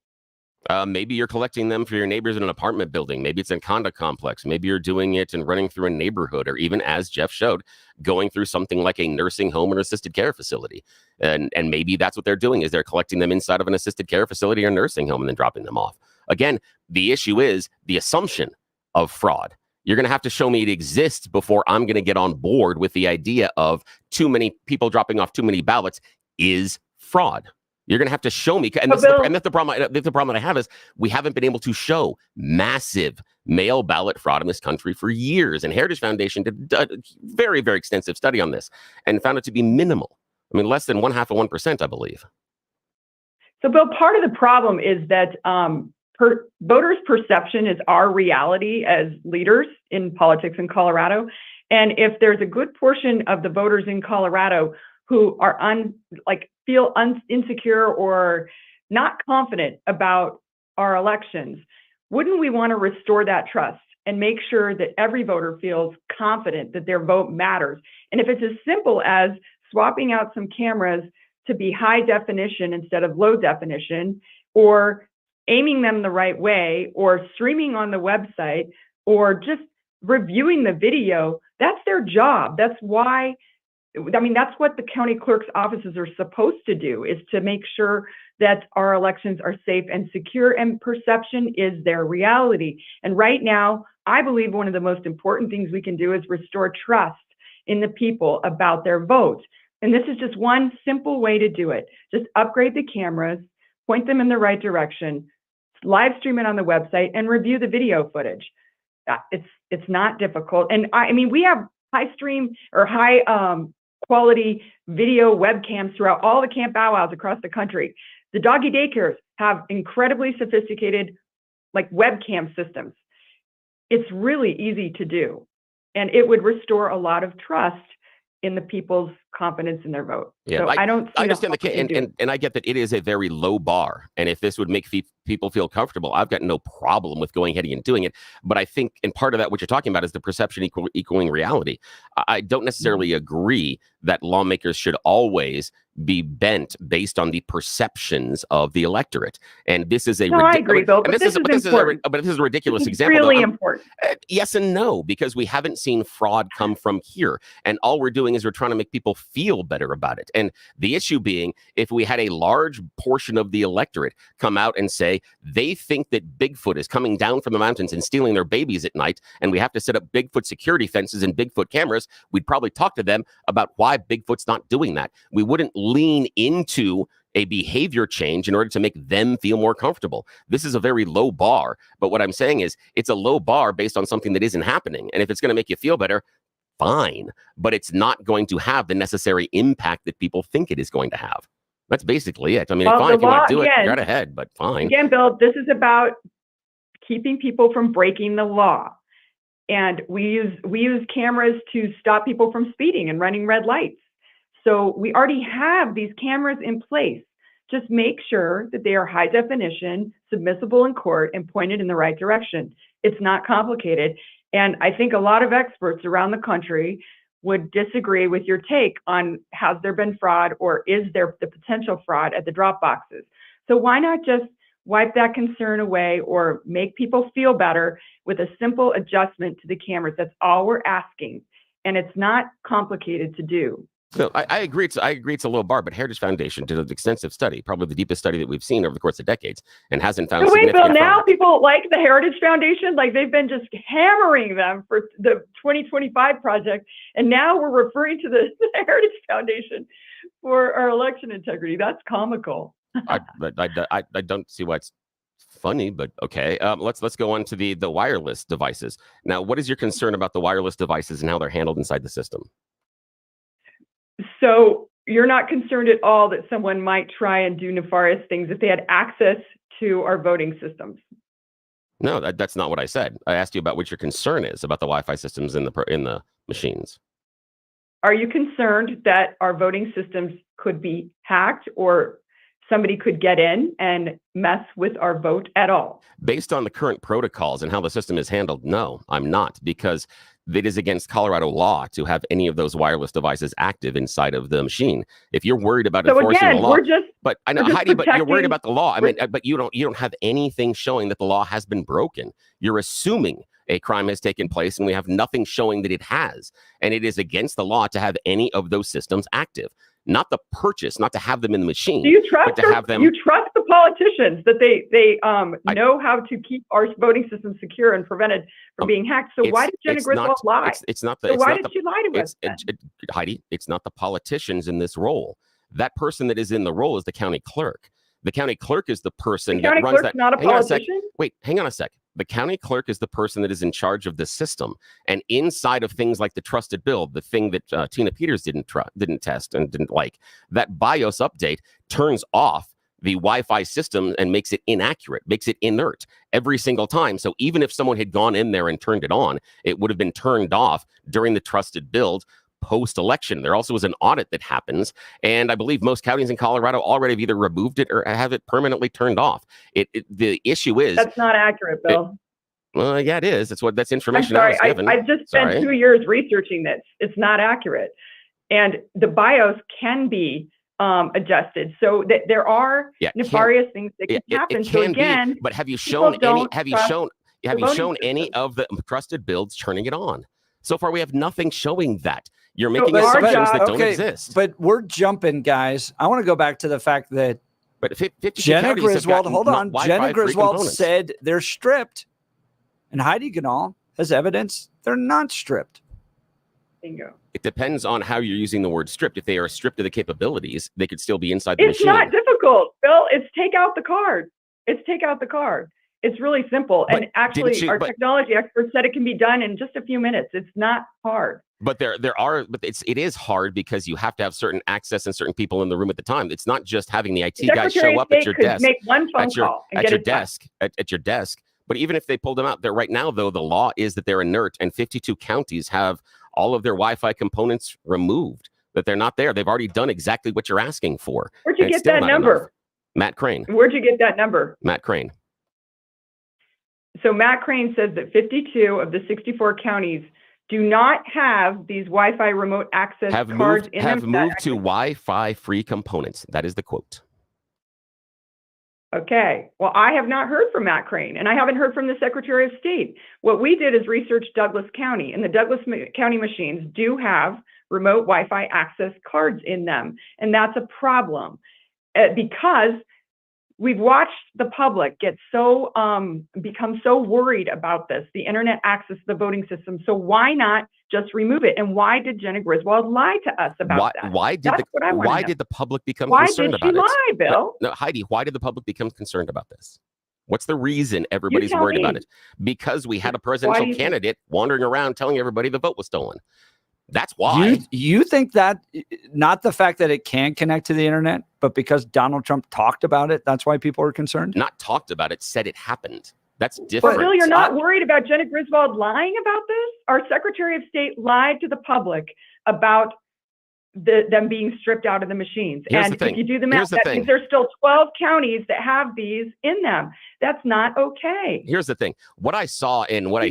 Speaker 10: Maybe you're collecting them for your neighbors in an apartment building. Maybe it's in a condo complex. Maybe you're doing it and running through a neighborhood, or even, as Jeff showed, going through something like a nursing home or assisted care facility. And maybe that's what they're doing, is they're collecting them inside of an assisted care facility or nursing home and then dropping them off. Again, the issue is the assumption of fraud. You're going to have to show me it exists before I'm going to get on board with the idea of too many people dropping off too many ballots is fraud. You're going to have to show me. And that's the problem that I have is we haven't been able to show massive mail ballot fraud in this country for years. And Heritage Foundation did a very, very extensive study on this and found it to be minimal. I mean, less than 0.5%, I believe.
Speaker 18: So, Bill, part of the problem is that voters' perception is our reality as leaders in politics in Colorado. And if there's a good portion of the voters in Colorado who are feel insecure or not confident about our elections, wouldn't we want to restore that trust and make sure that every voter feels confident that their vote matters? And if it's as simple as swapping out some cameras to be high definition instead of low definition, or aiming them the right way, or streaming on the website, or just reviewing the video, that's their job. That's why, I mean, that's what the county clerk's offices are supposed to do, is to make sure that our elections are safe and secure, and perception is their reality. And right now, I believe one of the most important things we can do is restore trust in the people about their vote. And this is just one simple way to do it. Just upgrade the cameras, point them in the right direction, live stream it on the website, and review the video footage. It's not difficult. And I mean, we have high quality video webcams throughout all the camp bow wows across the country. The doggy daycares have incredibly sophisticated webcam systems. It's really easy to do, and it would restore a lot of trust in the people's confidence in their vote.
Speaker 10: Yeah,
Speaker 18: so I don't.
Speaker 10: I understand the case, and I get that it is a very low bar. And if this would make people feel comfortable, I've got no problem with going ahead and doing it. But I think, and part of that, what you're talking about, is the perception equaling reality. I don't necessarily agree that lawmakers should always be bent based on the perceptions of the electorate. And this is
Speaker 18: I agree, Bill. But this is important.
Speaker 10: But this is a ridiculous example.
Speaker 18: Really important.
Speaker 10: Yes and no, because we haven't seen fraud come from here. And all we're doing is we're trying to make people feel better about it. And the issue being, if we had a large portion of the electorate come out and say they think that Bigfoot is coming down from the mountains and stealing their babies at night, and we have to set up Bigfoot security fences and Bigfoot cameras, we'd probably talk to them about why Bigfoot's not doing that. We wouldn't lean into a behavior change in order to make them feel more comfortable. This is a very low bar. But what I'm saying is it's a low bar based on something that isn't happening. And if it's going to make you feel better, fine. But it's not going to have the necessary impact that people think it is going to have. That's basically it. I mean, fine, if you want to do it, right ahead, but fine.
Speaker 18: Again, Bill, this is about keeping people from breaking the law. And we use cameras to stop people from speeding and running red lights. So we already have these cameras in place. Just make sure that they are high definition, submissible in court, and pointed in the right direction. It's not complicated. And I think a lot of experts around the country would disagree with your take on has there been fraud, or is there the potential fraud at the drop boxes. So why not just wipe that concern away, or make people feel better with a simple adjustment to the cameras? That's all we're asking. And it's not complicated to do.
Speaker 10: No, I agree. I agree it's a low bar, but Heritage Foundation did an extensive study, probably the deepest study that we've seen over the course of decades, and hasn't found.
Speaker 18: So wait, Bill, now
Speaker 10: fraud.
Speaker 18: people like the Heritage Foundation, like they've been just hammering them for the 2025 project, and now we're referring to the Heritage Foundation for our election integrity. That's comical.
Speaker 10: I don't see why it's funny, but okay. Let's go on to the wireless devices. Now, what is your concern about the wireless devices and how they're handled inside the system?
Speaker 18: So you're not concerned at all that someone might try and do nefarious things if they had access to our voting systems?
Speaker 10: No, that's not what I said. I asked you about what your concern is about the Wi-Fi systems in the machines.
Speaker 18: Are you concerned that our voting systems could be hacked or somebody could get in and mess with our vote at all?
Speaker 10: Based on the current protocols and how the system is handled, no, I'm not, because it is against Colorado law to have any of those wireless devices active inside of the machine. If you're worried about enforcing the law, but I know, Heidi, but you're worried about the law. I mean, but you don't have anything showing that the law has been broken. You're assuming a crime has taken place, and we have nothing showing that it has. And it is against the law to have any of those systems active. Not the purchase, not to have them in the machine.
Speaker 18: Do you trust
Speaker 10: but to have them?
Speaker 18: You trust the politicians that they know how to keep our voting system secure and prevented from being hacked. So why did Jenna Griswold lie? Why did she lie to us?
Speaker 10: Heidi, it's not the politicians in this role. That person that is in the role is the county clerk. The county clerk is the person that runs that.
Speaker 18: Not a politician?
Speaker 10: Wait, hang on a sec. The county clerk is the person that is in charge of the system, and inside of things like the trusted build, the thing that Tina Peters didn't test and didn't like, that BIOS update turns off the Wi-Fi system and makes it inaccurate, makes it inert every single time. So even if someone had gone in there and turned it on, it would have been turned off during the trusted build post-election. There also is an audit that happens, and I believe most counties in Colorado already have either removed it or have it permanently turned off. The issue is
Speaker 18: that's not accurate, Bill.
Speaker 10: Well, yeah, it is. That's information
Speaker 18: I'm
Speaker 10: I was
Speaker 18: sorry.
Speaker 10: given.
Speaker 18: I've just spent 2 years researching this. It's not accurate, and the BIOS can be adjusted so that there are nefarious things that can happen.
Speaker 10: It can
Speaker 18: again,
Speaker 10: be, but have you shown any? Have you shown any of the trusted builds turning it on? So far, we have nothing showing that. You're making assumptions that don't exist.
Speaker 1: But we're jumping, guys. I want to go back to the fact that
Speaker 10: Jenna
Speaker 1: Griswold, hold on. Jenna Griswold said they're stripped, and Heidi Ganahl has evidence they're not stripped.
Speaker 18: Bingo.
Speaker 10: It depends on how you're using the word stripped. If they are stripped of the capabilities, they could still be inside the machine.
Speaker 18: It's not difficult, Bill. It's take out the card. It's really simple. And actually, our technology experts said it can be done in just a few minutes. It's not hard.
Speaker 10: But it is hard because you have to have certain access and certain people in the room at the time. It's not just having the IT guy show up at your desk.
Speaker 18: Make one phone call and
Speaker 10: at your desk. At your desk. But even if they pulled them out there right now, though, the law is that they're inert, and 52 counties have all of their Wi-Fi components removed. That they're not there. They've already done exactly what you're asking for.
Speaker 18: Where'd you get that number?
Speaker 10: Enough. Matt Crane.
Speaker 18: Where'd you get that number?
Speaker 10: Matt Crane.
Speaker 18: So Matt Crane says that 52 of the 64 counties do not have these Wi-Fi remote access cards in them.
Speaker 10: Have moved to Wi-Fi free components. That is the quote.
Speaker 18: Okay. Well, I have not heard from Matt Crane, and I haven't heard from the Secretary of State. What we did is research Douglas County, and the Douglas County machines do have remote Wi-Fi access cards in them, and that's a problem because we've watched the public get so become so worried about this, the internet access to the voting system. So why not just remove it? And why did Jenna Griswold lie to us about that?
Speaker 10: Why did the public become concerned about it?
Speaker 18: Why did she lie, Bill?
Speaker 10: No, Heidi, why did the public become concerned about this? What's the reason everybody's worried about it? Because we had a presidential candidate wandering around telling everybody the vote was stolen. That's why.
Speaker 1: You think that not the fact that it can connect to the internet, but because Donald Trump talked about it, that's why people are concerned?
Speaker 10: Not talked about it, said it happened. That's different.
Speaker 18: But Bill, you're not worried about Jenna Griswold lying about this? Our Secretary of State lied to the public about them being stripped out of the machines. If you do the math, that means there's still 12 counties that have these in them. That's not okay.
Speaker 10: Here's the thing. What I saw and what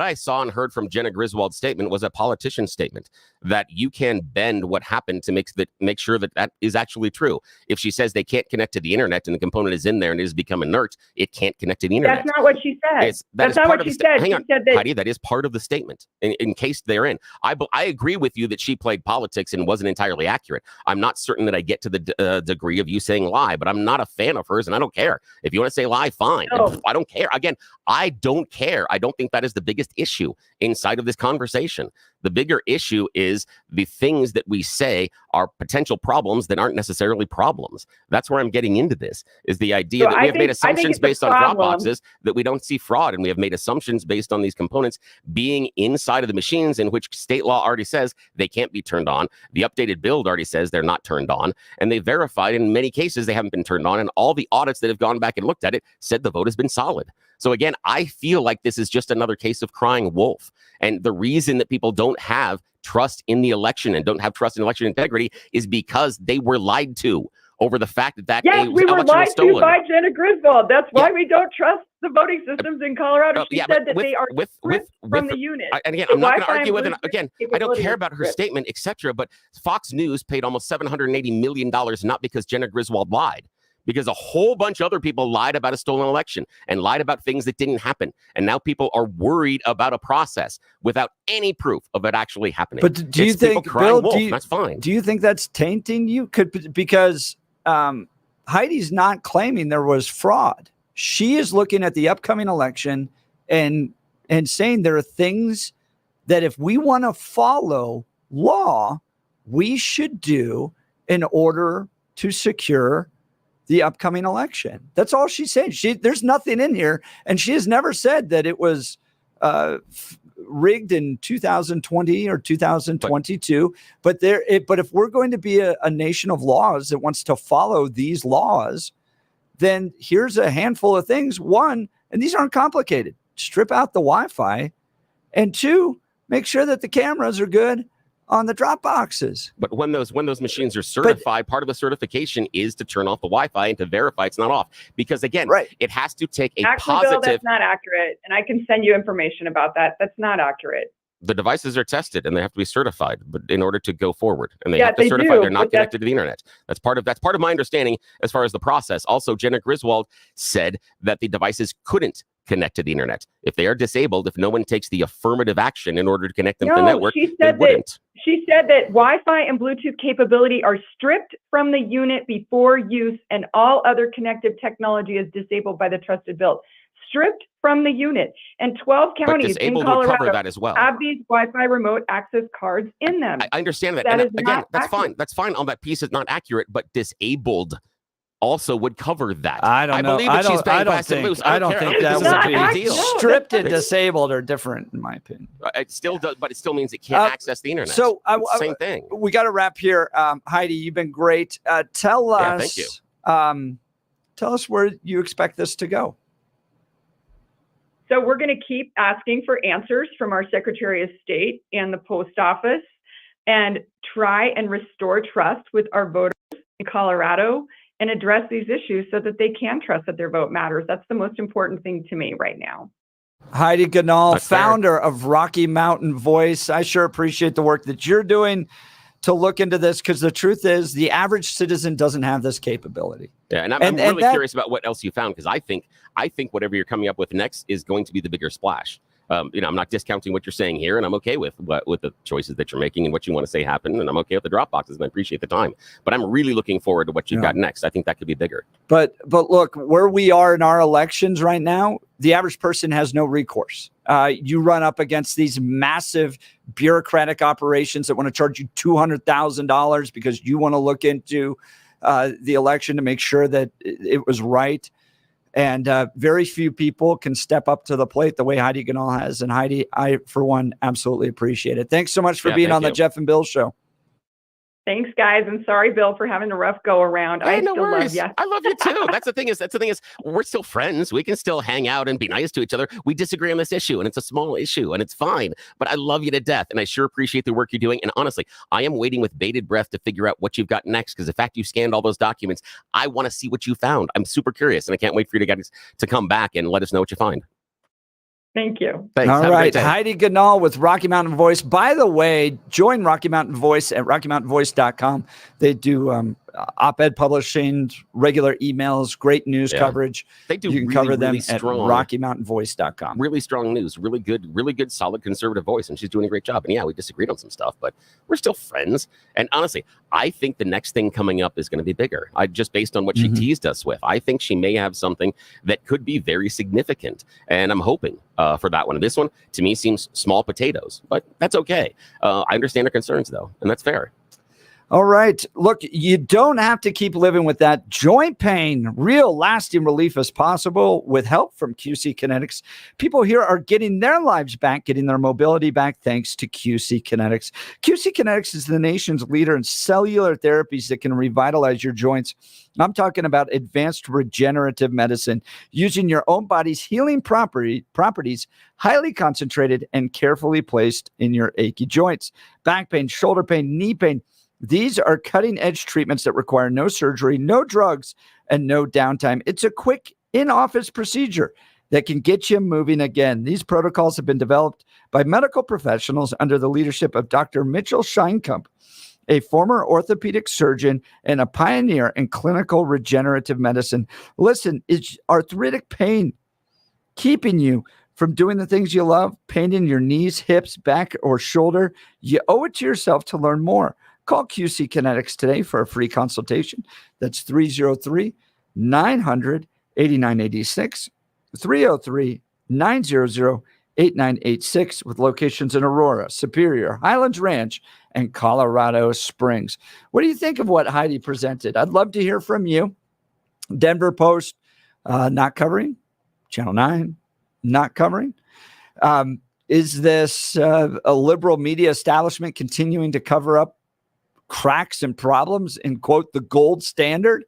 Speaker 10: I saw and heard from Jenna Griswold's statement was a politician's statement that you can bend what happened to make sure that is actually true. If she says they can't connect to the internet and the component is in there and it has become inert, it can't connect to the internet.
Speaker 18: That's not what she said. That's not what she said.
Speaker 10: Hang on, Heidi, that is part of the statement in case they're in. I agree with you that she played politics and wasn't entirely accurate. I'm not certain that I get to the degree of you saying lie, but I'm not a fan of hers and I don't care. If you want to say lie, fine.
Speaker 18: No.
Speaker 10: I don't care. Again, I don't care. I don't think that is the biggest issue inside of this conversation. The bigger issue is the things that we say are potential problems that aren't necessarily problems. That's where I'm getting into this, is the idea that we have made assumptions based on drop boxes that we don't see fraud. And we have made assumptions based on these components being inside of the machines in which state law already says they can't be turned on. The updated build already says they're not turned on. And they verified in many cases they haven't been turned on. And all the audits that have gone back and looked at it said the vote has been solid. So again, I feel like this is just another case of crying wolf. And the reason that people don't have trust in the election and don't have trust in election integrity is because they were lied to over the fact that
Speaker 18: Yes, we were lied to by Jenna Griswold. That's why we don't trust the voting systems in Colorado. She said that they are stripped from the unit.
Speaker 10: And again, I'm not going to argue with it. Again, I don't care about her statement, etc. But Fox News paid almost $780 million, not because Jenna Griswold lied, because a whole bunch of other people lied about a stolen election and lied about things that didn't happen. And now people are worried about a process without any proof of it actually happening.
Speaker 1: But do you think, Bill,
Speaker 10: that's fine.
Speaker 1: Do you think that's tainting you? Because Heidi's not claiming there was fraud. She is looking at the upcoming election and saying there are things that if we want to follow law, we should do in order to secure the upcoming election. That's all she's saying. There's nothing in here, and she has never said that it was rigged in 2020 or 2022. But if we're going to be a nation of laws that wants to follow these laws, then here's a handful of things. One, and these aren't complicated, strip out the Wi-Fi, and two, make sure that the cameras are good on the drop boxes.
Speaker 10: But when those machines are certified, part of the certification is to turn off the Wi-Fi and to verify it's not off. Because again, it has to take a positive.
Speaker 18: Bill, that's not accurate, and I can send you information about that. That's not accurate.
Speaker 10: The devices are tested and they have to be certified, but in order to go forward, and they have to certify they're not connected to the internet. That's part of my understanding as far as the process. Also, Jenna Griswold said that the devices couldn't connect to the internet. If they are disabled, if no one takes the affirmative action in order to connect them to the network,
Speaker 18: she said that Wi-Fi and Bluetooth capability are stripped from the unit before use, and all other connective technology is disabled by the trusted build. Stripped from the unit, and 12 counties in Colorado
Speaker 10: that as well.
Speaker 18: have these Wi-Fi remote access cards in them.
Speaker 10: I understand that.
Speaker 18: That
Speaker 10: And
Speaker 18: is
Speaker 10: again,
Speaker 18: not
Speaker 10: that's
Speaker 18: accurate.
Speaker 10: fine. That's fine. On that piece is not accurate, but disabled also would cover that.
Speaker 1: I don't know.
Speaker 10: believe that she's paying fast and loose.
Speaker 1: I don't think that
Speaker 10: this is a
Speaker 1: would
Speaker 10: big
Speaker 1: be
Speaker 10: deal.
Speaker 1: stripped and disabled are different, in my opinion.
Speaker 10: It still does, but it still means it can't access the internet.
Speaker 1: So
Speaker 10: same thing.
Speaker 1: We got to wrap here. Heidi, you've been great. Tell us.
Speaker 10: Thank you.
Speaker 1: Tell us where you expect this to go.
Speaker 18: So we're going to keep asking for answers from our Secretary of State and the Post Office, and try and restore trust with our voters in Colorado and address these issues so that they can trust that their vote matters. That's the most important thing to me right now.
Speaker 1: Heidi Ganahl, founder of Rocky Mountain Voice. I sure appreciate the work that you're doing to look into this, because the truth is the average citizen doesn't have this capability.
Speaker 10: Yeah, and I'm really curious about what else you found, because I think whatever you're coming up with next is going to be the bigger splash. I'm not discounting what you're saying here, and I'm okay with the choices that you're making and what you want to say happen, and I'm okay with the drop boxes, and I appreciate the time. But I'm really looking forward to what you've got next. I think that could be bigger.
Speaker 1: But look, where we are in our elections right now, the average person has no recourse. You run up against these massive bureaucratic operations that want to charge you $200,000 because you want to look into the election to make sure that it was right. And very few people can step up to the plate the way Heidi Ganahl has. And Heidi, I, for one, absolutely appreciate it. Thanks so much for being on the Jeff and Bill Show.
Speaker 18: Thanks, guys. And sorry, Bill, for having a rough go around.
Speaker 10: Hey,
Speaker 18: I
Speaker 10: no
Speaker 18: still
Speaker 10: worries.
Speaker 18: love you.
Speaker 10: I love you too. That's the thing is we're still friends. We can still hang out and be nice to each other. We disagree on this issue, and it's a small issue, and it's fine. But I love you to death, and I sure appreciate the work you're doing. And honestly, I am waiting with bated breath to figure out what you've got next, because the fact you scanned all those documents, I want to see what you found. I'm super curious, and I can't wait for you to come back and let us know what you find.
Speaker 18: Thank you.
Speaker 10: Thanks.
Speaker 1: All
Speaker 10: Have a
Speaker 1: right.
Speaker 10: great day.
Speaker 1: Heidi Ganahl with Rocky Mountain Voice. By the way, join Rocky Mountain Voice at RockyMountainVoice.com. They do op-ed publishing, regular emails, great news coverage.
Speaker 10: They do.
Speaker 1: You can cover them at RockyMountainVoice.com.
Speaker 10: Really strong news, really good, solid conservative voice, and she's doing a great job. And yeah, we disagreed on some stuff, but we're still friends. And honestly, I think the next thing coming up is going to be bigger. Just based on what she teased us with, I think she may have something that could be very significant, and I'm hoping for that one. This one, to me, seems small potatoes, but that's okay. I understand her concerns, though, and that's fair.
Speaker 1: All right. Look, you don't have to keep living with that joint pain. Real lasting relief is possible with help from QC Kinetics. People here are getting their lives back, getting their mobility back thanks to QC Kinetics. QC Kinetics is the nation's leader in cellular therapies that can revitalize your joints. I'm talking about advanced regenerative medicine using your own body's healing properties, highly concentrated and carefully placed in your achy joints. Back pain, shoulder pain, knee pain. These are cutting-edge treatments that require no surgery, no drugs, and no downtime. It's a quick in-office procedure that can get you moving again. These protocols have been developed by medical professionals under the leadership of Dr. Mitchell Scheinkamp, a former orthopedic surgeon and a pioneer in clinical regenerative medicine. Listen, is arthritic pain keeping you from doing the things you love? Pain in your knees, hips, back, or shoulder? You owe it to yourself to learn more. Call QC Kinetics today for a free consultation. That's 303-900-8986, 303-900-8986, with locations in Aurora, Superior, Highlands Ranch, and Colorado Springs. What do you think of what Heidi presented? I'd love to hear from you. Denver Post not covering, Channel 9 not covering. Is this a liberal media establishment continuing to cover up cracks and problems in, quote, the gold standard,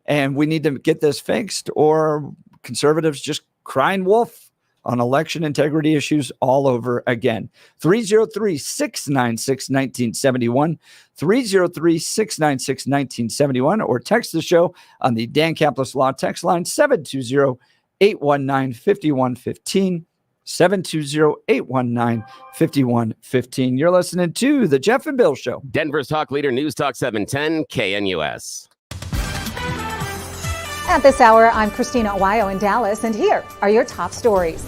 Speaker 1: and we need to get this fixed? Or conservatives just crying wolf on election integrity issues all over again? 303-696-1971, 303-696-1971, or text the show on the Dan Caplis Law text line 720-819-5115. 720-819-5115. You're listening to The Jeff and Bill Show.
Speaker 10: Denver's talk leader, News Talk 710, KNUS.
Speaker 12: At this hour, I'm Christina Awayo in Dallas, and here are your top stories.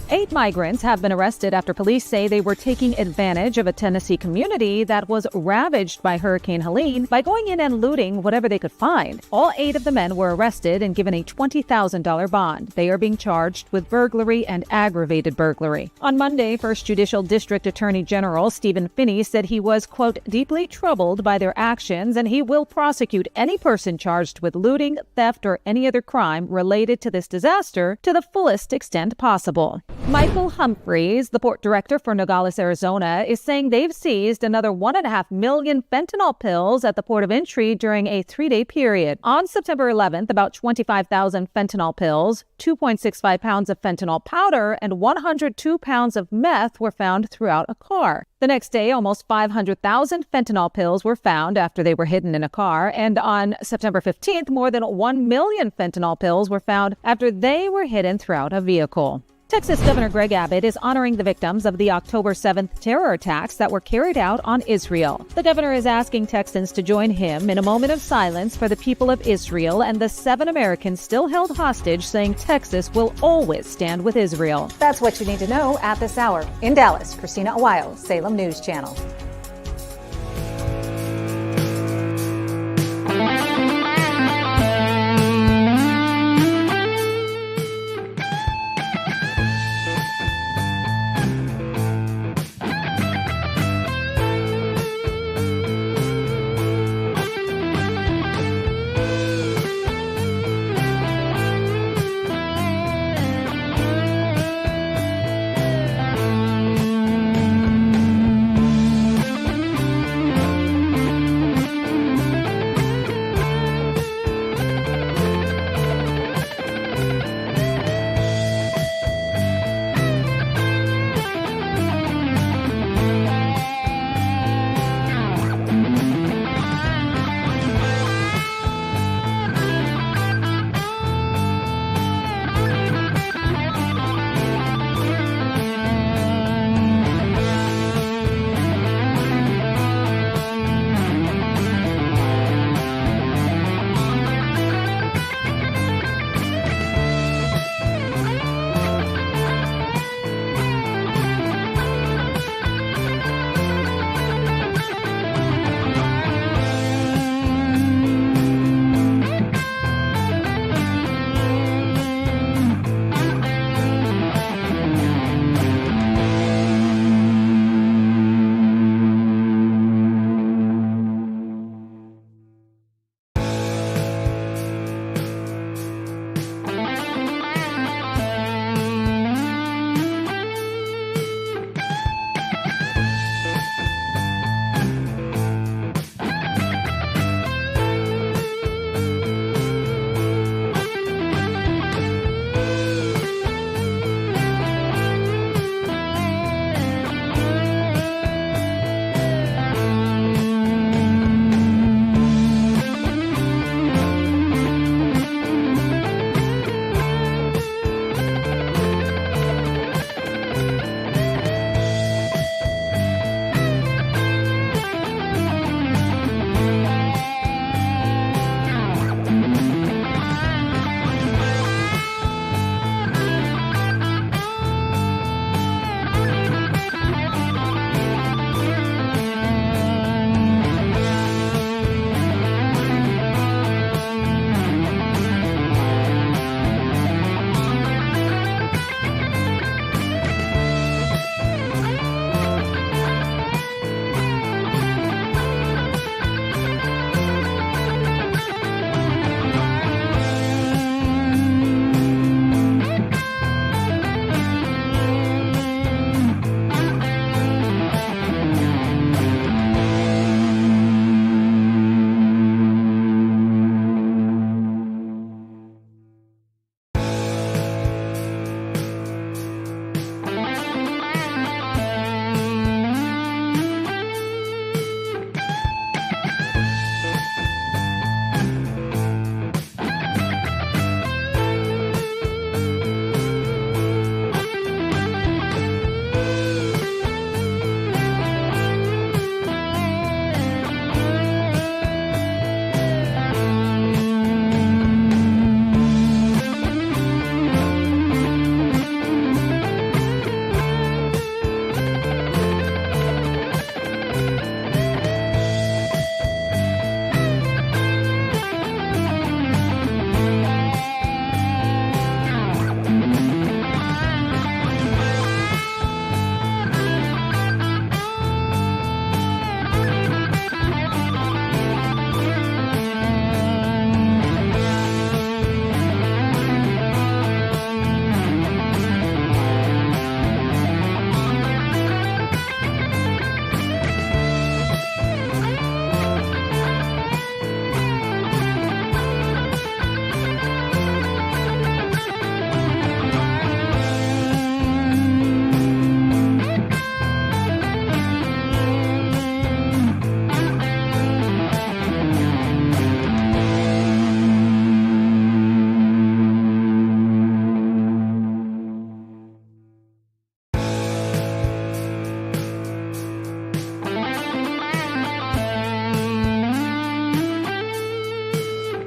Speaker 13: 8 migrants have been arrested after police say they were taking advantage of a Tennessee community that was ravaged by Hurricane Helene by going in and looting whatever they could find. All 8 of the men were arrested and given a $20,000 bond. They are being charged with burglary and aggravated burglary. On Monday, First Judicial District Attorney General Stephen Finney said he was, quote, deeply troubled by their actions, and he will prosecute any person charged with looting, theft, or any other crime related to this disaster to the fullest extent possible. Michael Humphreys, the port director for Nogales, Arizona, is saying they've seized another 1.5 million fentanyl pills at the port of entry during a 3-day period. On September 11th, about 25,000 fentanyl pills, 2.65 pounds of fentanyl powder, and 102 pounds of meth were found throughout a car. The next day, almost 500,000 fentanyl pills were found after they were hidden in a car. And on September 15th, more than 1 million fentanyl pills were found after they were hidden throughout a vehicle. Texas Governor Greg Abbott is honoring the victims of the October 7th terror attacks that were carried out on Israel. The governor is asking Texans to join him in a moment of silence for the people of Israel and the 7 Americans still held hostage, saying Texas will always stand with Israel.
Speaker 12: That's what you need to know at this hour. In Dallas, Christina Awayo, Salem News Channel.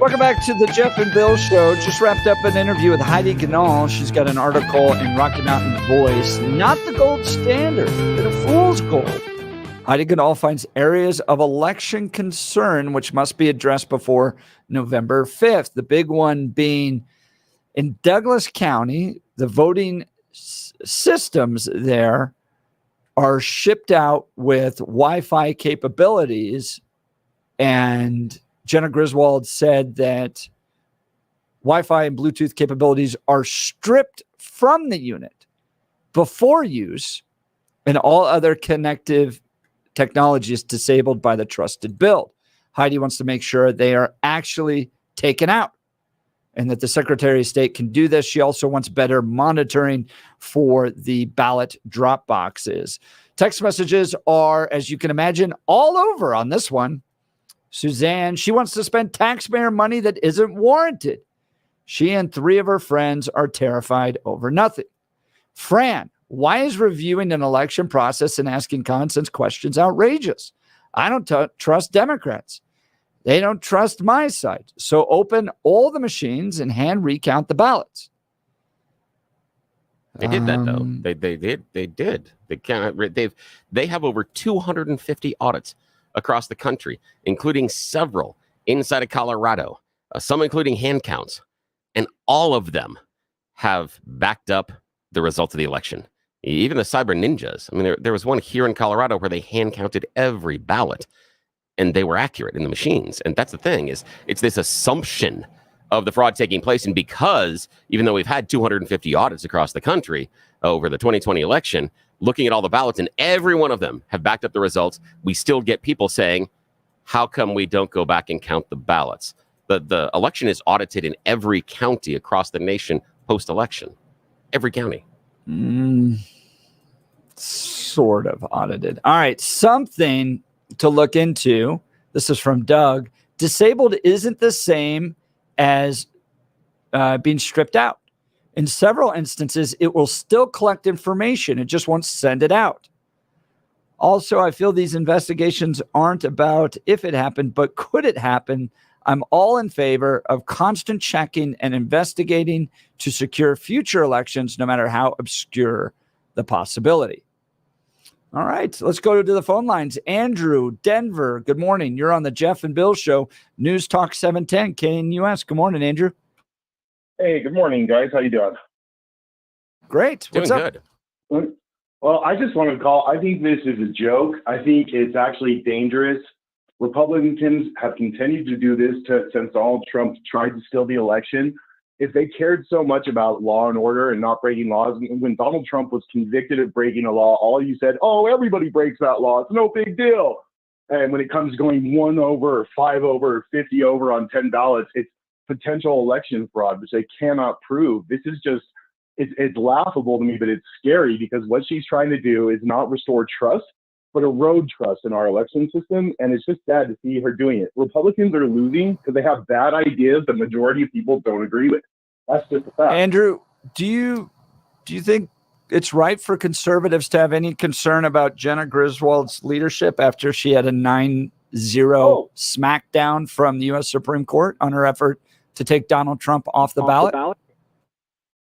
Speaker 1: Welcome back to the Jeff and Bill Show. Just wrapped up an interview with Heidi Ganahl. She's got an article in Rocky Mountain Voice, not the gold standard, but a fool's gold. Heidi Ganahl finds areas of election concern which must be addressed before November 5th. The big one being in Douglas County, the voting systems there are shipped out with Wi-Fi capabilities, and Jenna Griswold said that Wi-Fi and Bluetooth capabilities are stripped from the unit before use, and all other connective technology is disabled by the trusted build. Heidi wants to make sure they are actually taken out and that the Secretary of State can do this. She also wants better monitoring for the ballot drop boxes. Text messages are, as you can imagine, all over on this one. Suzanne, she wants to spend taxpayer money that isn't warranted. She and 3 of her friends are terrified over nothing. Fran, why is reviewing an election process and asking common sense questions outrageous? I don't trust Democrats. They don't trust my side. So open all the machines and hand recount the ballots.
Speaker 10: They did that though. They did. They have over 250 audits across the country, including several inside of Colorado, some including hand counts, and all of them have backed up the results of the election. Even the cyber ninjas. I mean, there was one here in Colorado where they hand counted every ballot, and they were accurate in the machines. And that's the thing, is it's this assumption of the fraud taking place. And because even though we've had 250 audits across the country over the 2020 election, looking at all the ballots, and every one of them have backed up the results, we still get people saying, how come we don't go back and count the ballots? The election is audited in every county across the nation post-election. Every county.
Speaker 1: Sort of audited. All right, something to look into. This is from Doug. Disabled isn't the same as being stripped out. In several instances, it will still collect information. It just won't send it out. Also, I feel these investigations aren't about if it happened, but could it happen? I'm all in favor of constant checking and investigating to secure future elections, no matter how obscure the possibility. All right, let's go to the phone lines. Andrew, Denver, good morning. You're on the Jeff and Bill Show, News Talk 710 KNUS. Good morning, Andrew.
Speaker 19: Hey, good morning, guys. How you doing?
Speaker 1: Great. What's
Speaker 10: Doing
Speaker 1: up?
Speaker 19: Good. Well, I just wanted to call. I think this is a joke. I think it's actually dangerous. Republicans have continued to do this since Donald Trump tried to steal the election. If they cared so much about law and order and not breaking laws, when Donald Trump was convicted of breaking a law, all you said, oh, everybody breaks that law. It's no big deal. And when it comes to going 1 over, or 5 over, or 50 over on 10 ballots, it's potential election fraud, which they cannot prove. This is just, it's laughable to me, but it's scary because what she's trying to do is not restore trust, but erode trust in our election system. And it's just sad to see her doing it. Republicans are losing because they have bad ideas the majority of people don't agree with. That's just a fact.
Speaker 1: Andrew, do you think it's right for conservatives to have any concern about Jenna Griswold's leadership after she had a 9-0 smackdown from the U.S. Supreme Court on her effort to take Donald Trump off the ballot?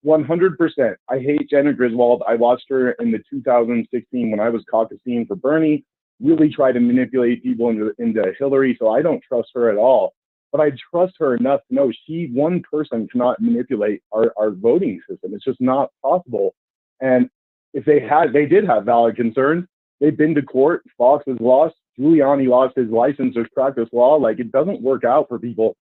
Speaker 19: 100%. I hate Jenna Griswold. I watched her in the 2016 when I was caucusing for Bernie, really tried to manipulate people into Hillary, so I don't trust her at all. But I trust her enough to know one person cannot manipulate our voting system. It's just not possible. And if they did have valid concerns, they've been to court. Fox has lost. Giuliani lost his license to practice law. Like, it doesn't work out for people.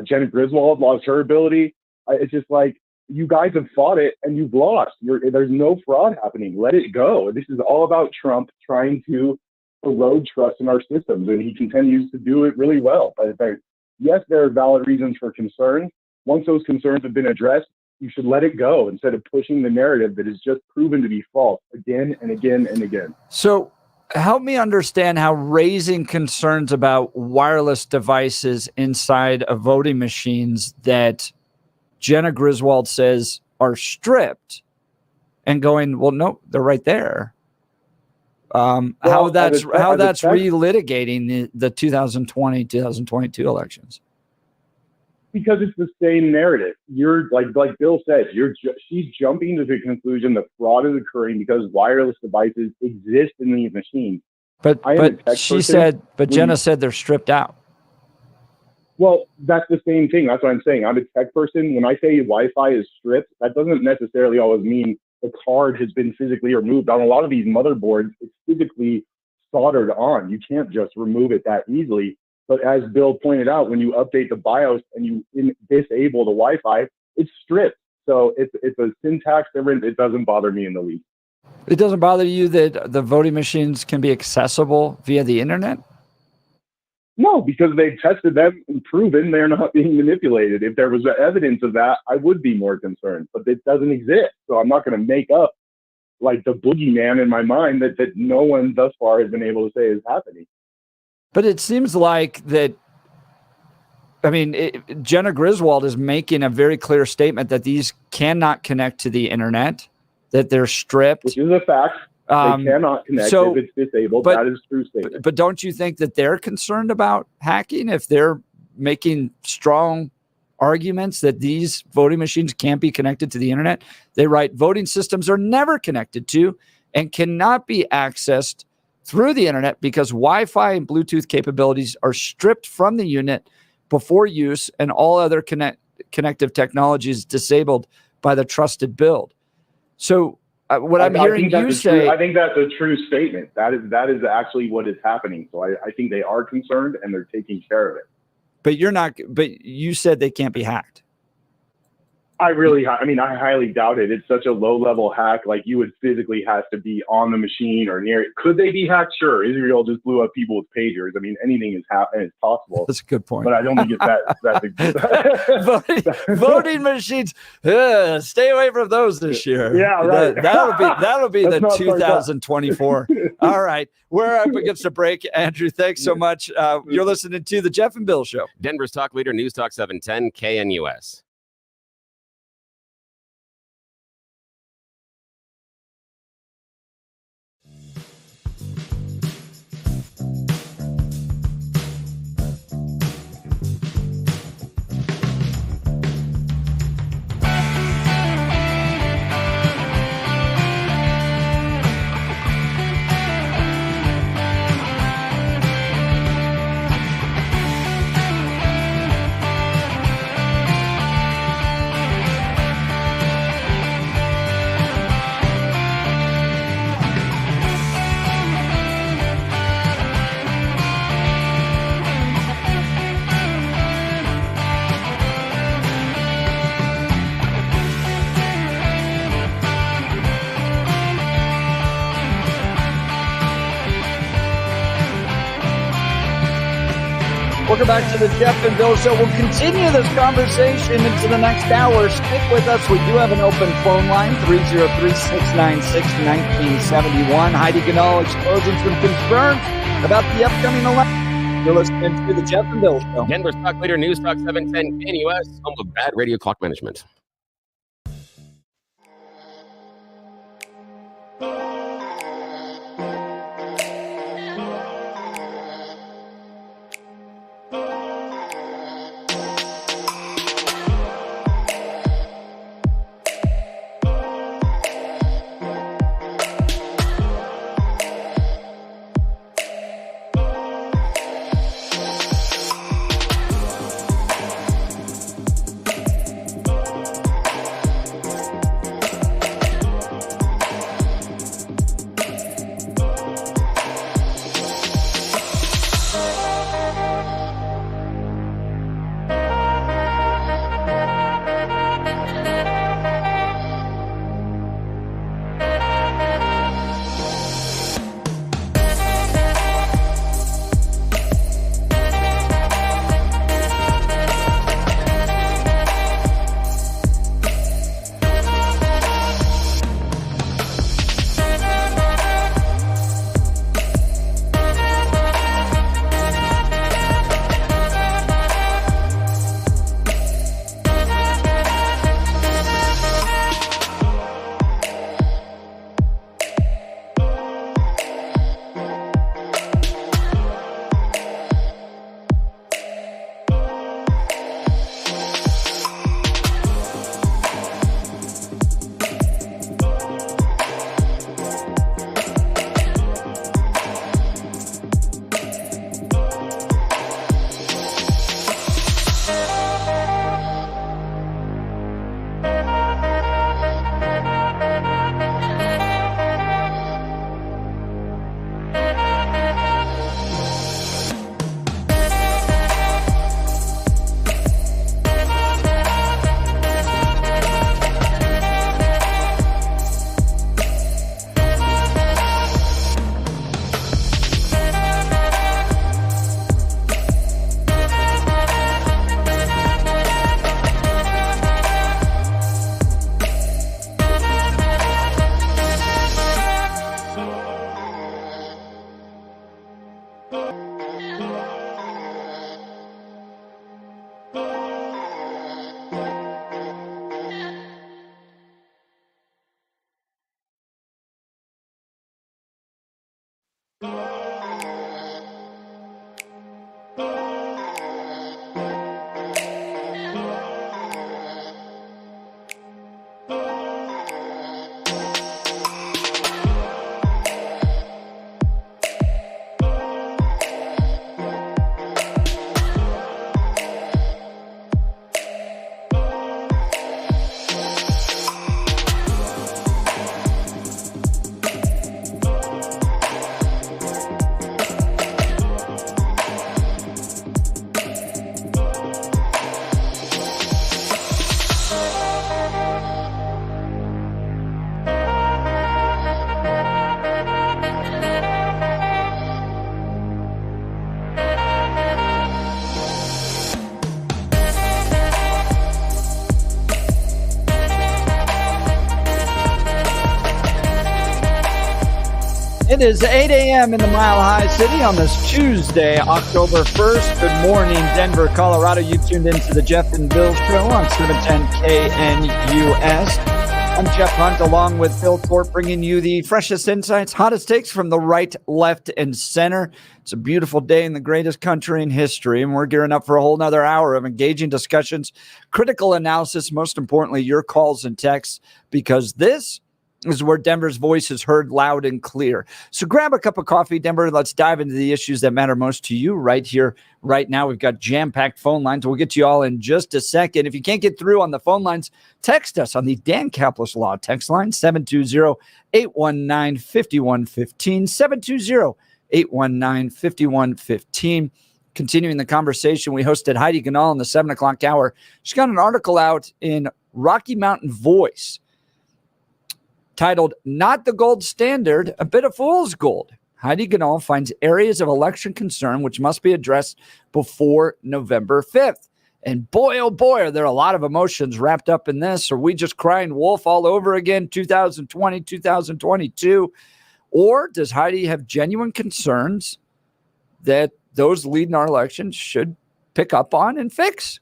Speaker 19: Jenna Griswold lost her ability. It's just like, you guys have fought it and you've lost. There's no fraud happening. Let it go. This is all about Trump trying to erode trust in our systems, and he continues to do it really well. Yes, there are valid reasons for concern. Once those concerns have been addressed, you should let it go instead of pushing the narrative that is just proven to be false again and again and again.
Speaker 1: So help me understand how raising concerns about wireless devices inside of voting machines that Jenna Griswold says are stripped and going, well, no, they're right there. How that's relitigating the 2020, 2022 elections.
Speaker 19: Because it's the same narrative. You're like Bill said, she's jumping to the conclusion that fraud is occurring because wireless devices exist in these machines.
Speaker 1: But Jenna said they're stripped out.
Speaker 19: Well, that's the same thing. That's what I'm saying. I'm a tech person. When I say Wi-Fi is stripped, that doesn't necessarily always mean the card has been physically removed. On a lot of these motherboards, it's physically soldered on. You can't just remove it that easily. But as Bill pointed out, when you update the BIOS and you disable the Wi-Fi, it's stripped. So it's a syntax difference. It doesn't bother me in the least.
Speaker 1: It doesn't bother you that the voting machines can be accessible via the internet?
Speaker 19: No, because they've tested them and proven they're not being manipulated. If there was evidence of that, I would be more concerned. But it doesn't exist. So I'm not going to make up like the boogeyman in my mind that no one thus far has been able to say is happening.
Speaker 1: But it seems like that, I mean, Jenna Griswold is making a very clear statement that these cannot connect to the internet, that they're stripped.
Speaker 19: Which is a fact. They cannot connect if it's disabled. That is a true statement.
Speaker 1: But don't you think that they're concerned about hacking if they're making strong arguments that these voting machines can't be connected to the internet? They write, voting systems are never connected to and cannot be accessed through the internet because Wi-Fi and Bluetooth capabilities are stripped from the unit before use and all other connective technologies disabled by the trusted build. So what I'm hearing you say...
Speaker 19: I think that's a true statement. That is actually what is happening. So I think they are concerned and they're taking care of it.
Speaker 1: But you said they can't be hacked.
Speaker 19: I highly doubt it. It's such a low-level hack. Like, you would physically have to be on the machine or near it. Could they be hacked? Sure. Israel just blew up people with pagers. I mean, anything is possible.
Speaker 1: That's a good point.
Speaker 19: But I don't think it's that.
Speaker 1: Voting machines. Stay away from those this year.
Speaker 19: Yeah, right.
Speaker 1: That'll be the 2024. All right, we're up against a break. Andrew, thanks so much. You're listening to the Jeff and Bill Show.
Speaker 10: Denver's talk leader, News Talk 710 KNUS.
Speaker 1: Welcome back to the Jeff and Bill Show. We'll continue this conversation into the next hour. Stick with us. We do have an open phone line, 303-696-1971. Heidi Ganahl exposing some concerns about the upcoming election. You're listening to the Jeff and Bill Show.
Speaker 10: Denver's talk leader, News Talk 710 KNUS, home of bad radio clock management.
Speaker 1: It is 8 a.m. in the Mile High City on this Tuesday, October 1st. Good morning, Denver, Colorado. You tuned into the Jeff and Bill Show on 710 KNUS. I'm Jeff Hunt, along with Bill Thorpe, bringing you the freshest insights, hottest takes from the right, left, and center. It's a beautiful day in the greatest country in history, and we're gearing up for a whole nother hour of engaging discussions, critical analysis, most importantly, your calls and texts, because this is where Denver's voice is heard loud and clear. So grab a cup of coffee, Denver. Let's dive into the issues that matter most to you right here, right now. We've got jam-packed phone lines. We'll get to you all in just a second. If you can't get through on the phone lines, text us on the Dan Caplis Law text line, 720-819-5115, 720-819-5115. Continuing the conversation, we hosted Heidi Ganahl in the 7 o'clock hour. She's got an article out in Rocky Mountain Voice titled, "Not the Gold Standard, a Bit of Fool's Gold." Heidi Ganahl finds areas of election concern which must be addressed before November 5th. And boy, oh boy, are there a lot of emotions wrapped up in this. Are we just crying wolf all over again, 2020, 2022? Or does Heidi have genuine concerns that those leading our elections should pick up on and fix?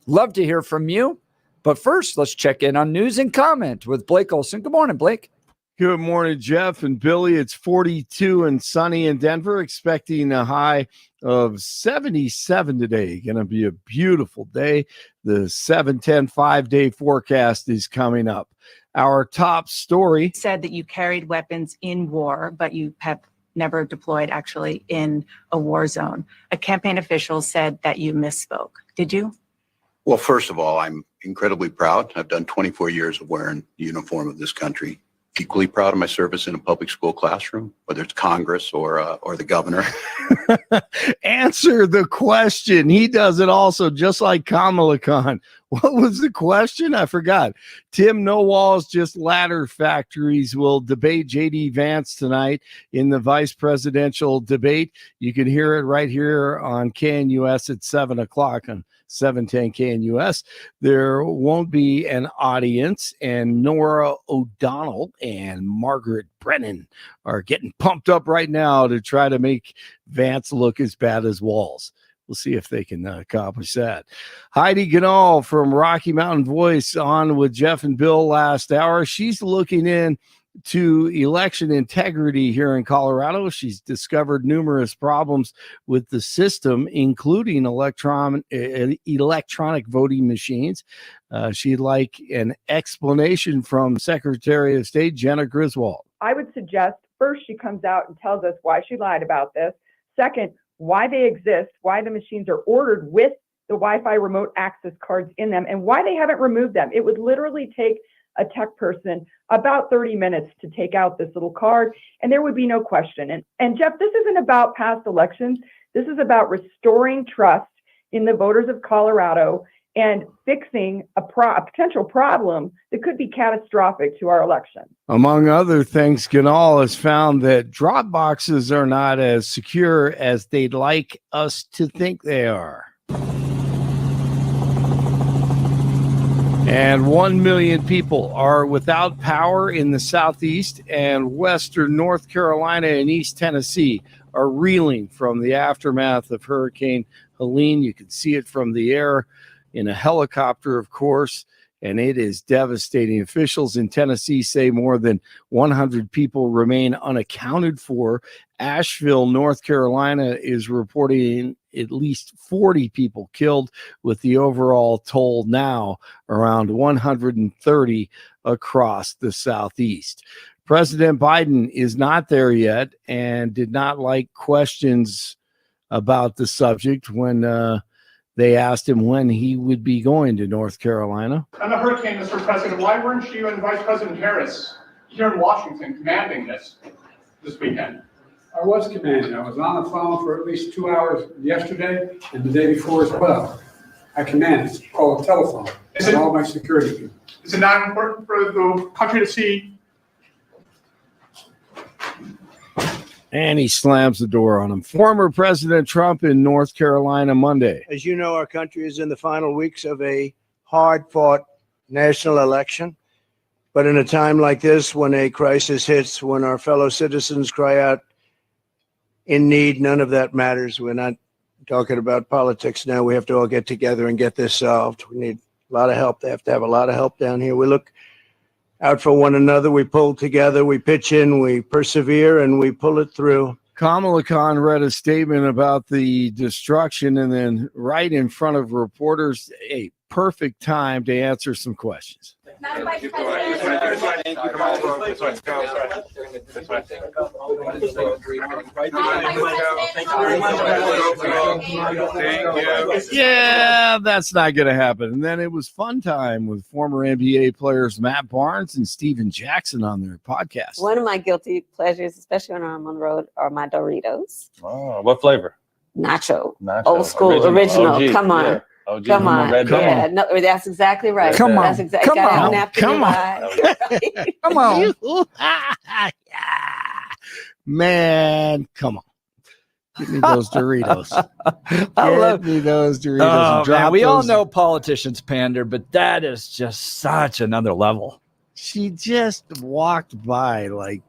Speaker 1: Love to hear from you. But first, let's check in on news and comment with Blake Olson. Good morning, Blake.
Speaker 2: Good morning, Jeff and Billy. It's 42 and sunny in Denver, expecting a high of 77 today. Going to be a beautiful day. The 7-10 5-day forecast is coming up. Our top story
Speaker 20: said that you carried weapons in war, but you have never deployed actually in a war zone. A campaign official said that you misspoke. Did you?
Speaker 21: Well, first of all, I'm incredibly proud. I've done 24 years of wearing the uniform of this country. Equally proud of my service in a public school classroom, whether it's Congress or the governor.
Speaker 2: Answer the question. He does it also, just like Kamala Khan. What was the question? I forgot. Tim No Walls, just ladder factories, will debate J.D. Vance tonight in the vice presidential debate. You can hear it right here on KNUS at 7 o'clock on 710 KNUS. There won't be an audience, and Nora O'Donnell and Margaret Brennan are getting pumped up right now to try to make Vance look as bad as Walls. We'll see if they can accomplish that. Heidi Ganahl from Rocky Mountain Voice on with Jeff and Bill last hour. She's looking in to election integrity here in Colorado. She's discovered numerous problems with the system, including electronic voting machines. She'd like an explanation from Secretary of State Jenna Griswold.
Speaker 18: I would suggest first she comes out and tells us why she lied about this. Second, why they exist, why the machines are ordered with the Wi-Fi remote access cards in them, and why they haven't removed them. It would literally take a tech person about 30 minutes to take out this little card, and there would be no question. And Jeff, this isn't about past elections. This is about restoring trust in the voters of Colorado and fixing a potential problem that could be catastrophic to our election.
Speaker 2: Among other things, Ganahl has found that drop boxes are not as secure as they'd like us to think they are. And 1 million people are without power in the southeast, and western North Carolina and East Tennessee are reeling from the aftermath of Hurricane Helene. You can see it from the air in a helicopter, of course, and it is devastating. Officials in Tennessee say more than 100 people remain unaccounted for. Asheville, North Carolina is reporting at least 40 people killed, with the overall toll now around 130 across the Southeast. President Biden is not there yet and did not like questions about the subject when they asked him when he would be going to North Carolina.
Speaker 15: On the hurricane, Mr. President, why weren't you and Vice President Harris here in Washington commanding this weekend?
Speaker 16: I was commanding. I was on the phone for at least 2 hours yesterday and the day before as well. I commanded. It's called a telephone. And all my security people.
Speaker 15: Is it not important for the country to see?
Speaker 2: And he slams the door on him. Former President Trump in North Carolina Monday.
Speaker 3: As you know, our country is in the final weeks of a hard-fought national election. But in a time like this, when a crisis hits, when our fellow citizens cry out in need, none of that matters. We're not talking about politics now. We have to all get together and get this solved. We need a lot of help. They have to have a lot of help down here. We look out for one another. We pull together. We pitch in. We persevere, and we pull it through.
Speaker 2: Kamala Khan read a statement about the destruction, and then right in front of reporters, a perfect time to answer some questions. Yeah, that's not going to happen. And then it was fun time with former NBA players Matt Barnes and Steven Jackson on their podcast.
Speaker 5: One of my guilty pleasures, especially when I'm on the road, are my Doritos.
Speaker 6: Oh, what flavor?
Speaker 5: Nacho. Old school, original.
Speaker 6: OG,
Speaker 5: Come on.
Speaker 6: yeah. OG,
Speaker 5: Come on.
Speaker 6: red
Speaker 5: Yeah,
Speaker 6: bell.
Speaker 5: no, that's exactly right.
Speaker 6: Come on.
Speaker 5: That's exactly.
Speaker 6: Come on.
Speaker 2: Come on. Man, come on. Give me those Doritos. Give me those Doritos.
Speaker 1: Oh, man, we all know politicians pander, but that is just such another level.
Speaker 2: She just walked by like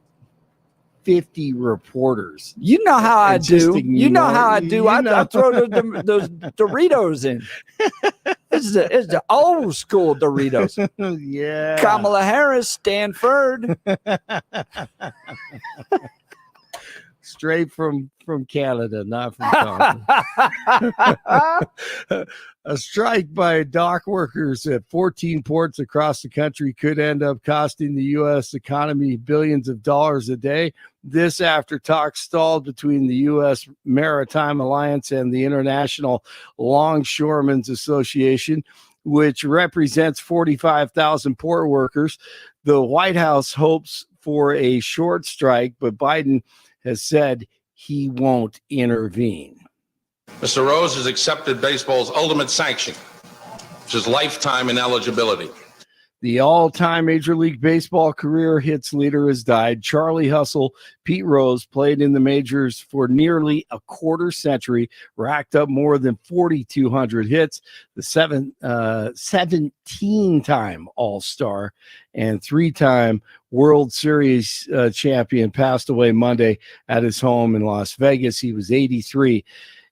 Speaker 2: 50 reporters.
Speaker 1: You know how I do.
Speaker 2: just
Speaker 1: You know how I
Speaker 2: ignore-
Speaker 1: do.
Speaker 2: you
Speaker 1: I
Speaker 2: know.
Speaker 1: throw those Doritos in. It's the old school Doritos.
Speaker 2: Yeah.
Speaker 1: Kamala Harris, Stanford.
Speaker 2: Straight from Canada, not from Congress. A strike by dock workers at 14 ports across the country could end up costing the U.S. economy billions of dollars a day. This after talks stalled between the U.S. Maritime Alliance and the International Longshoremen's Association, which represents 45,000 port workers. The White House hopes for a short strike, but Biden has said he won't intervene.
Speaker 17: Mr. Rose has accepted baseball's ultimate sanction, which is lifetime ineligibility.
Speaker 2: The all-time Major League Baseball career hits leader has died. Charlie Hustle, Pete Rose, played in the majors for nearly a quarter century, racked up more than 4,200 hits. The 17-time All-Star and 3-time World Series champion passed away Monday at his home in Las Vegas. He was 83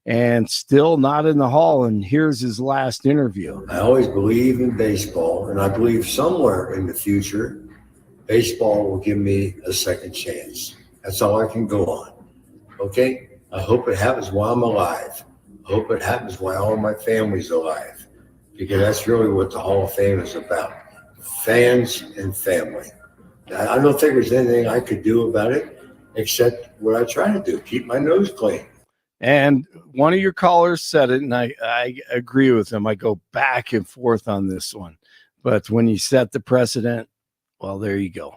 Speaker 2: and still not in the hall. And here's his last interview.
Speaker 8: I always believe in baseball, and I believe somewhere in the future, baseball will give me a second chance. That's all I can go on. Okay? I hope it happens while I'm alive. I hope it happens while all my family's alive, because that's really what the Hall of Fame is about. Fans and family. I don't think there's anything I could do about it except what I try to do, keep my nose clean.
Speaker 2: And one of your callers said it, and I agree with him. I go back and forth on this one. But when you set the precedent, well, there you go.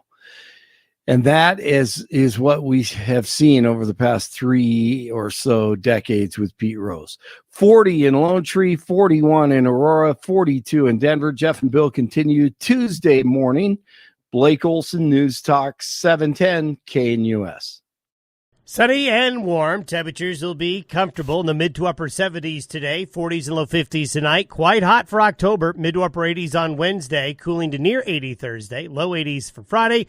Speaker 2: And that is what we have seen over the past 3 or so decades with Pete Rose. 40 in Lone Tree, 41 in Aurora, 42 in Denver. Jeff and Bill continue Tuesday morning. Blake Olson, News Talk 710 KNUS.
Speaker 9: Sunny and warm. Temperatures will be comfortable in the mid to upper 70s today, 40s and low 50s tonight. Quite hot for October, mid to upper 80s on Wednesday, cooling to near 80 Thursday, low 80s for Friday.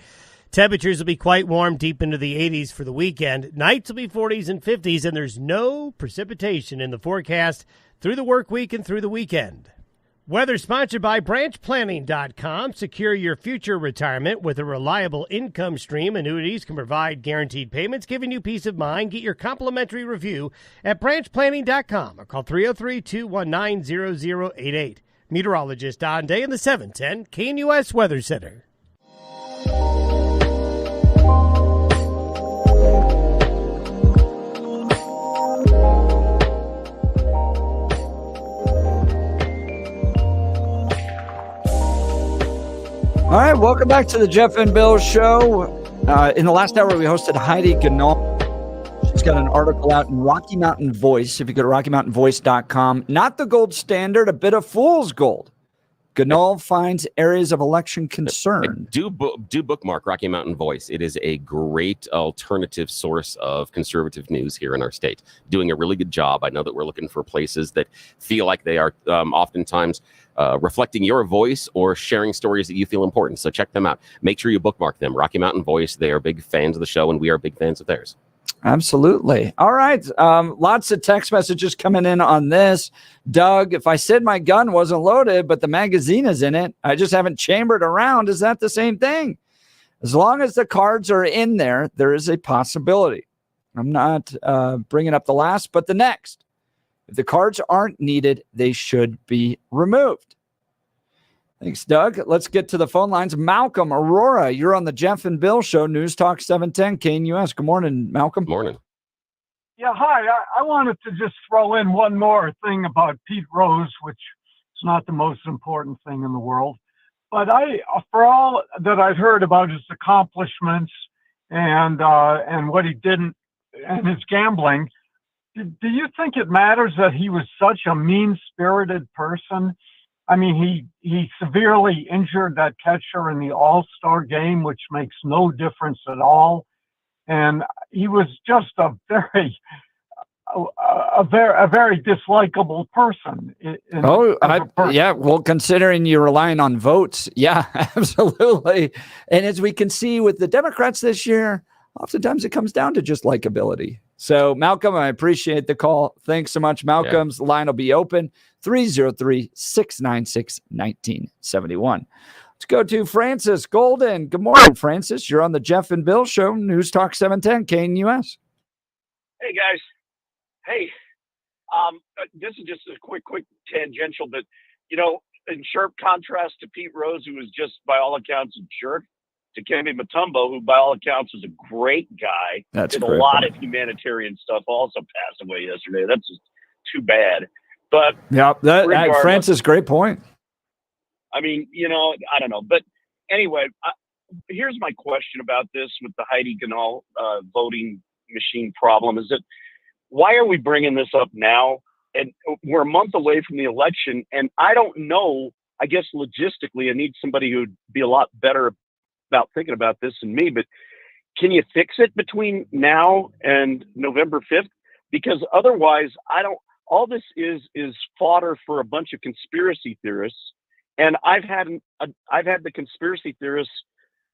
Speaker 9: Temperatures will be quite warm deep into the 80s for the weekend. Nights will be 40s and 50s, and there's no precipitation in the forecast through the work week and through the weekend. Weather sponsored by branchplanning.com. Secure your future retirement with a reliable income stream. Annuities can provide guaranteed payments, giving you peace of mind. Get your complimentary review at branchplanning.com or call 303-219-0088. Meteorologist Don Day in the 710 KNUS Weather Center.
Speaker 1: All right, welcome back to the Jeff and Bill Show. In the last hour, we hosted Heidi Ganahl. She's got an article out in Rocky Mountain Voice. If you go to RockyMountainVoice.com, not the gold standard, a bit of fool's gold. Ganahl finds areas of election concern.
Speaker 10: Do bookmark Rocky Mountain Voice. It is a great alternative source of conservative news here in our state. Doing a really good job. I know that we're looking for places that feel like they are oftentimes reflecting your voice or sharing stories that you feel important. So check them out. Make sure you bookmark them. Rocky Mountain Voice. They are big fans of the show, and we are big fans of theirs.
Speaker 1: Absolutely. All right. Lots of text messages coming in on this. Doug, if I said my gun wasn't loaded, but the magazine is in it, I just haven't chambered around. Is that the same thing? As long as the cards are in there, there is a possibility. I'm not bringing up the last, but the next. If the cards aren't needed, they should be removed. Thanks, Doug. Let's get to the phone lines. Malcolm, Aurora, you're on the Jeff and Bill Show, News Talk 710 KNUS. Good morning, Malcolm.
Speaker 10: Morning.
Speaker 4: Yeah, hi. I wanted to just throw in one more thing about Pete Rose, which is not the most important thing in the world. But for all that I've heard about his accomplishments and what he didn't and his gambling, do you think it matters that he was such a mean-spirited person? I mean, he severely injured that catcher in the All-Star game, which makes no difference at all. And he was just a very dislikable person.
Speaker 1: Yeah. Well, considering you're relying on votes, yeah, absolutely. And as we can see with the Democrats this year, oftentimes it comes down to just likability. So, Malcolm, I appreciate the call. Thanks so much. Malcolm's line will be open, 303-696-1971. Let's go to Francis Golden. Good morning, Francis. You're on the Jeff and Bill Show, News Talk 710 KNUS.
Speaker 22: Hey, guys. Hey, this is just a quick tangential, but, in sharp contrast to Pete Rose, who was just, by all accounts, a jerk, to Kemi Mutombo, who by all accounts was a great guy. Did a lot of humanitarian stuff, also passed away yesterday. That's just too bad. But
Speaker 1: yeah, Francis, great point.
Speaker 22: I mean, I don't know. But anyway, here's my question about this with the Heidi Ganahl voting machine problem is that why are we bringing this up now? And we're a month away from the election. And I don't know, I guess logistically, I need somebody who'd be a lot better about thinking about this than me, but can you fix it between now and November 5th? Because otherwise, all this is fodder for a bunch of conspiracy theorists. And I've had the conspiracy theorists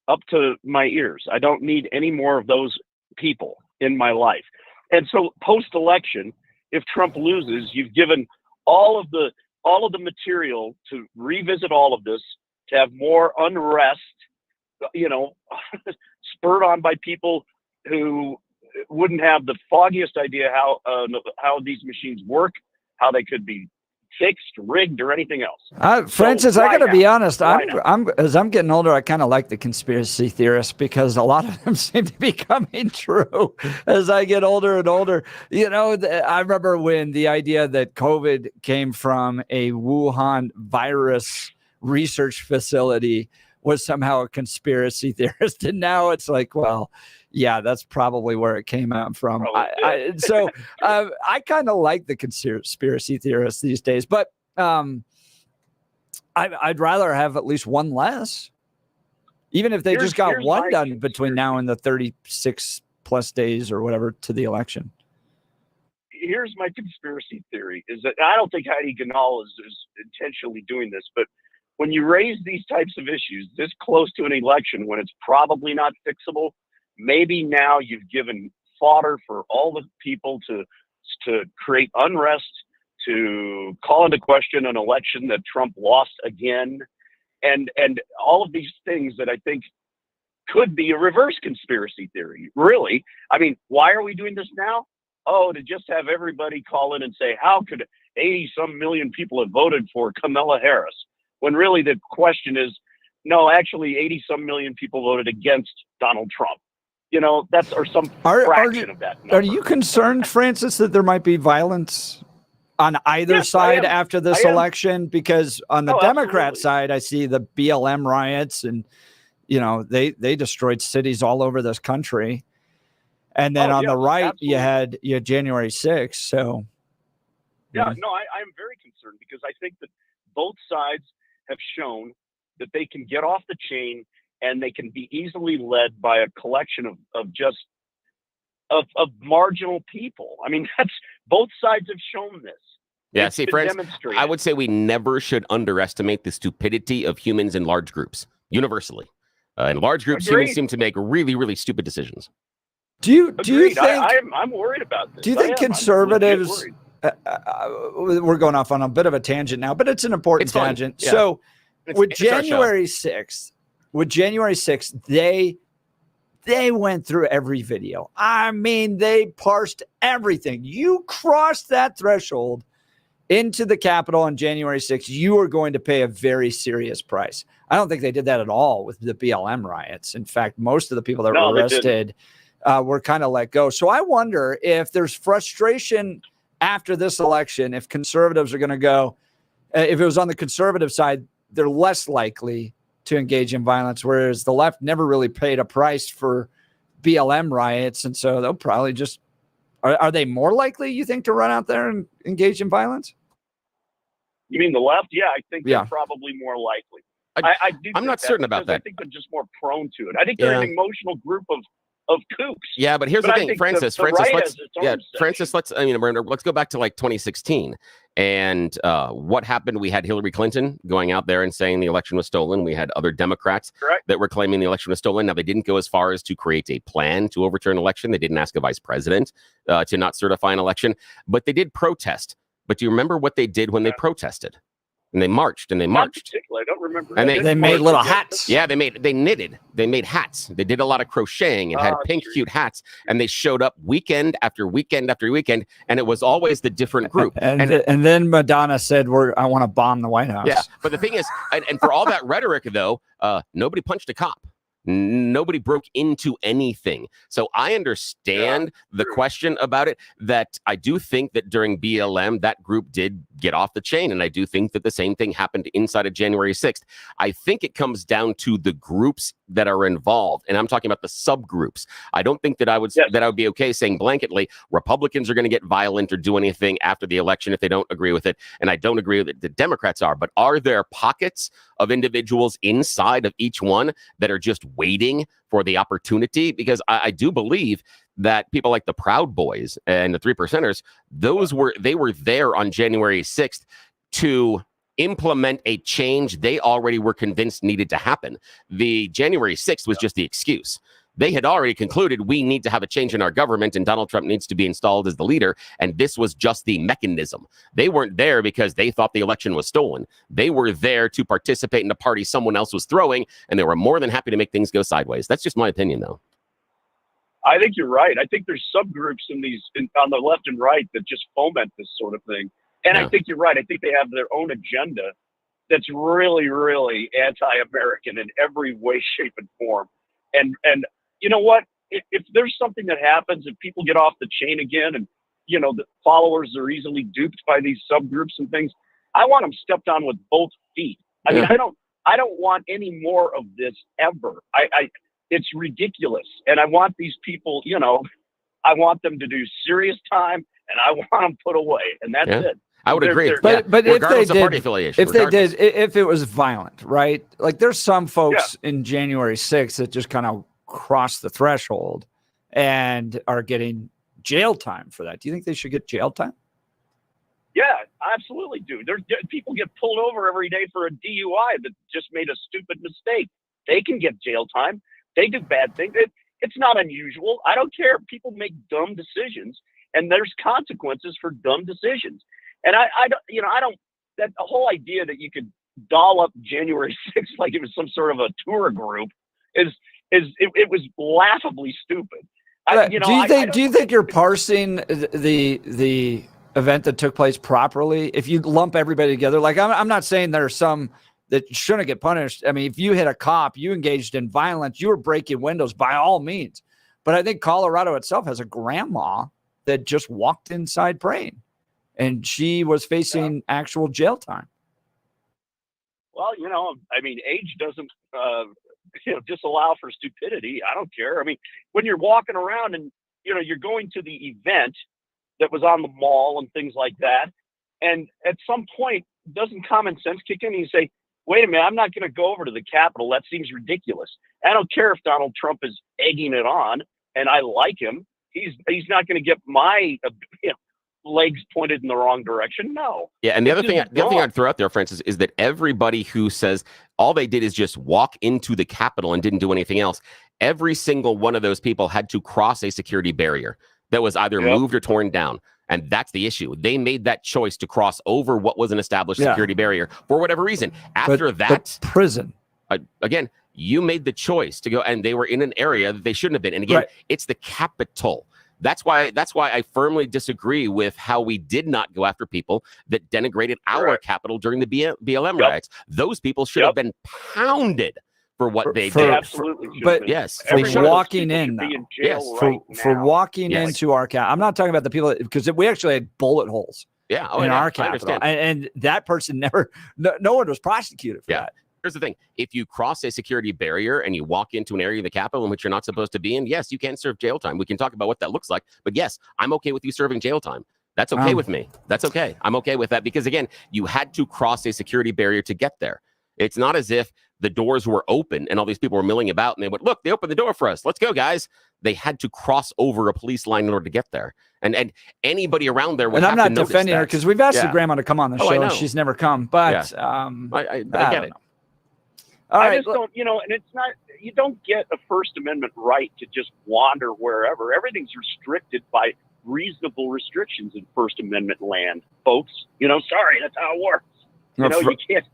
Speaker 22: up to my ears. I don't need any more of those people in my life. And so post-election, if Trump loses, you've given all of the material to revisit all of this, to have more unrest, spurred on by people who wouldn't have the foggiest idea how these machines work, how they could be fixed, rigged, or anything else.
Speaker 1: Francis, I got to be honest. As I'm getting older, I kind of like the conspiracy theorists because a lot of them seem to be coming true as I get older and older. I remember when the idea that COVID came from a Wuhan virus research facility was somehow a conspiracy theorist. And now it's like, well, yeah, that's probably where it came out from. I kind of like the conspiracy theorists these days, but I'd rather have at least one less, even if they just got one done between now and the 36 plus days or whatever to the election.
Speaker 22: Here's my conspiracy theory is that I don't think Heidi Ganahl is intentionally doing this, but when you raise these types of issues this close to an election, when it's probably not fixable, maybe now you've given fodder for all the people to create unrest, to call into question an election that Trump lost again, and all of these things that I think could be a reverse conspiracy theory. Really, I mean, why are we doing this now? Oh, to just have everybody call in and say, how could 80-some million people have voted for Kamala Harris? When really the question is, no, actually 80-some million people voted against Donald Trump. You know, that's or some fraction of that number.
Speaker 1: Are you concerned, Francis, that there might be violence on either side after this election? Because on the Democrat side, I see the BLM riots, and you know they destroyed cities all over this country. And then on the right, you had January 6th. So,
Speaker 22: no, I'm very concerned because I think that both sides have shown that they can get off the chain and they can be easily led by a collection of marginal people. I mean, that's both sides have shown this.
Speaker 10: Yeah, see, friends, I would say we never should underestimate the stupidity of humans in large groups, universally. In large groups, humans seem to make really, really stupid decisions.
Speaker 1: Do you think
Speaker 22: I'm worried about this?
Speaker 1: Do you think conservatives? We're going off on a bit of a tangent now, but it's an important tangent. Yeah. So, with January 6th, they went through every video. I mean, they parsed everything. You crossed that threshold into the Capitol on January 6th, you are going to pay a very serious price. I don't think they did that at all with the BLM riots. In fact, most of the people that were arrested were kind of let go. So I wonder if there's frustration after this election, if conservatives are going to go, if it was on the conservative side, they're less likely to engage in violence, whereas the left never really paid a price for BLM riots. And so they'll probably just, are they more likely, you think, to run out there and engage in violence?
Speaker 22: You mean the left? Yeah, I think they're probably more likely.
Speaker 10: I'm not certain about that.
Speaker 22: I think they're just more prone to it. I think they're an emotional group of kooks.
Speaker 10: Yeah, but here's the thing, Francis. Let's go back to like 2016 and what happened. We had Hillary Clinton going out there and saying the election was stolen. We had other Democrats that were claiming the election was stolen. Now, they didn't go as far as to create a plan to overturn an election. They didn't ask a vice president to not certify an election, but they did protest. But do you remember what they did when they protested? And they marched and they marched.
Speaker 22: I don't remember.
Speaker 10: And
Speaker 1: they made little hats.
Speaker 10: Yeah, they knitted. They made hats. They did a lot of crocheting and had pink, cute hats. And they showed up weekend after weekend after weekend. And it was always the different group.
Speaker 1: And then Madonna said, I want to bomb the White House.
Speaker 10: Yeah, but the thing is, and for all that rhetoric, though, nobody punched a cop. Nobody broke into anything. So I understand the question about it, that I do think that during BLM, that group did get off the chain. And I do think that the same thing happened inside of January 6th. I think it comes down to the groups that are involved. And I'm talking about the subgroups. I don't think that I would be okay saying blanketly Republicans are going to get violent or do anything after the election if they don't agree with it. And I don't agree with it. The Democrats are. But are there pockets of individuals inside of each one that are just waiting for the opportunity? Because I do believe that people like the Proud Boys and the 3%ers, they were there on January 6th to implement a change they already were convinced needed to happen. The January 6th was just the excuse. They had already concluded we need to have a change in our government and Donald Trump needs to be installed as the leader. And this was just the mechanism. They weren't there because they thought the election was stolen. They were there to participate in a party someone else was throwing, and they were more than happy to make things go sideways. That's just my opinion, though.
Speaker 22: I think you're right. I think there's subgroups on the left and right that just foment this sort of thing. And I think you're right. I think they have their own agenda that's really, really anti-American in every way, shape, and form. And you know what? If there's something that happens, if people get off the chain again and, the followers are easily duped by these subgroups and things, I want them stepped on with both feet. I mean, I don't want any more of this ever. It's ridiculous. And I want these people, I want them to do serious time and I want them put away. And that's it.
Speaker 10: I would agree.
Speaker 1: But
Speaker 10: regardless of party affiliation,
Speaker 1: if it was violent, right? Like there's some folks in January 6th that just kind of cross the threshold and are getting jail time for that. Do you think they should get jail time?
Speaker 22: Yeah, absolutely, dude. People get pulled over every day for a DUI that just made a stupid mistake. They can get jail time. They do bad things. It's not unusual. I don't care. People make dumb decisions, and there's consequences for dumb decisions. And I don't, that the whole idea that you could doll up January 6th like it was some sort of a tour group it was laughably stupid.
Speaker 1: Do you think you're parsing the event that took place properly? If you lump everybody together, like I'm not saying there are some that shouldn't get punished. I mean, if you hit a cop, you engaged in violence, you were breaking windows by all means. But I think Colorado itself has a grandma that just walked inside praying, and she was facing actual jail time.
Speaker 22: Well, I mean, age doesn't disallow for stupidity. I don't care. I mean, when you're walking around and you're going to the event that was on the mall and things like that, and at some point, doesn't common sense kick in and you say, wait a minute, I'm not going to go over to the Capitol. That seems ridiculous. I don't care if Donald Trump is egging it on and I like him. He's not going to get my legs pointed in the wrong direction. No.
Speaker 10: Yeah, and the other thing I'd throw out there, Francis, is that everybody who says all they did is just walk into the Capitol and didn't do anything else, every single one of those people had to cross a security barrier that was either moved or torn down. And that's the issue. They made that choice to cross over what was an established security barrier for whatever reason. After that,
Speaker 1: prison.
Speaker 10: Again, you made the choice to go, and they were in an area that they shouldn't have been. And again, it's the Capitol. That's why I firmly disagree with how we did not go after people that denigrated our Capitol during the BLM riots. Those people should have been pounded for what they did.
Speaker 22: Absolutely.
Speaker 1: But
Speaker 22: yes,
Speaker 1: for walking in, for walking into our Capitol. I'm not talking about the people because we actually had bullet holes. In our Capitol, and that person never. No one was prosecuted for that.
Speaker 10: Here's the thing. If you cross a security barrier and you walk into an area of the Capitol in which you're not supposed to be in, yes, you can serve jail time. We can talk about what that looks like. But yes, I'm okay with you serving jail time. That's okay with me. That's okay. I'm okay with that because, again, you had to cross a security barrier to get there. It's not as if the doors were open and all these people were milling about and they went, look, they opened the door for us. Let's go, guys. They had to cross over a police line in order to get there. And anybody around there would have to notice. And I'm not defending
Speaker 1: her because we've asked the grandma to come on the show and she's never come. But
Speaker 10: I get it.
Speaker 22: I just don't, and it's not, you don't get a First Amendment right to just wander wherever. Everything's restricted by reasonable restrictions in First Amendment land, folks. Sorry, that's how it works. You can't.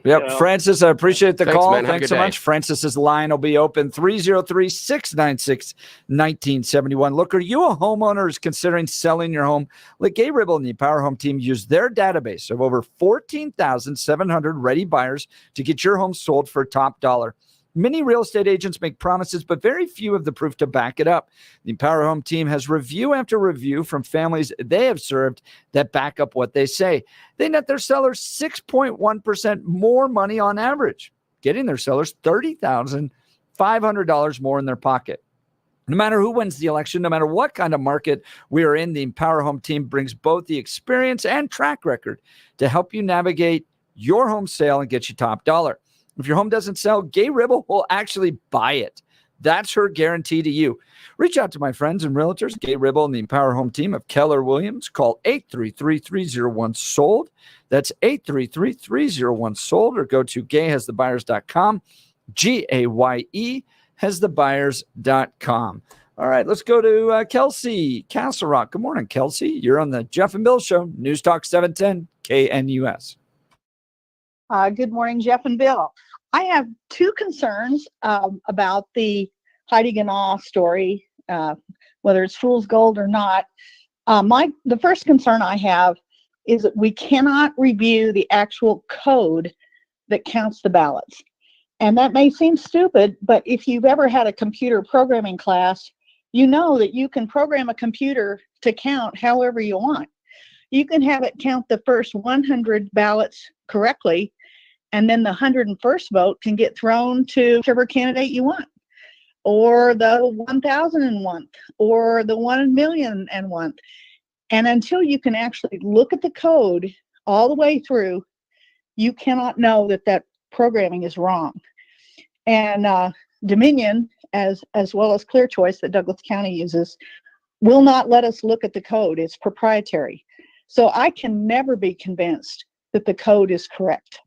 Speaker 10: Yep.
Speaker 1: Francis, I appreciate the call.
Speaker 10: Man.
Speaker 1: Thanks so much. Francis's line will be open 303-696-1971. Look, are you a homeowner who's considering selling your home? Let Gay Ribble and the Empower Home team use their database of over 14,700 ready buyers to get your home sold for top dollar. Many real estate agents make promises, but very few have the proof to back it up. The Empower Home team has review after review from families they have served that back up what they say. They net their sellers 6.1% more money on average, getting their sellers $30,500 more in their pocket. No matter who wins the election, no matter what kind of market we are in, the Empower Home team brings both the experience and track record to help you navigate your home sale and get you top dollar. If your home doesn't sell, Gay Ribble will actually buy it. That's her guarantee to you. Reach out to my friends and realtors, Gay Ribble and the Empower Home team of Keller Williams. Call 833-301-SOLD. That's 833-301-SOLD, or go to gayhasthebuyers.com, GAYE hasthebuyers.com. All right, let's go to Kelsey Castle Rock. Good morning, Kelsey. You're on the Jeff and Bill Show, News Talk 710 KNUS.
Speaker 11: Good morning, Jeff and Bill. I have two concerns about the Heidi Ganahl story, whether it's fool's gold or not. The first concern I have is that we cannot review the actual code that counts the ballots. And that may seem stupid, but if you've ever had a computer programming class, you know that you can program a computer to count however you want. You can have it count the first 100 ballots correctly, and then the 101st vote can get thrown to whichever candidate you want, or the 1,001th, or the 1,000,001th. And until you can actually look at the code all the way through, you cannot know that that programming is wrong. And Dominion, as well as Clear Choice that Douglas County uses, will not let us look at the code. It's proprietary. So I can never be convinced that the code is correct.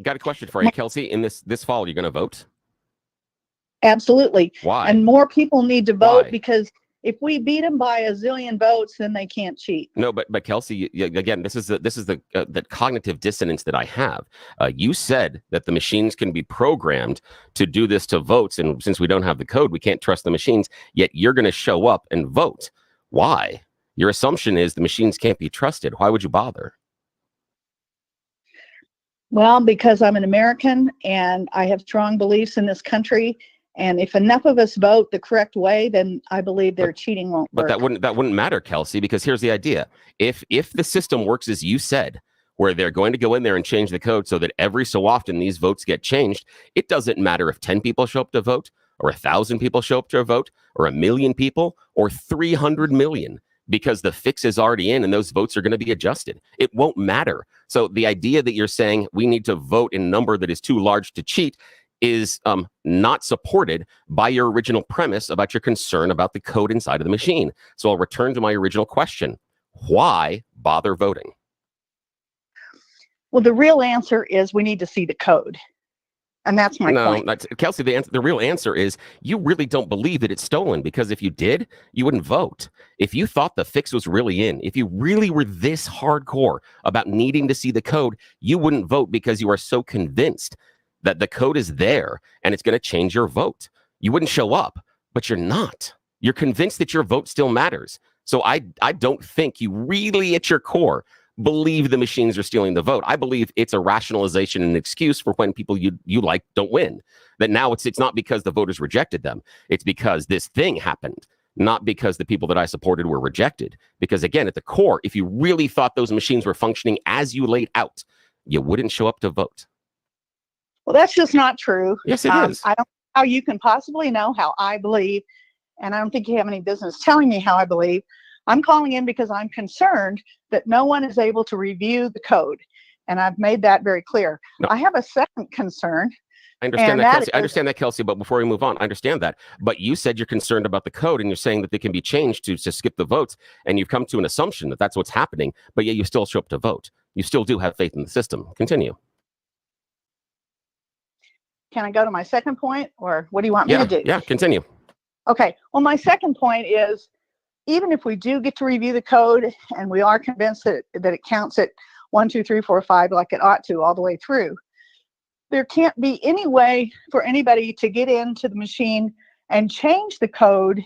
Speaker 10: Got a question for you, Kelsey. In this fall, you're going to vote?
Speaker 11: Absolutely.
Speaker 10: Why?
Speaker 11: And more people need to vote
Speaker 10: Why?
Speaker 11: because If we beat them by a zillion votes, then they can't cheat.
Speaker 10: No, but Kelsey, again, this is the cognitive dissonance that I have. You said that the machines can be programmed to do this to votes, and since we don't have the code, we can't trust the machines. Yet you're going to show up and vote. Why? Your assumption is the machines can't be trusted. Why would you bother?
Speaker 11: Well, because I'm an American and I have strong beliefs in this country. And if enough of us vote the correct way, then I believe their cheating won't work.
Speaker 10: But that wouldn't matter, Kelsey, because here's the idea. If the system works as you said, where they're going to go in there and change the code so that every so often these votes get changed, it doesn't matter if 10 people show up to vote, or 1,000 people show up to vote, or 1 million people, or 300 million, because the fix is already in and those votes are going to be adjusted. It won't matter. So the idea that you're saying we need to vote in a number that is too large to cheat is not supported by your original premise about your concern about the code inside of the machine. So I'll return to my original question. Why bother voting?
Speaker 11: Well, the real answer is we need to see the code. And that's my point.
Speaker 10: That's, Kelsey, the real answer is you really don't believe that it's stolen, because if you did, you wouldn't vote. If you thought the fix was really in, if you really were this hardcore about needing to see the code, you wouldn't vote because you are so convinced that the code is there and it's going to change your vote. You wouldn't show up, but you're not. You're convinced that your vote still matters. So I don't think you really at your core believe the machines are stealing the vote. I believe it's a rationalization and excuse for when people you like don't win. That now it's not because the voters rejected them. It's because this thing happened, not because the people that I supported were rejected. Because again, at the core, if you really thought those machines were functioning as you laid out, you wouldn't show up to vote.
Speaker 11: Well, that's just not true.
Speaker 10: Yes, it is.
Speaker 11: I don't know how you can possibly know how I believe, and I don't think you have any business telling me how I believe. I'm calling in because I'm concerned that no one is able to review the code, and I've made that very clear. No. I have a second concern.
Speaker 10: I understand that, Kelsey. I understand that, Kelsey, but before we move on, I understand that. But you said you're concerned about the code, and you're saying that they can be changed to skip the votes, and you've come to an assumption that that's what's happening, but yet you still show up to vote. You still do have faith in the system. Continue.
Speaker 11: Can I go to my second point, or what do you want me to do?
Speaker 10: Yeah, continue.
Speaker 11: Okay. Well, my second point is, even if we do get to review the code and we are convinced that it counts at 1, 2, 3, 4, 5 like it ought to all the way through, there can't be any way for anybody to get into the machine and change the code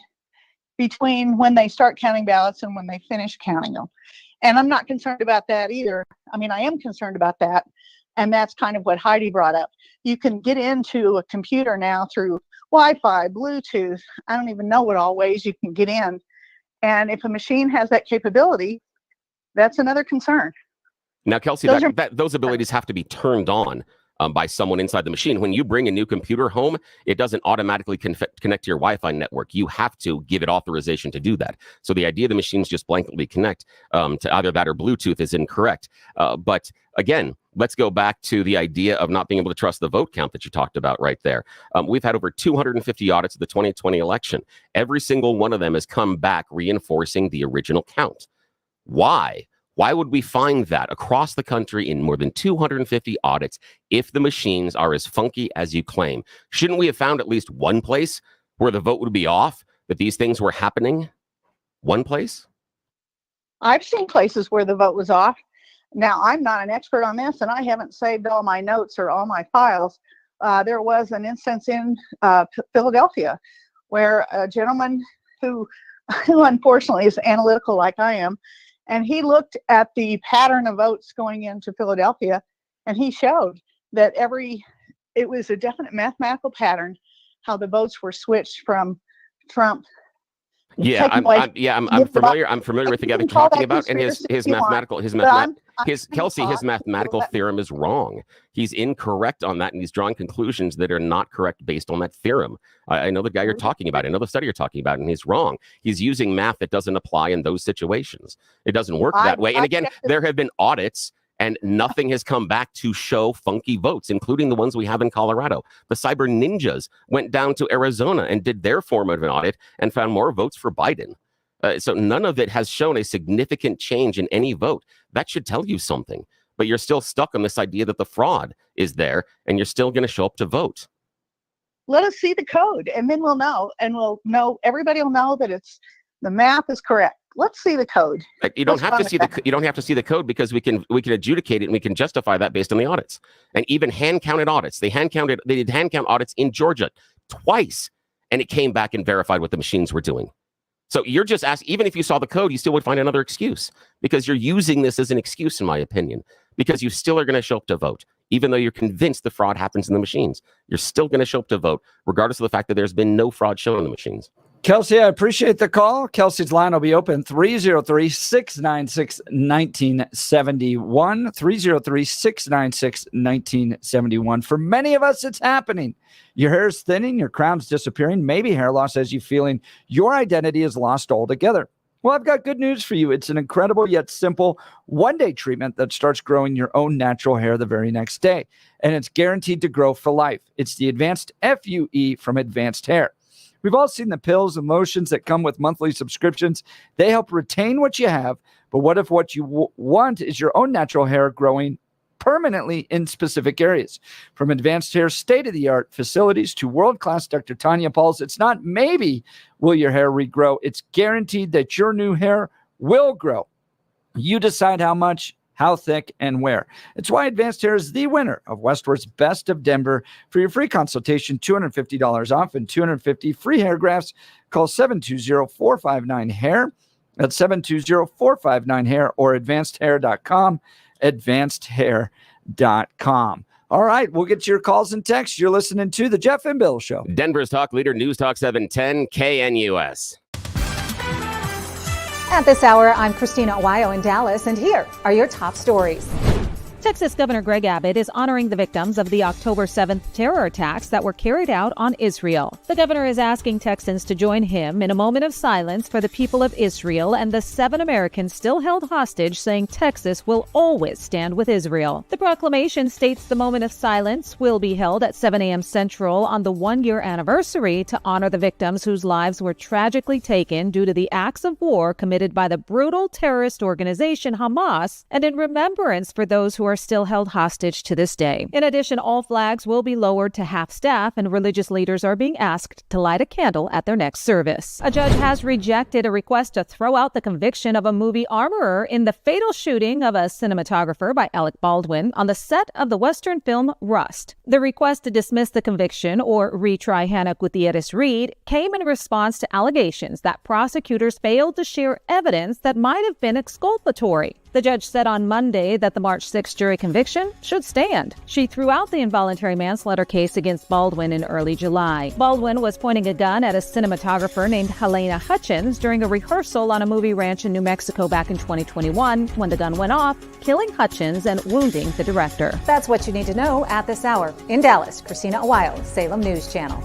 Speaker 11: between when they start counting ballots and when they finish counting them. And I'm not concerned about that either. I mean, I am concerned about that. And that's kind of what Heidi brought up. You can get into a computer now through Wi-Fi, Bluetooth. I don't even know what all ways you can get in. And if a machine has that capability, that's another concern.
Speaker 10: Now, Kelsey, those abilities have to be turned on by someone inside the machine. When you bring a new computer home, it doesn't automatically connect to your Wi-Fi network. You have to give it authorization to do that. So the idea the machines just blanketly connect to either that or Bluetooth is incorrect. But again, let's go back to the idea of not being able to trust the vote count that you talked about right there. We've had over 250 audits of the 2020 election. Every single one of them has come back reinforcing the original count. Why? Why would we find that across the country in more than 250 audits if the machines are as funky as you claim? Shouldn't we have found at least one place where the vote would be off, that these things were happening? One place?
Speaker 11: I've seen places where the vote was off. Now, I'm not an expert on this, and I haven't saved all my notes or all my files. There was an instance in Philadelphia where a gentleman who unfortunately is analytical like I am, and he looked at the pattern of votes going into Philadelphia, and he showed that it was a definite mathematical pattern how the votes were switched from Trump.
Speaker 10: I'm familiar. I'm familiar with the guy that you're talking about, and his mathematical theorem is wrong. He's incorrect on that, and he's drawing conclusions that are not correct based on that theorem. I know the guy you're talking about. I know the study you're talking about, and he's wrong. He's using math that doesn't apply in those situations. It doesn't work that way. And again, there have been audits, and nothing has come back to show funky votes, including the ones we have in Colorado. The cyber ninjas went down to Arizona and did their form of an audit and found more votes for Biden. So none of it has shown a significant change in any vote. That should tell you something. But you're still stuck on this idea that the fraud is there, and you're still going to show up to vote.
Speaker 11: Let us see the code, and then we'll know. And everybody will know that it's The math is correct. Let's see the code.
Speaker 10: You don't
Speaker 11: Let's
Speaker 10: have to
Speaker 11: run
Speaker 10: see
Speaker 11: it
Speaker 10: the you don't have to see the code because we can adjudicate it and we can justify that based on the audits. And even hand counted audits. They did hand count audits in Georgia twice, and it came back and verified what the machines were doing. So you're just asking, even if you saw the code, you still would find another excuse because you're using this as an excuse, in my opinion, because you still are going to show up to vote. Even though you're convinced the fraud happens in the machines, you're still going to show up to vote, regardless of the fact that there's been no fraud shown in the machines.
Speaker 1: Kelsey, I appreciate the call. Kelsey's line will be open 303-696-1971. 303-696-1971. For many of us, it's happening. Your hair is thinning, your crown's disappearing, maybe hair loss has you feeling your identity is lost altogether. Well, I've got good news for you. It's an incredible yet simple one-day treatment that starts growing your own natural hair the very next day. And it's guaranteed to grow for life. It's the Advanced FUE from Advanced Hair. We've all seen the pills and lotions that come with monthly subscriptions. They help retain what you have. But what if what you want is your own natural hair growing permanently in specific areas? From Advanced Hair's state-of-the-art facilities to world-class Dr. Tanya Pauls, it's not maybe will your hair regrow. It's guaranteed that your new hair will grow. You decide how much, how thick, and where. It's why Advanced Hair is the winner of Westworth's Best of Denver. For your free consultation, $250 off and 250 free hair grafts. Call 720-459-HAIR. That's 720-459-HAIR or advancedhair.com. advancedhair.com. All right, we'll get to your calls and texts. You're listening to The Jeff and Bill Show.
Speaker 10: Denver's talk leader, News Talk 710 KNUS.
Speaker 12: At this hour, I'm Christina Awayo in Dallas, and here are your top stories.
Speaker 13: Texas Governor Greg Abbott is honoring the victims of the October 7th terror attacks that were carried out on Israel. The governor is asking Texans to join him in a moment of silence for the people of Israel and the 7 Americans still held hostage, saying Texas will always stand with Israel. The proclamation states the moment of silence will be held at 7 a.m. Central on the one-year anniversary to honor the victims whose lives were tragically taken due to the acts of war committed by the brutal terrorist organization Hamas, and in remembrance for those who are still held hostage to this day. In addition, all flags will be lowered to half staff, and religious leaders are being asked to light a candle at their next service. A judge has rejected a request to throw out the conviction of a movie armorer in the fatal shooting of a cinematographer by Alec Baldwin on the set of the Western film Rust. The request to dismiss the conviction or retry Hannah Gutierrez-Reed came in response to allegations that prosecutors failed to share evidence that might have been exculpatory. The judge said on Monday that the March 6 jury conviction should stand. She threw out the involuntary manslaughter case against Baldwin in early July. Baldwin was pointing a gun at a cinematographer named Helena Hutchins during a rehearsal on a movie ranch in New Mexico back in 2021 when the gun went off, killing Hutchins and wounding the director.
Speaker 12: That's what you need to know at this hour. In Dallas, Christina Awayo, Salem News Channel.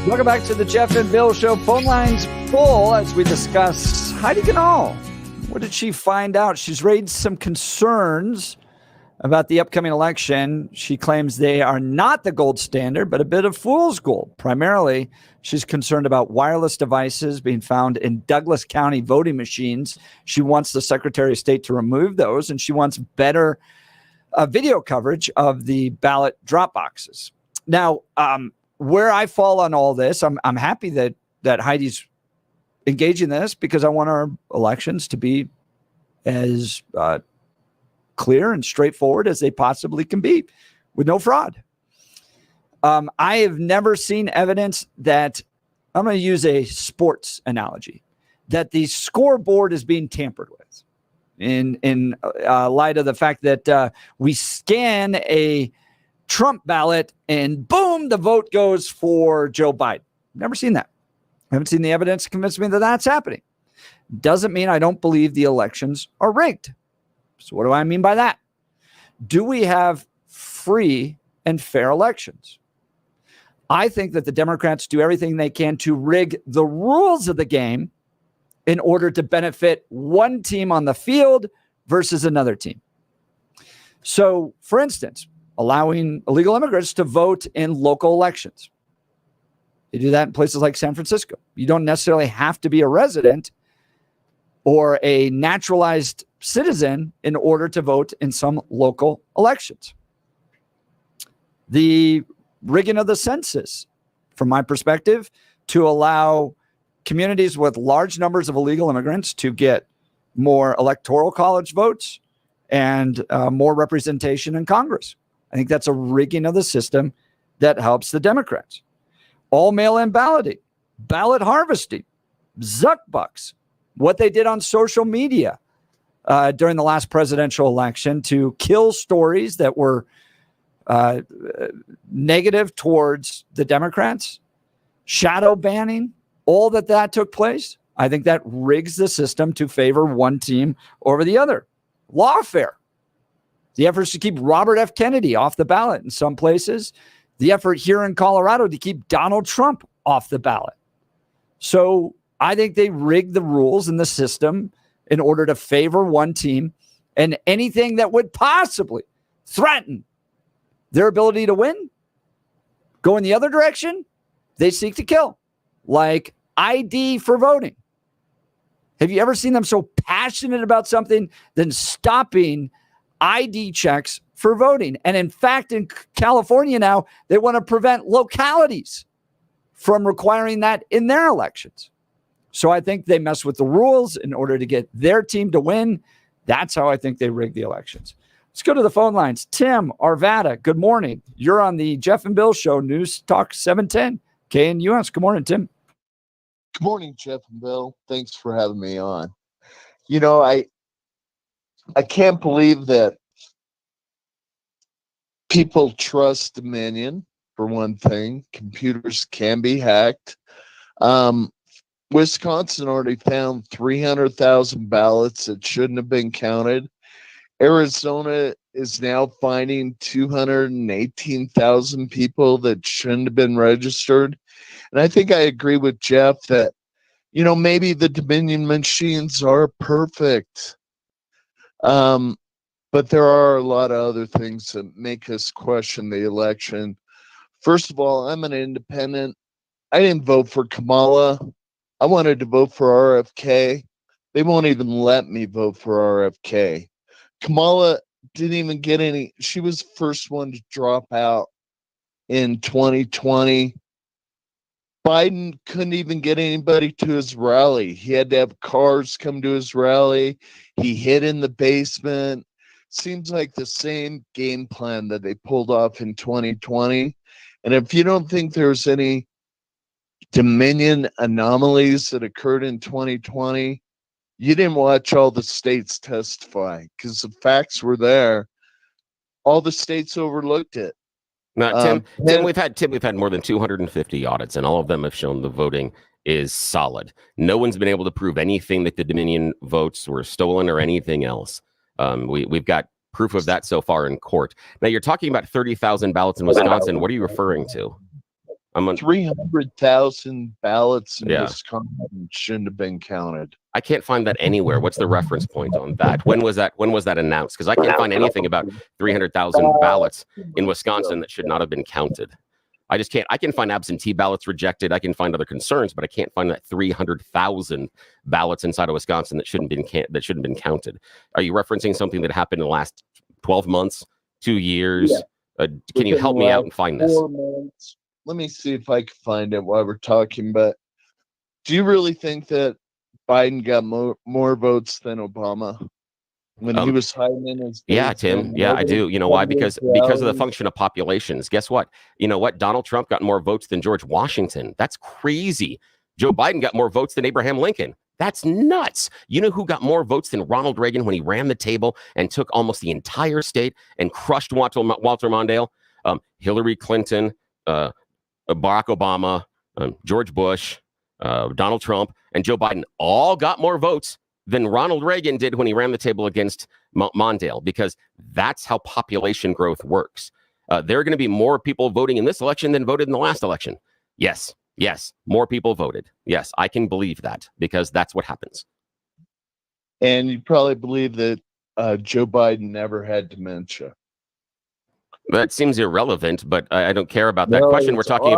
Speaker 1: Welcome back to the Jeff and Bill Show. Phone lines full as we discuss Heidi Ganahl. What did she find out? She's raised some concerns about the upcoming election. She claims they are not the gold standard, but a bit of fool's gold. Primarily, she's concerned about wireless devices being found in Douglas County voting machines. She wants the Secretary of State to remove those, and she wants better video coverage of the ballot drop boxes. Now, where I fall on all this, I'm happy that Heidi's engaging this because I want our elections to be as clear and straightforward as they possibly can be with no fraud. I have never seen evidence that, I'm going to use a sports analogy, that the scoreboard is being tampered with in light of the fact that we scan a Trump ballot and boom, the vote goes for Joe Biden. Never seen that. I haven't seen the evidence to convince me that that's happening. Doesn't mean I don't believe the elections are rigged. So what do I mean by that? Do we have free and fair elections? I think that the Democrats do everything they can to rig the rules of the game in order to benefit one team on the field versus another team. So, for instance, allowing illegal immigrants to vote in local elections. They do that in places like San Francisco. You don't necessarily have to be a resident or a naturalized citizen in order to vote in some local elections. The rigging of the census, from my perspective, to allow communities with large numbers of illegal immigrants to get more electoral college votes and more representation in Congress. I think that's a rigging of the system that helps the Democrats. All mail-in balloting, ballot harvesting, Zuck bucks, what they did on social media during the last presidential election to kill stories that were negative towards the Democrats, shadow banning, all that took place. I think that rigs the system to favor one team over the other. Lawfare. The efforts to keep Robert F. Kennedy off the ballot in some places. The effort here in Colorado to keep Donald Trump off the ballot. So I think they rigged the rules in the system in order to favor one team, and anything that would possibly threaten their ability to win, go in the other direction, they seek to kill. Like ID for voting. Have you ever seen them so passionate about something than stopping ID checks for voting? And in fact, in California now, they want to prevent localities from requiring that in their elections. So I think they mess with the rules in order to get their team to win. That's how I think they rig the elections. Let's go to the phone lines. Tim Arvada, good morning. You're on the Jeff and Bill Show, News Talk 710 KNUS. Good morning, Tim.
Speaker 7: Good morning, Jeff and Bill. Thanks for having me on. You know, I can't believe that people trust Dominion, for one thing. Computers can be hacked. Wisconsin already found 300,000 ballots that shouldn't have been counted. Arizona is now finding 218,000 people that shouldn't have been registered. And I think I agree with Jeff that, you know, maybe the Dominion machines are perfect. But there are a lot of other things that make us question the election. First of all, I'm an independent. I didn't vote for Kamala. I wanted to vote for RFK. They won't even let me vote for RFK. Kamala didn't even get any. She was the first one to drop out in 2020. Biden couldn't even get anybody to his rally. He had to have cars come to his rally. He hid in the basement. Seems like the same game plan that they pulled off in 2020. And if you don't think there's any Dominion anomalies that occurred in 2020, you didn't watch all the states testify, because the facts were there. All the states overlooked it.
Speaker 10: Now, Tim, we've had more than 250 audits, and all of them have shown the voting is solid. No one's been able to prove anything that the Dominion votes were stolen or anything else. We've got proof of that so far in court. Now, you're talking about 30,000 ballots in Wisconsin. What are you referring to? I'm on
Speaker 7: 300,000 ballots in
Speaker 10: Yeah.
Speaker 7: Wisconsin shouldn't have been counted.
Speaker 10: I can't find that anywhere. What's the reference point on that? When was that announced? Because I can't find anything about 300,000 ballots in Wisconsin that should not have been counted. I just can't. I can find absentee ballots rejected. I can find other concerns, but I can't find that 300,000 ballots inside of Wisconsin that shouldn't have been counted. Are you referencing something that happened in the last 12 months, 2 years?
Speaker 7: Yeah.
Speaker 10: Can you help me out and find this?
Speaker 7: 4 months. Let me see if I can find it while we're talking. But do you really think that Biden got more votes than Obama when he was hiding in his
Speaker 10: Yeah,
Speaker 7: basement?
Speaker 10: Tim. Yeah, I do. You know why? Because of the function of populations. Guess what? You know what? Donald Trump got more votes than George Washington. That's crazy. Joe Biden got more votes than Abraham Lincoln. That's nuts. You know who got more votes than Ronald Reagan when he ran the table and took almost the entire state and crushed Walter Mondale? Hillary Clinton, Barack Obama, George Bush, Donald Trump, and Joe Biden all got more votes than Ronald Reagan did when he ran the table against Mondale, because that's how population growth works. There are going to be more people voting in this election than voted in the last election. Yes, more people voted. Yes, I can believe that because that's what happens.
Speaker 7: And you probably believe that Joe Biden never had dementia.
Speaker 10: That seems irrelevant, but I don't care about that question. We're talking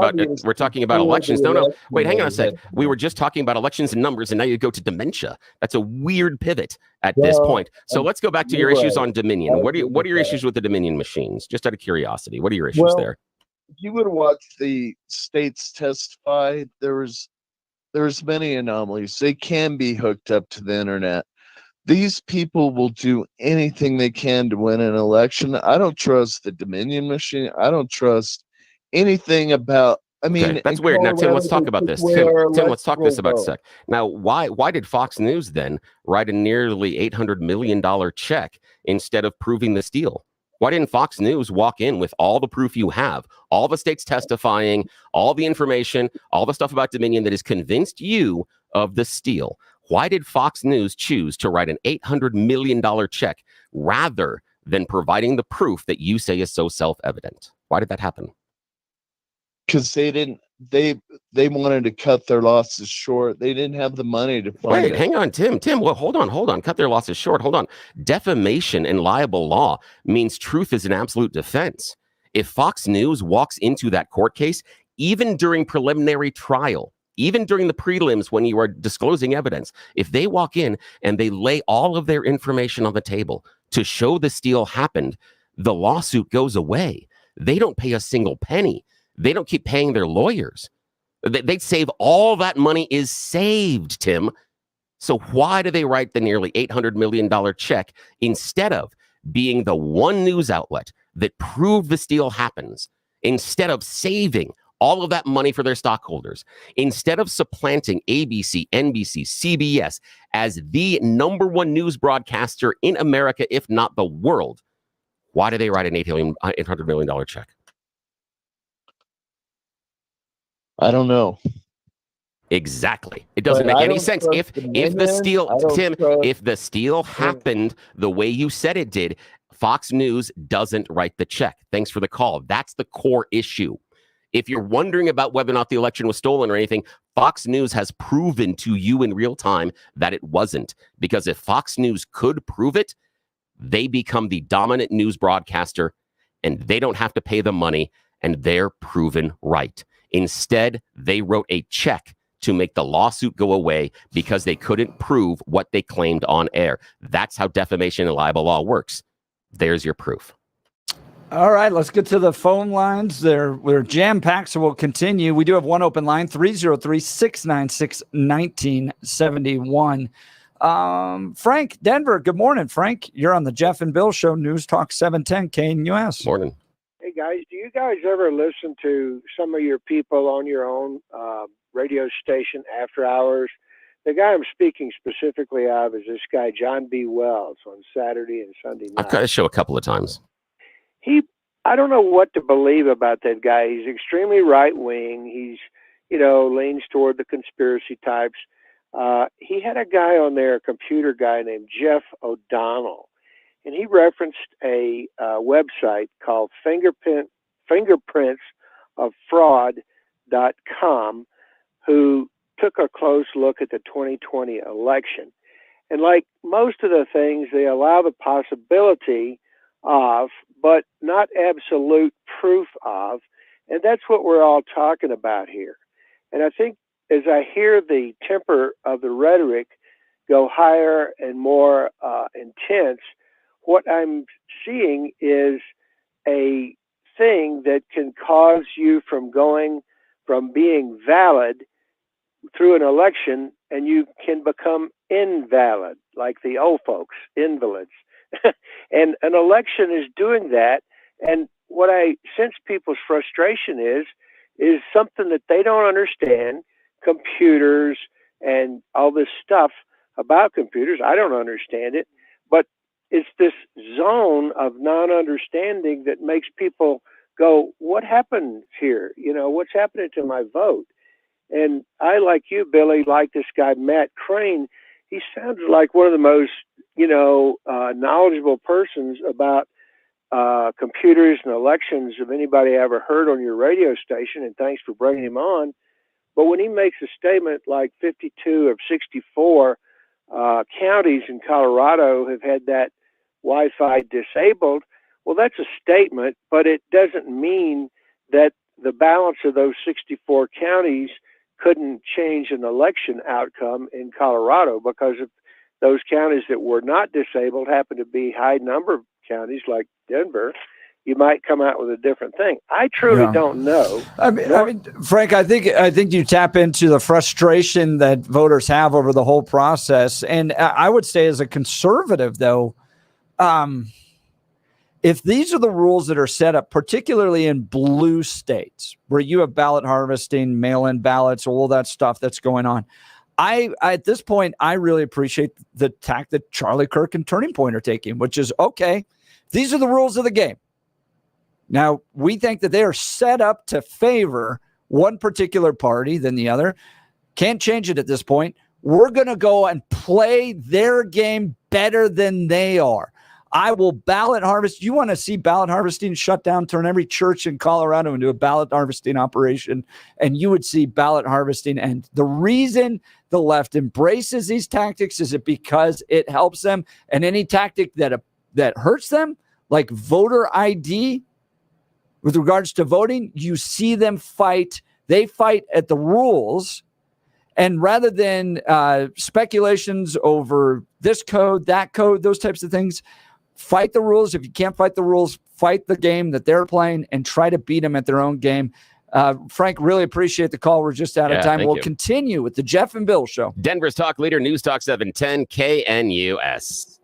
Speaker 10: about elections. No. Wait, hang on a sec. We were just talking about elections and numbers, and now you go to dementia. That's a weird pivot at this point. So let's go back to your issues on Dominion. What are your issues with the Dominion machines? Just out of curiosity, what are your issues there?
Speaker 7: If you would have watched the states testify, there's many anomalies. They can be hooked up to the internet. These people will do anything they can to win an election. I don't trust the Dominion machine. I don't trust anything about. I mean,
Speaker 10: okay, that's weird. Now, Tim, let's talk about this. Tim, let's talk this about a sec. Now, why did Fox News then write a nearly $800 million check instead of proving the steal? Why didn't Fox News walk in with all the proof you have, all the states testifying, all the information, all the stuff about Dominion that has convinced you of the steal? Why did Fox News choose to write an $800 million check rather than providing the proof that you say is so self-evident? Why did that happen?
Speaker 7: Because they wanted to cut their losses short. They didn't have the money to fund it.
Speaker 10: Wait, hang on, Tim. Well, hold on. Cut their losses short. Hold on. Defamation and libel law means truth is an absolute defense. If Fox News walks into that court case, even during preliminary trial, even during the prelims when you are disclosing evidence, if they walk in and they lay all of their information on the table to show the steal happened, the lawsuit goes away. They don't pay a single penny. They don't keep paying their lawyers. They'd save all that money is saved, Tim. So why do they write the nearly $800 million check instead of being the one news outlet that proved the steal happens, instead of saving all of that money for their stockholders, instead of supplanting ABC, NBC, CBS as the number one news broadcaster in America, if not the world? Why do they write an $800 million check?
Speaker 7: I don't know.
Speaker 10: Exactly. It doesn't make any sense. If the steal happened the way you said it did, Fox News doesn't write the check. Thanks for the call. That's the core issue. If you're wondering about whether or not the election was stolen or anything, Fox News has proven to you in real time that it wasn't. Because if Fox News could prove it, they become the dominant news broadcaster and they don't have to pay the money and they're proven right. Instead, they wrote a check to make the lawsuit go away because they couldn't prove what they claimed on air. That's how defamation and libel law works. There's your proof.
Speaker 1: All right, let's get to the phone lines. We're jam-packed, so we'll continue. We do have one open line, 303-696-1971. Frank, Denver, good morning, Frank. You're on the Jeff and Bill Show, News Talk 710 KNUS.
Speaker 10: Morning.
Speaker 14: Hey, guys, do you guys ever listen to some of your people on your own radio station after hours? The guy I'm speaking specifically of is this guy, John B. Wells, on Saturday and Sunday night.
Speaker 10: I've got the show a couple of times.
Speaker 14: I don't know what to believe about that guy. He's extremely right-wing. He's, leans toward the conspiracy types. He had a guy on there, a computer guy named Jeff O'Donnell, and he referenced a website called fingerprints of fraud.com. unrelated.com, who took a close look at the 2020 election. And like most of the things, they allow the possibility of, but not absolute proof of. And that's what we're all talking about here. And I think as I hear the temper of the rhetoric go higher and more intense, what I'm seeing is a thing that can cause you from going from being valid through an election, and you can become invalid, like the old folks, invalids. And an election is doing that. And what I sense people's frustration is something that they don't understand, computers and all this stuff about computers. I don't understand it, but it's this zone of non-understanding that makes people go, what happened here? You know, what's happening to my vote? And I, like you, Billy, like this guy, Matt Crane. He sounds like one of the most, knowledgeable persons about computers and elections of anybody I ever heard on your radio station. And thanks for bringing him on. But when he makes a statement like 52 of 64 counties in Colorado have had that Wi-Fi disabled, well, that's a statement, but it doesn't mean that the balance of those 64 counties couldn't change an election outcome in Colorado, because if those counties that were not disabled happen to be high number of counties like Denver, you might come out with a different thing. I truly don't know.
Speaker 1: I mean, Frank, I think you tap into the frustration that voters have over the whole process. And I would say, as a conservative, though, if these are the rules that are set up, particularly in blue states where you have ballot harvesting, mail-in ballots, all that stuff that's going on, at this point, I really appreciate the tack that Charlie Kirk and Turning Point are taking, which is, okay, these are the rules of the game. Now, we think that they are set up to favor one particular party than the other. Can't change it at this point. We're going to go and play their game better than they are. I will ballot harvest. You want to see ballot harvesting shut down, turn every church in Colorado into a ballot harvesting operation, and you would see ballot harvesting. And the reason the left embraces these tactics is it because it helps them. And any tactic that hurts them, like voter ID, with regards to voting, you see them fight. They fight at the rules. And rather than speculations over this code, that code, those types of things, fight the rules. If you can't fight the rules, fight the game that they're playing and try to beat them at their own game. Frank, really appreciate the call. We're just out of time. We'll continue with the Jeff and Bill Show.
Speaker 10: Denver's talk leader, News Talk 710 KNUS.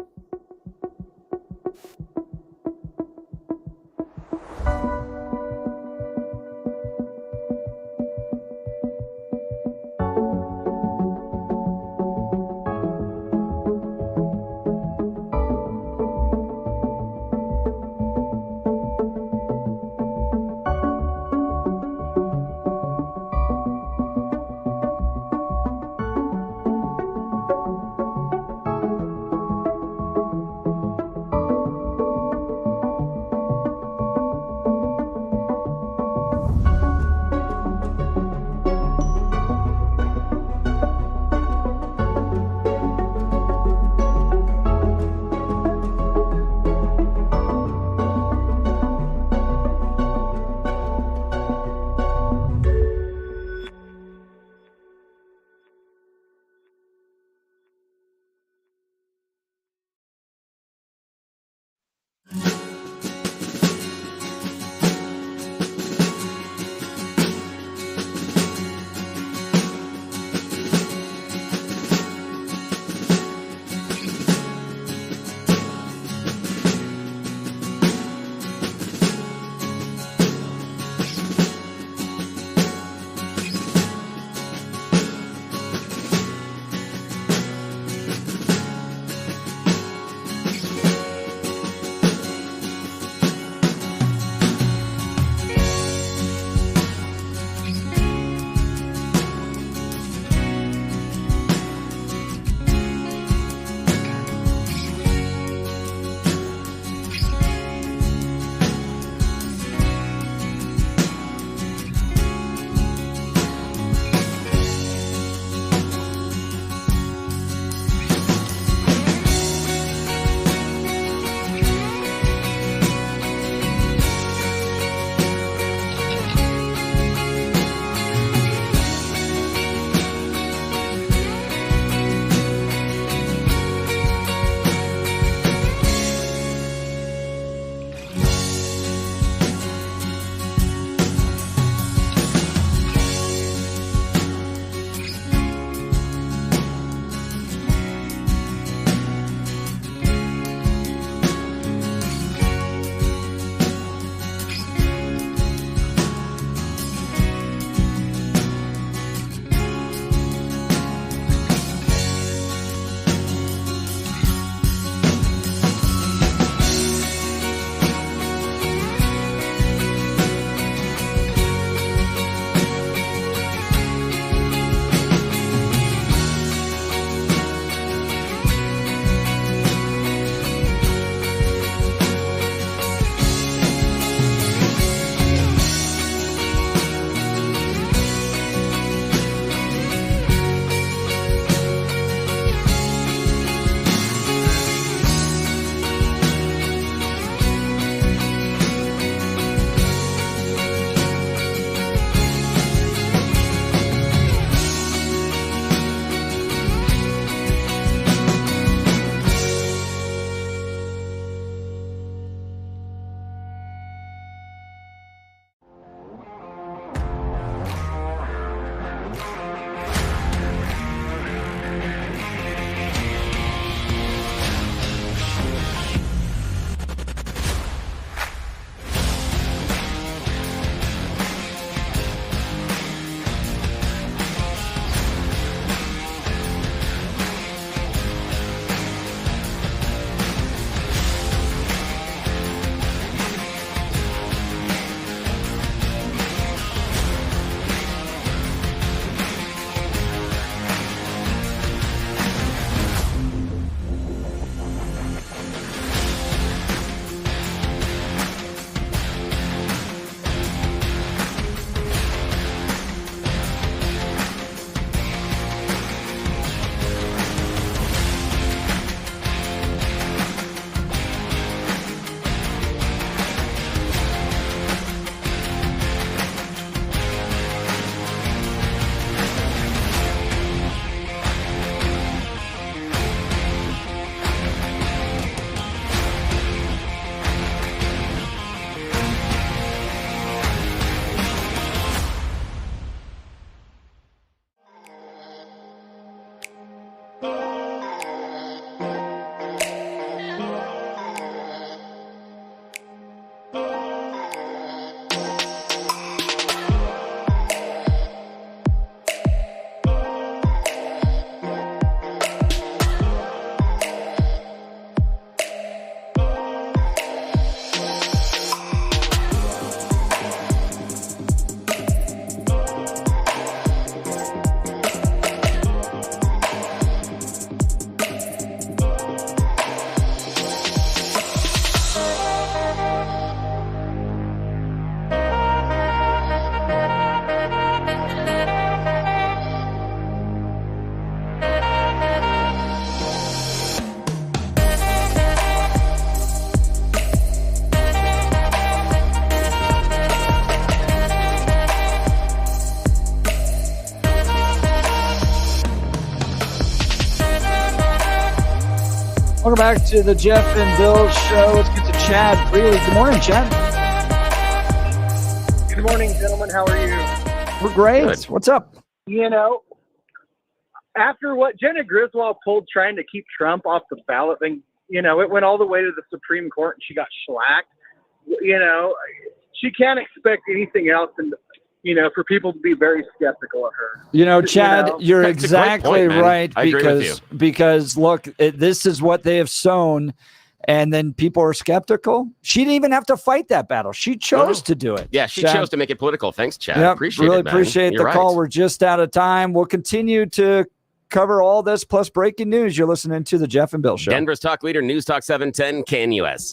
Speaker 1: Welcome back to the Jeff and Bill Show. Let's get to Chad Freely. Good morning, Chad.
Speaker 19: Good morning, gentlemen. How are you?
Speaker 1: We're great.
Speaker 19: Good.
Speaker 1: What's up?
Speaker 19: You know, after what Jenna Griswold pulled trying to keep Trump off the ballot thing, you know, it went all the way to the Supreme Court and she got shellacked. You know, she can't expect anything else than, you know, for people to be very skeptical of her.
Speaker 1: You know, Chad,
Speaker 19: You know?
Speaker 1: you're
Speaker 19: That's a great
Speaker 1: exactly
Speaker 19: point, man.
Speaker 1: right
Speaker 19: I agree with
Speaker 1: because look, this is what they have sown, and then people are skeptical. She didn't even have to fight that battle. She chose to do it.
Speaker 10: Yeah, she
Speaker 1: Chad.
Speaker 10: chose to make it political. Thanks, Chad.
Speaker 1: Yep,
Speaker 10: Appreciate
Speaker 1: really
Speaker 10: it, man.
Speaker 1: appreciate
Speaker 10: You're
Speaker 1: the call.
Speaker 10: right.
Speaker 1: We're just out of time. We'll continue to cover all this plus breaking news. You're listening to the Jeff and Bill Show.
Speaker 10: Denver's talk leader, News Talk 710 KNUS.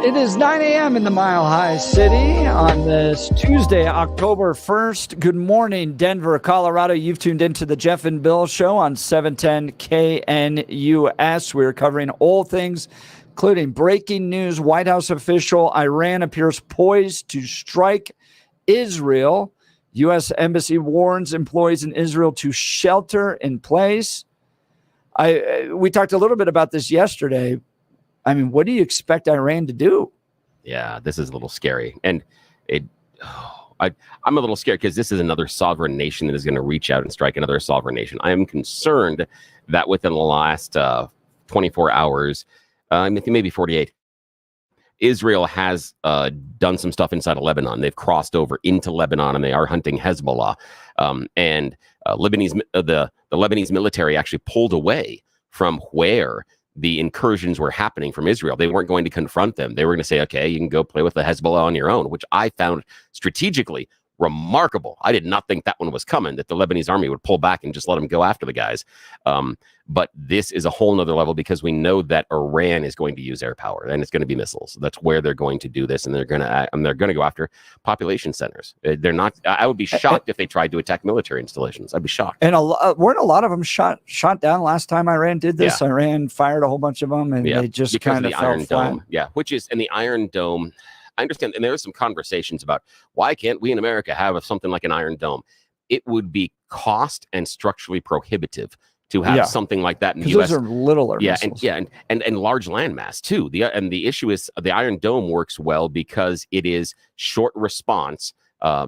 Speaker 1: It is 9 a.m. in the Mile High City on this Tuesday, October 1st. Good morning, Denver, Colorado. You've tuned into the Jeff and Bill Show on 710 KNUS. We're covering all things, including breaking news. White House official, Iran appears poised to strike Israel. U.S. Embassy warns employees in Israel to shelter in place. We talked a little bit about this yesterday. I mean, what do you expect Iran to do?
Speaker 10: Yeah, this is a little scary. And I'm a little scared because this is another sovereign nation that is going to reach out and strike another sovereign nation. I am concerned that within the last 24 hours, maybe 48, Israel has done some stuff inside of Lebanon. They've crossed over into Lebanon and they are hunting Hezbollah. The Lebanese military actually pulled away from where the incursions were happening from Israel. They weren't going to confront them. They were going to say, okay, you can go play with the Hezbollah on your own, which I found strategically remarkable. I did not think that one was coming, that the Lebanese army would pull back and just let them go after the guys. But this is a whole nother level because we know that Iran is going to use air power and it's going to be missiles. That's where they're going to do this, and they're going to go after population centers. They're not. I would be shocked if they tried to attack military installations. I'd be shocked.
Speaker 1: And weren't a lot of them shot down last time Iran did this? Yeah. Iran fired a whole bunch of them, and they just kind of fell
Speaker 10: Iron
Speaker 1: flat.
Speaker 10: Dome. Yeah, and the Iron Dome. I understand, and there are some conversations about why can't we in America have something like an Iron Dome? It would be cost and structurally prohibitive to have something like that in the U.S.
Speaker 1: Those are littler missiles.
Speaker 10: And large landmass too. The issue is the Iron Dome works well because it is short response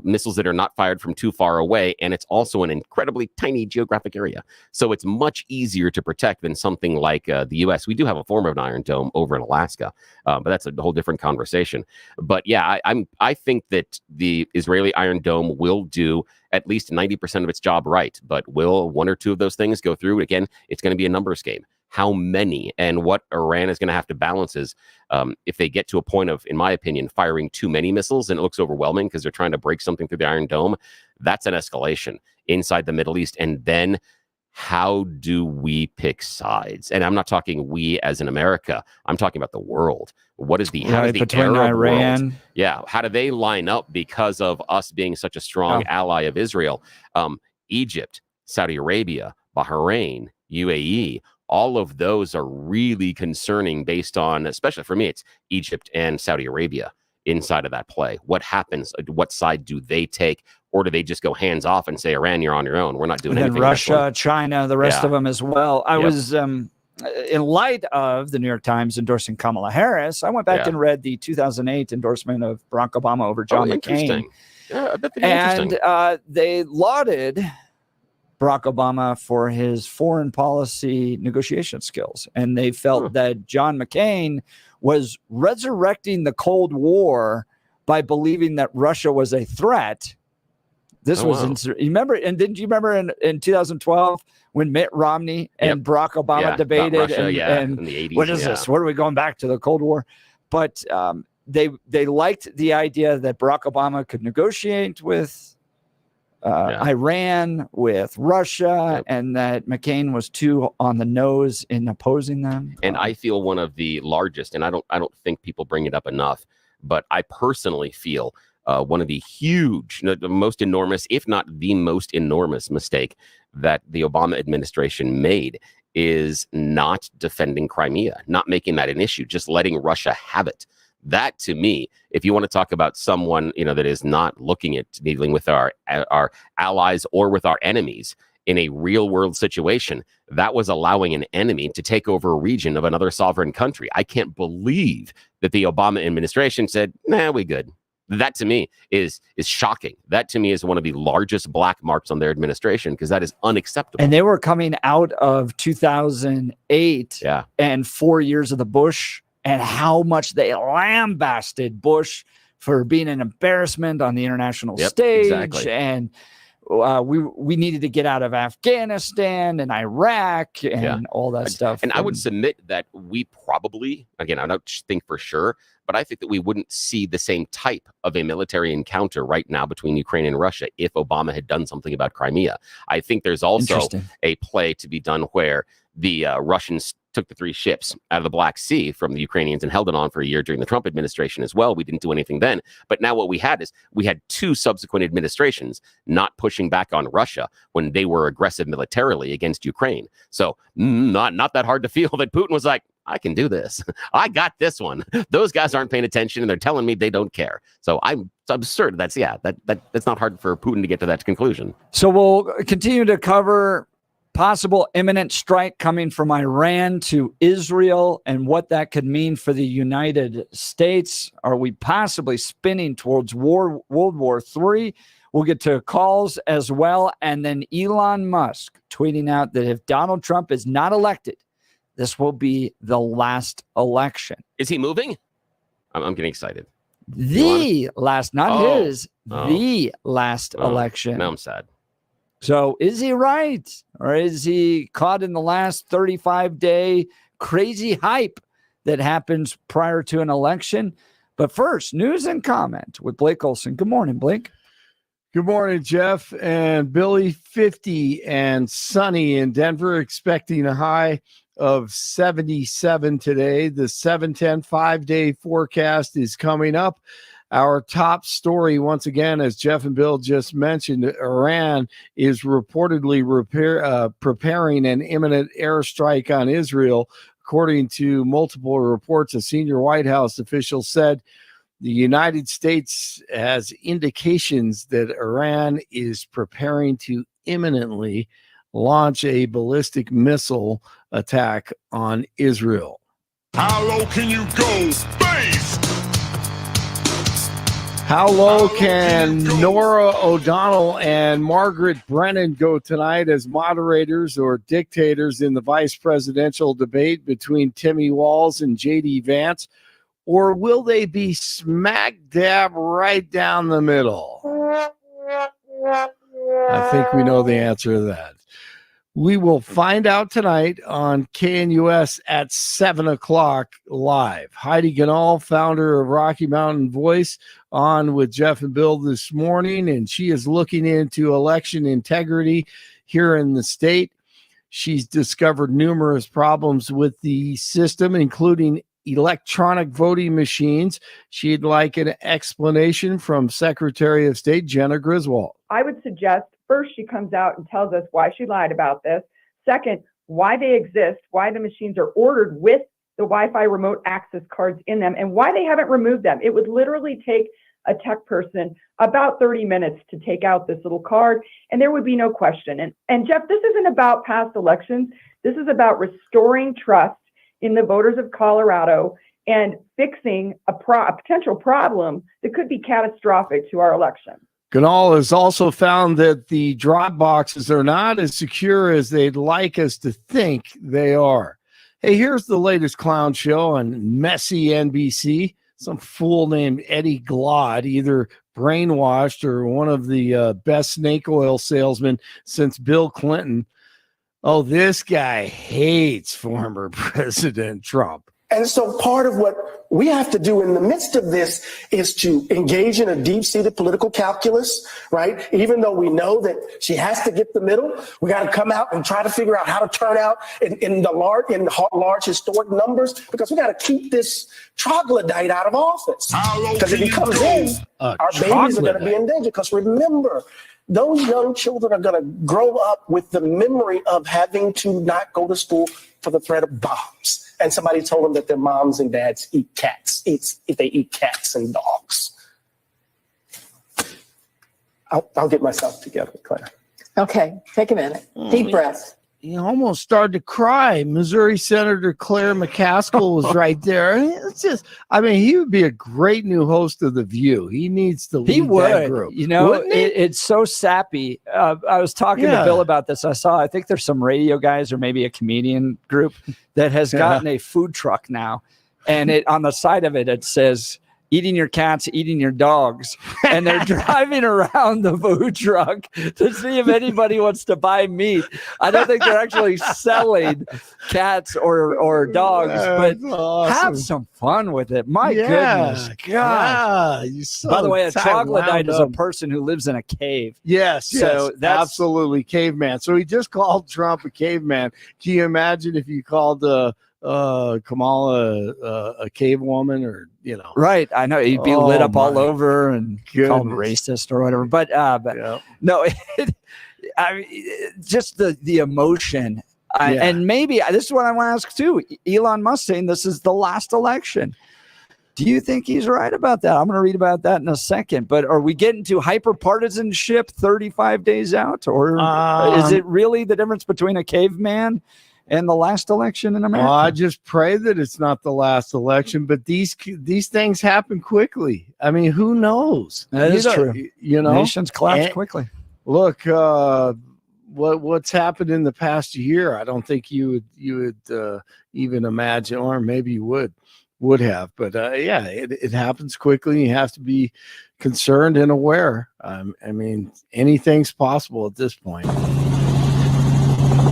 Speaker 10: missiles that are not fired from too far away, and it's also an incredibly tiny geographic area. So it's much easier to protect than something like the U.S. We do have a form of an Iron Dome over in Alaska, but that's a whole different conversation. But yeah, I think that the Israeli Iron Dome will do at least 90% of its job right. But will one or two of those things go through? Again, it's going to be a numbers game. How many and what Iran is going to have to balance is if they get to a point of, in my opinion, firing too many missiles and it looks overwhelming because they're trying to break something through the Iron Dome, that's an escalation inside the Middle East. And then how do we pick sides? And I'm not talking we as in America. I'm talking about the world. What is how does the
Speaker 1: between
Speaker 10: Arab
Speaker 1: Iran?
Speaker 10: World, how do they line up because of us being such a strong ally of Israel? Egypt, Saudi Arabia, Bahrain, UAE, all of those are really concerning based on, especially for me, it's Egypt and Saudi Arabia inside of that play. What happens? What side do they take? Or do they just go hands off and say, Iran, you're on your own. We're not doing anything.
Speaker 1: And Russia, China, the rest of them as well. I was, in light of the New York Times endorsing Kamala Harris, I went back and read the 2008 endorsement of Barack Obama over John McCain.
Speaker 10: Yeah, I bet interesting.
Speaker 1: And they lauded Barack Obama for his foreign policy negotiation skills. And they felt that John McCain was resurrecting the Cold War by believing that Russia was a threat. This you remember, and didn't you remember in 2012 when Mitt Romney and Barack Obama debated
Speaker 10: Russia,
Speaker 1: and
Speaker 10: in the 80s,
Speaker 1: what is this? What are we going back to the Cold War? But they liked the idea that Barack Obama could negotiate with Iran, with Russia, and that McCain was too on the nose in opposing them.
Speaker 10: And I feel one of the largest, and I don't think people bring it up enough, but I personally feel one of the huge, the most enormous, if not the most enormous mistake that the Obama administration made is not defending Crimea, not making that an issue, just letting Russia have it. That, to me, if you want to talk about someone, that is not looking at dealing with our allies or with our enemies in a real world situation, that was allowing an enemy to take over a region of another sovereign country. I can't believe that the Obama administration said, nah, we good. That to me is shocking. That to me is one of the largest black marks on their administration because that is unacceptable.
Speaker 1: And they were coming out of 2008 and 4 years of the Bush, and how much they lambasted Bush for being an embarrassment on the international stage.
Speaker 10: Exactly.
Speaker 1: And we needed to get out of Afghanistan and Iraq and all that stuff.
Speaker 10: And I would submit that we probably, again, I don't think for sure, but I think that we wouldn't see the same type of a military encounter right now between Ukraine and Russia if Obama had done something about Crimea. I think there's also a play to be done where the Russians took the 3 ships out of the Black Sea from the Ukrainians and held it on for a year during the Trump administration as well. We didn't do anything then. But now what we had is we had 2 subsequent administrations not pushing back on Russia when they were aggressive militarily against Ukraine. So not that hard to feel that Putin was like, I can do this. I got this one. Those guys aren't paying attention and they're telling me they don't care. So it's absurd. That's not hard for Putin to get to that conclusion.
Speaker 1: So we'll continue to cover possible imminent strike coming from Iran to Israel and what that could mean for the United States. Are we possibly spinning towards World War III? We'll get to calls as well. And then Elon Musk tweeting out that if Donald Trump is not elected, this will be the last election.
Speaker 10: Is he moving? I'm getting excited.
Speaker 1: The last, not his,
Speaker 10: Oh.
Speaker 1: the last election.
Speaker 10: Now I'm sad.
Speaker 1: So is he right? Or is he caught in the last 35-day crazy hype that happens prior to an election? But first, news and comment with Blake Olson. Good morning, Blake.
Speaker 2: Good morning, Jeff and Billy. 50 and sunny in Denver, expecting a high of 77 today. The 7-10 5-day forecast is coming up. Our top story, once again, as Jeff and Bill just mentioned, Iran is reportedly preparing an imminent airstrike on Israel. According to multiple reports, a senior White House official said the United States has indications that Iran is preparing to imminently launch a ballistic missile attack on Israel.
Speaker 20: How low can you go, space?
Speaker 2: How low can Nora O'Donnell and Margaret Brennan go tonight as moderators or dictators in the vice presidential debate between Timmy Walz and J.D. Vance? Or will they be smack dab right down the middle? I think we know the answer to that. We will find out tonight on KNUS at 7 o'clock live. Heidi Ganahl, founder of Rocky Mountain Voice, on with Jeff and Bill this morning, and she is looking into election integrity here in the state. She's discovered numerous problems with the system, including electronic voting machines. She'd like an explanation from Secretary of State Jenna Griswold.
Speaker 18: I would suggest first she comes out and tells us why she lied about this. Second, why they exist, why the machines are ordered with the Wi-Fi remote access cards in them, and why they haven't removed them. It would literally take a tech person about 30 minutes to take out this little card, and there would be no question. And Jeff, this isn't about past elections. This is about restoring trust in the voters of Colorado and fixing a potential problem that could be catastrophic to our election.
Speaker 2: Ganahl has also found that the drop boxes are not as secure as they'd like us to think they are. Hey, here's the latest clown show on messy NBC. Some fool named Eddie Glaude, either brainwashed or one of the best snake oil salesmen since Bill Clinton. Oh, this guy hates former President Trump.
Speaker 21: And so part of what we have to do in the midst of this is to engage in a deep-seated political calculus, right? Even though we know that she has to get the middle, we got to come out and try to figure out how to turn out in large historic numbers, because we got to keep this troglodyte out of office. Because if he comes in, our babies are going to be in danger. Because remember, those young children are going to grow up with the memory of having to not go to school for the threat of bombs. And somebody told them that their moms and dads eat cats, if they eat cats and dogs. I'll get myself together, Claire.
Speaker 23: Okay, take a minute. Deep breath.
Speaker 2: You almost started to cry. Missouri Senator Claire McCaskill was right there. It's just, I mean, he would be a great new host of The View. He needs to lead that group.
Speaker 1: You know, it's so sappy. I was talking to Bill about this. I think there's some radio guys or maybe a comedian group that has gotten a food truck now. And on the side of it, it says, eating your cats, eating your dogs. And they're driving around the food truck to see if anybody wants to buy meat. I don't think they're actually selling cats or dogs, but have some fun with it. My goodness. God.
Speaker 2: By
Speaker 1: the way, a troglodyte is a person who lives in a cave.
Speaker 2: Yes,
Speaker 1: so that's
Speaker 2: absolutely caveman. So he just called Trump a caveman. Can you imagine if you called Kamala a cave woman, or
Speaker 1: right? I know he'd be lit up all over and called racist or whatever. But no, I mean, just the emotion, and maybe this is what I want to ask too. Elon Musk saying this is the last election. Do you think he's right about that? I'm going to read about that in a second. But are we getting to hyper-partisanship 35 days out? Or is it really the difference between a caveman and the last election in America?
Speaker 2: I just pray that it's not the last election, but these things happen quickly. I mean, who knows?
Speaker 1: That is true.
Speaker 2: You know,
Speaker 1: nations collapse quickly.
Speaker 2: Look, what's happened in the past year, I don't think you would even imagine, or maybe you would have. But yeah, it happens quickly. You have to be concerned and aware. I mean, anything's possible at this point.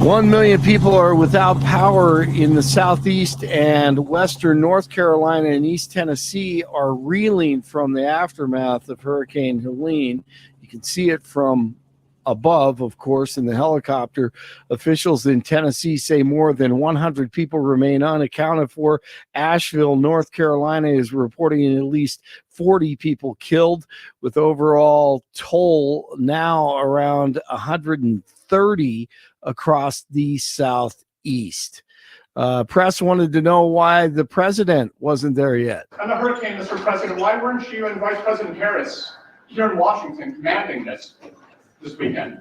Speaker 2: 1 million people are without power in the southeast, and western North Carolina and East Tennessee are reeling from the aftermath of Hurricane Helene. You can see it from above, of course, in the helicopter. Officials in Tennessee say more than 100 people remain unaccounted for. Asheville, North Carolina is reporting at least 40 people killed, with overall toll now around 130 across the southeast. Press wanted to know why the president wasn't there yet.
Speaker 3: On the hurricane, Mr. President, why weren't you and Vice President Harris here in Washington commanding this weekend?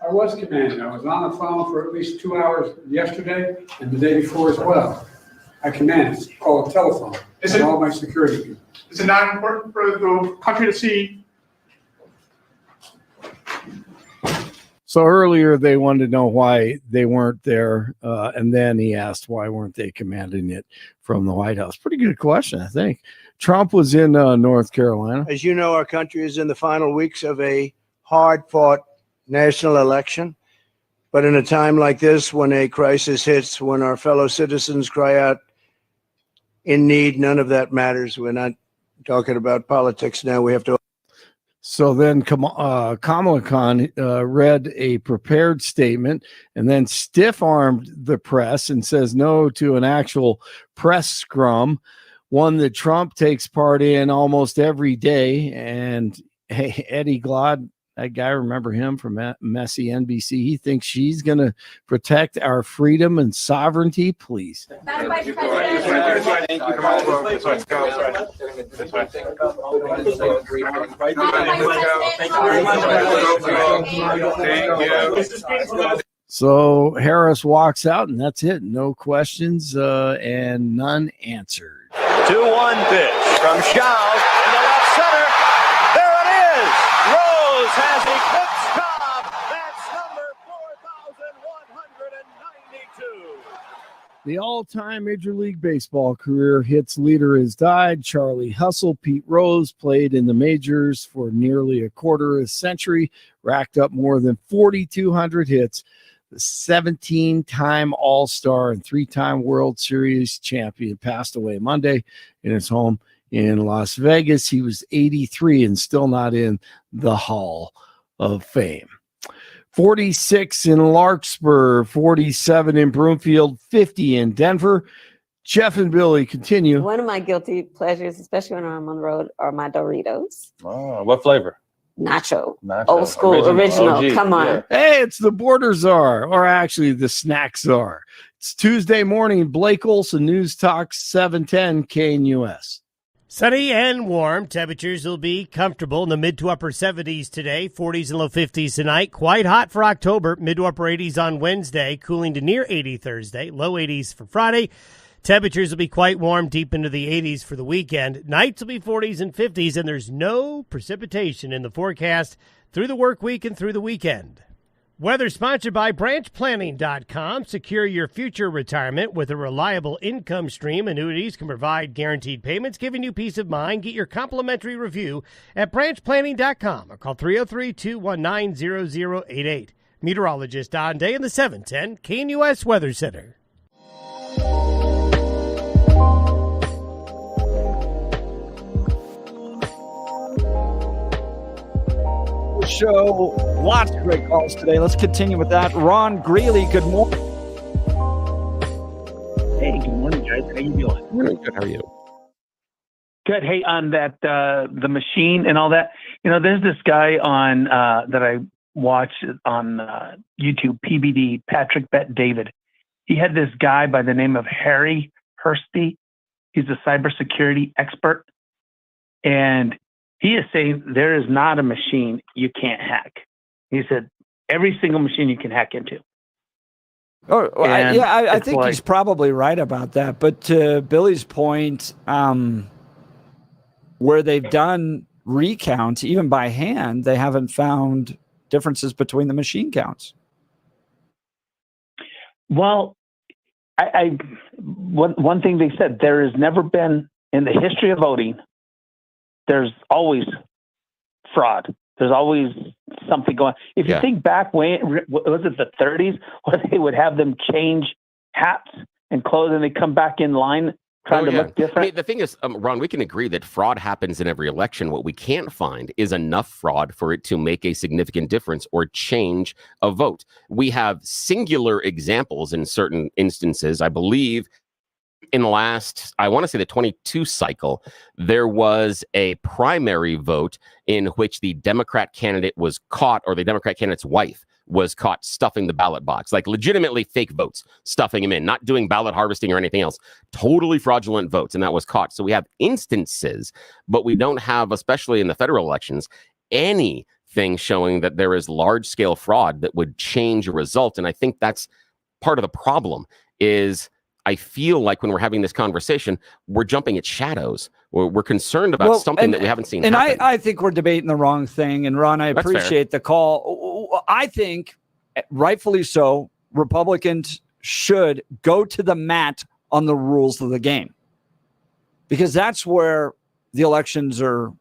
Speaker 15: I was commanding. I was on the phone for at least 2 hours yesterday and the day before as well. I command. It's called a telephone. And all my security people.
Speaker 3: Is it not important for the country to see?
Speaker 2: So earlier they wanted to know why they weren't there, and then he asked why weren't they commanding it from the White House. Pretty good question, I think. Trump was in North Carolina.
Speaker 16: As you know, our country is in the final weeks of a hard-fought national election. But in a time like this, when a crisis hits, when our fellow citizens cry out in need, none of that matters. We're not talking about politics now. We have to.
Speaker 2: So then Kamala Khan read a prepared statement and then stiff-armed the press and says no to an actual press scrum, one that Trump takes part in almost every day. And hey, Eddie Glaude, that guy, remember him from Messy NBC? He thinks she's going to protect our freedom and sovereignty. Please. So Harris walks out, and that's it. No questions and none answered.
Speaker 24: 2-1 pitch from Schaub in the left center. There it is. Rose has eclipsed Cobb. That's number 4,192.
Speaker 2: The all-time Major League Baseball career hits leader has died. Charlie Hustle. Pete Rose played in the majors for nearly a quarter of a century, racked up more than 4,200 hits. The 17-time All-Star and 3-time World Series champion passed away Monday in his home in Las Vegas. He was 83 and still not in the Hall of Fame. 46 in Larkspur, 47 in Broomfield, 50 in Denver. Jeff and Billy continue.
Speaker 5: One of my guilty pleasures, especially when I'm on the road, are my Doritos.
Speaker 6: Oh, what flavor?
Speaker 5: Nacho. Old school, original.
Speaker 6: OG,
Speaker 5: Come on.
Speaker 6: yeah.
Speaker 2: Hey, it's the Border Czar, or actually the Snack Czar. It's Tuesday morning. Blake Olson, News Talk 710 KNUS.
Speaker 9: Sunny and warm. Temperatures will be comfortable in the mid to upper 70s today, 40s and low 50s tonight. Quite hot for October, mid to upper 80s on Wednesday, cooling to near 80 Thursday, low 80s for Friday. Temperatures will be quite warm deep into the 80s for the weekend. Nights will be 40s and 50s, and there's no precipitation in the forecast through the work week and through the weekend. Weather sponsored by branchplanning.com. Secure your future retirement with a reliable income stream. Annuities can provide guaranteed payments, giving you peace of mind. Get your complimentary review at branchplanning.com or call 303-219-0088. Meteorologist Don Day in the 710 KNUS Weather Center.
Speaker 1: Show. Lots of great calls today. Let's continue with that. Ron Greeley, good morning.
Speaker 25: Hey, good morning, guys. How you doing?
Speaker 10: Really good. How are you?
Speaker 25: Good. Hey, on that the machine and all that, there's this guy on that I watch on YouTube, PBD, Patrick Bet David. He had this guy by the name of Harry Hursty, He's a cybersecurity expert. And he is saying there is not a machine you can't hack. He said every single machine you can hack into.
Speaker 1: Oh, I think
Speaker 25: like,
Speaker 1: he's probably right about that. But to Billy's point, where they've done recounts, even by hand, they haven't found differences between the machine counts.
Speaker 25: Well, one thing they said, there has never been in the history of voting, there's always fraud. There's always something going. If you think back when, was it the 30s, where they would have them change hats and clothes and they come back in line trying to look different?
Speaker 10: I mean, the thing is, Ron, we can agree that fraud happens in every election. What we can't find is enough fraud for it to make a significant difference or change a vote. We have singular examples in certain instances. I believe in the last, I want to say the 22 cycle, there was a primary vote in which the Democrat candidate was caught, or the Democrat candidate's wife was caught stuffing the ballot box, like legitimately fake votes, stuffing them in, not doing ballot harvesting or anything else, totally fraudulent votes, and that was caught. So we have instances, but we don't have, especially in the federal elections, anything showing that there is large-scale fraud that would change a result. And I think that's part of the problem is I feel like when we're having this conversation, we're jumping at shadows. We're concerned about something that we haven't seen happen.
Speaker 1: I think we're debating the wrong thing. And Ron, I appreciate the call. I think, rightfully so, Republicans should go to the mat on the rules of the game, because that's where the elections are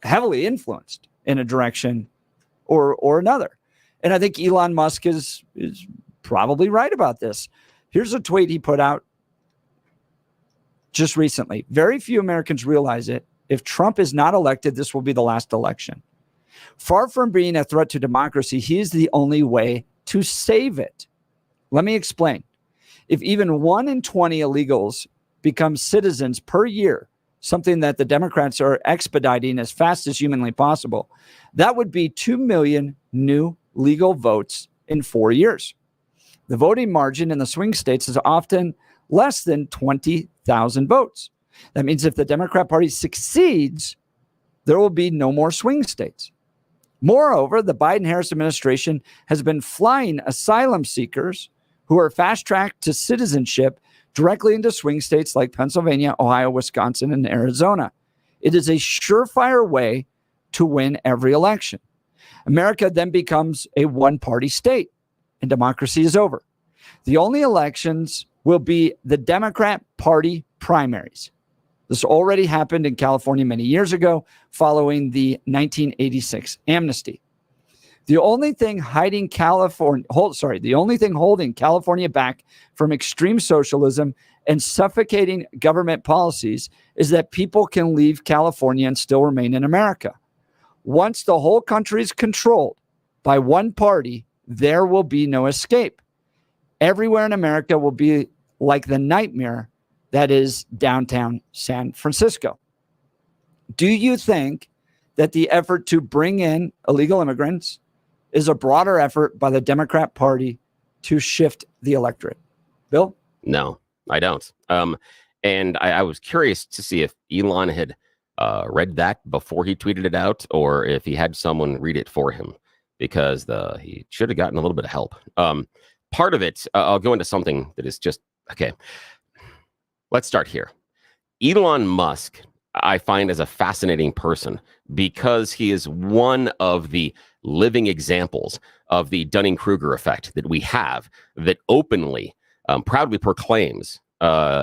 Speaker 1: heavily influenced in a direction or another. And I think Elon Musk is probably right about this. Here's a tweet he put out just recently. Very few Americans realize it. If Trump is not elected, this will be the last election. Far from being a threat to democracy, he is the only way to save it. Let me explain. If even 1 in 20 illegals become citizens per year, something that the Democrats are expediting as fast as humanly possible, that would be 2 million new legal votes in 4 years. The voting margin in the swing states is often less than 20,000 votes. That means if the Democrat Party succeeds, there will be no more swing states. Moreover, the Biden-Harris administration has been flying asylum seekers who are fast-tracked to citizenship directly into swing states like Pennsylvania, Ohio, Wisconsin, and Arizona. It is a surefire way to win every election. America then becomes a one-party state, and democracy is over. The only elections will be the Democrat Party primaries. This already happened in California many years ago following the 1986 amnesty. The only thing holding California back from extreme socialism and suffocating government policies is that people can leave California and still remain in America. Once the whole country is controlled by one party, there will be no escape. Everywhere in America will be like the nightmare that is downtown San Francisco. Do you think that the effort to bring in illegal immigrants is a broader effort by the Democrat Party to shift the electorate? Bill?
Speaker 10: No, I don't. And I was curious to see if Elon had read that before he tweeted it out, or if he had someone read it for him, because he should have gotten a little bit of help. Part of it, I'll go into something that is just, okay, let's start here. Elon Musk, I find as a fascinating person because he is one of the living examples of the Dunning-Kruger effect that we have, that openly, proudly proclaims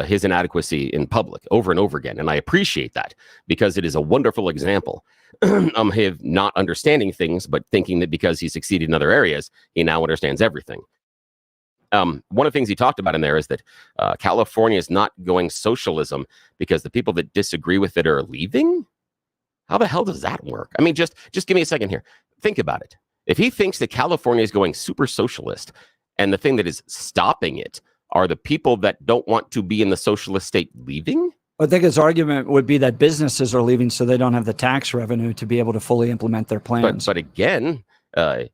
Speaker 10: his inadequacy in public over and over again. And I appreciate that because it is a wonderful example of him not understanding things, but thinking that because he succeeded in other areas, he now understands everything. One of the things he talked about in there is that California is not going socialism because the people that disagree with it are leaving. How the hell does that work? I mean, just give me a second here. Think about it. If he thinks that California is going super socialist and the thing that is stopping it are the people that don't want to be in the socialist state leaving?
Speaker 1: I think his argument would be that businesses are leaving so they don't have the tax revenue to be able to fully implement their plans.
Speaker 10: But again,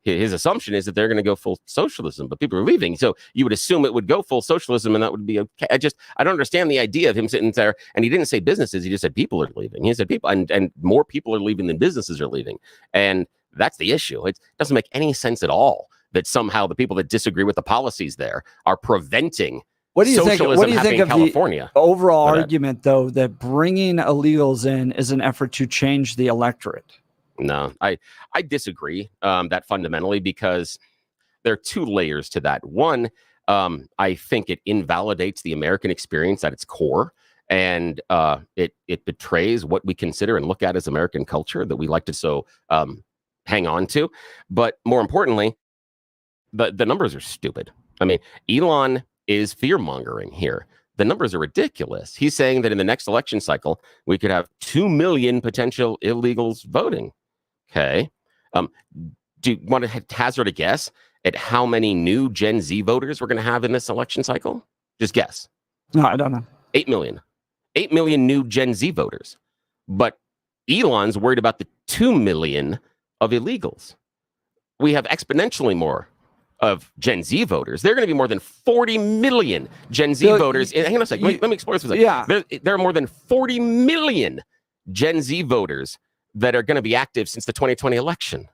Speaker 10: his assumption is that they're going to go full socialism, but people are leaving. So you would assume it would go full socialism, and that would be okay. I don't understand the idea of him sitting there. And he didn't say businesses; he just said people are leaving. He said people, and more people are leaving than businesses are leaving, and that's the issue. It doesn't make any sense at all that somehow the people that disagree with the policies there are preventing.
Speaker 1: What do you think? What do you think of
Speaker 10: California?
Speaker 1: The overall argument, though, that bringing illegals in is an effort to change the electorate?
Speaker 10: No, I disagree that fundamentally, because there are two layers to that. One, I think it invalidates the American experience at its core, and it betrays what we consider and look at as American culture that we like to hang on to. But more importantly, the numbers are stupid. I mean, Elon is fear-mongering here. The numbers are ridiculous. He's saying that in the next election cycle, we could have 2 million potential illegals voting. Okay. Do you want to hazard a guess at how many new Gen Z voters we're going to have in this election cycle? Just guess.
Speaker 1: No, I don't know.
Speaker 10: 8 million. 8 million new Gen Z voters. But Elon's worried about the 2 million of illegals. We have exponentially more of Gen Z voters. There are going to be more than 40 million Gen Z voters. Hang on a second. Let me explore this for a second.
Speaker 1: Yeah.
Speaker 10: There are more than 40 million Gen Z voters that are going to be active since the 2020 election.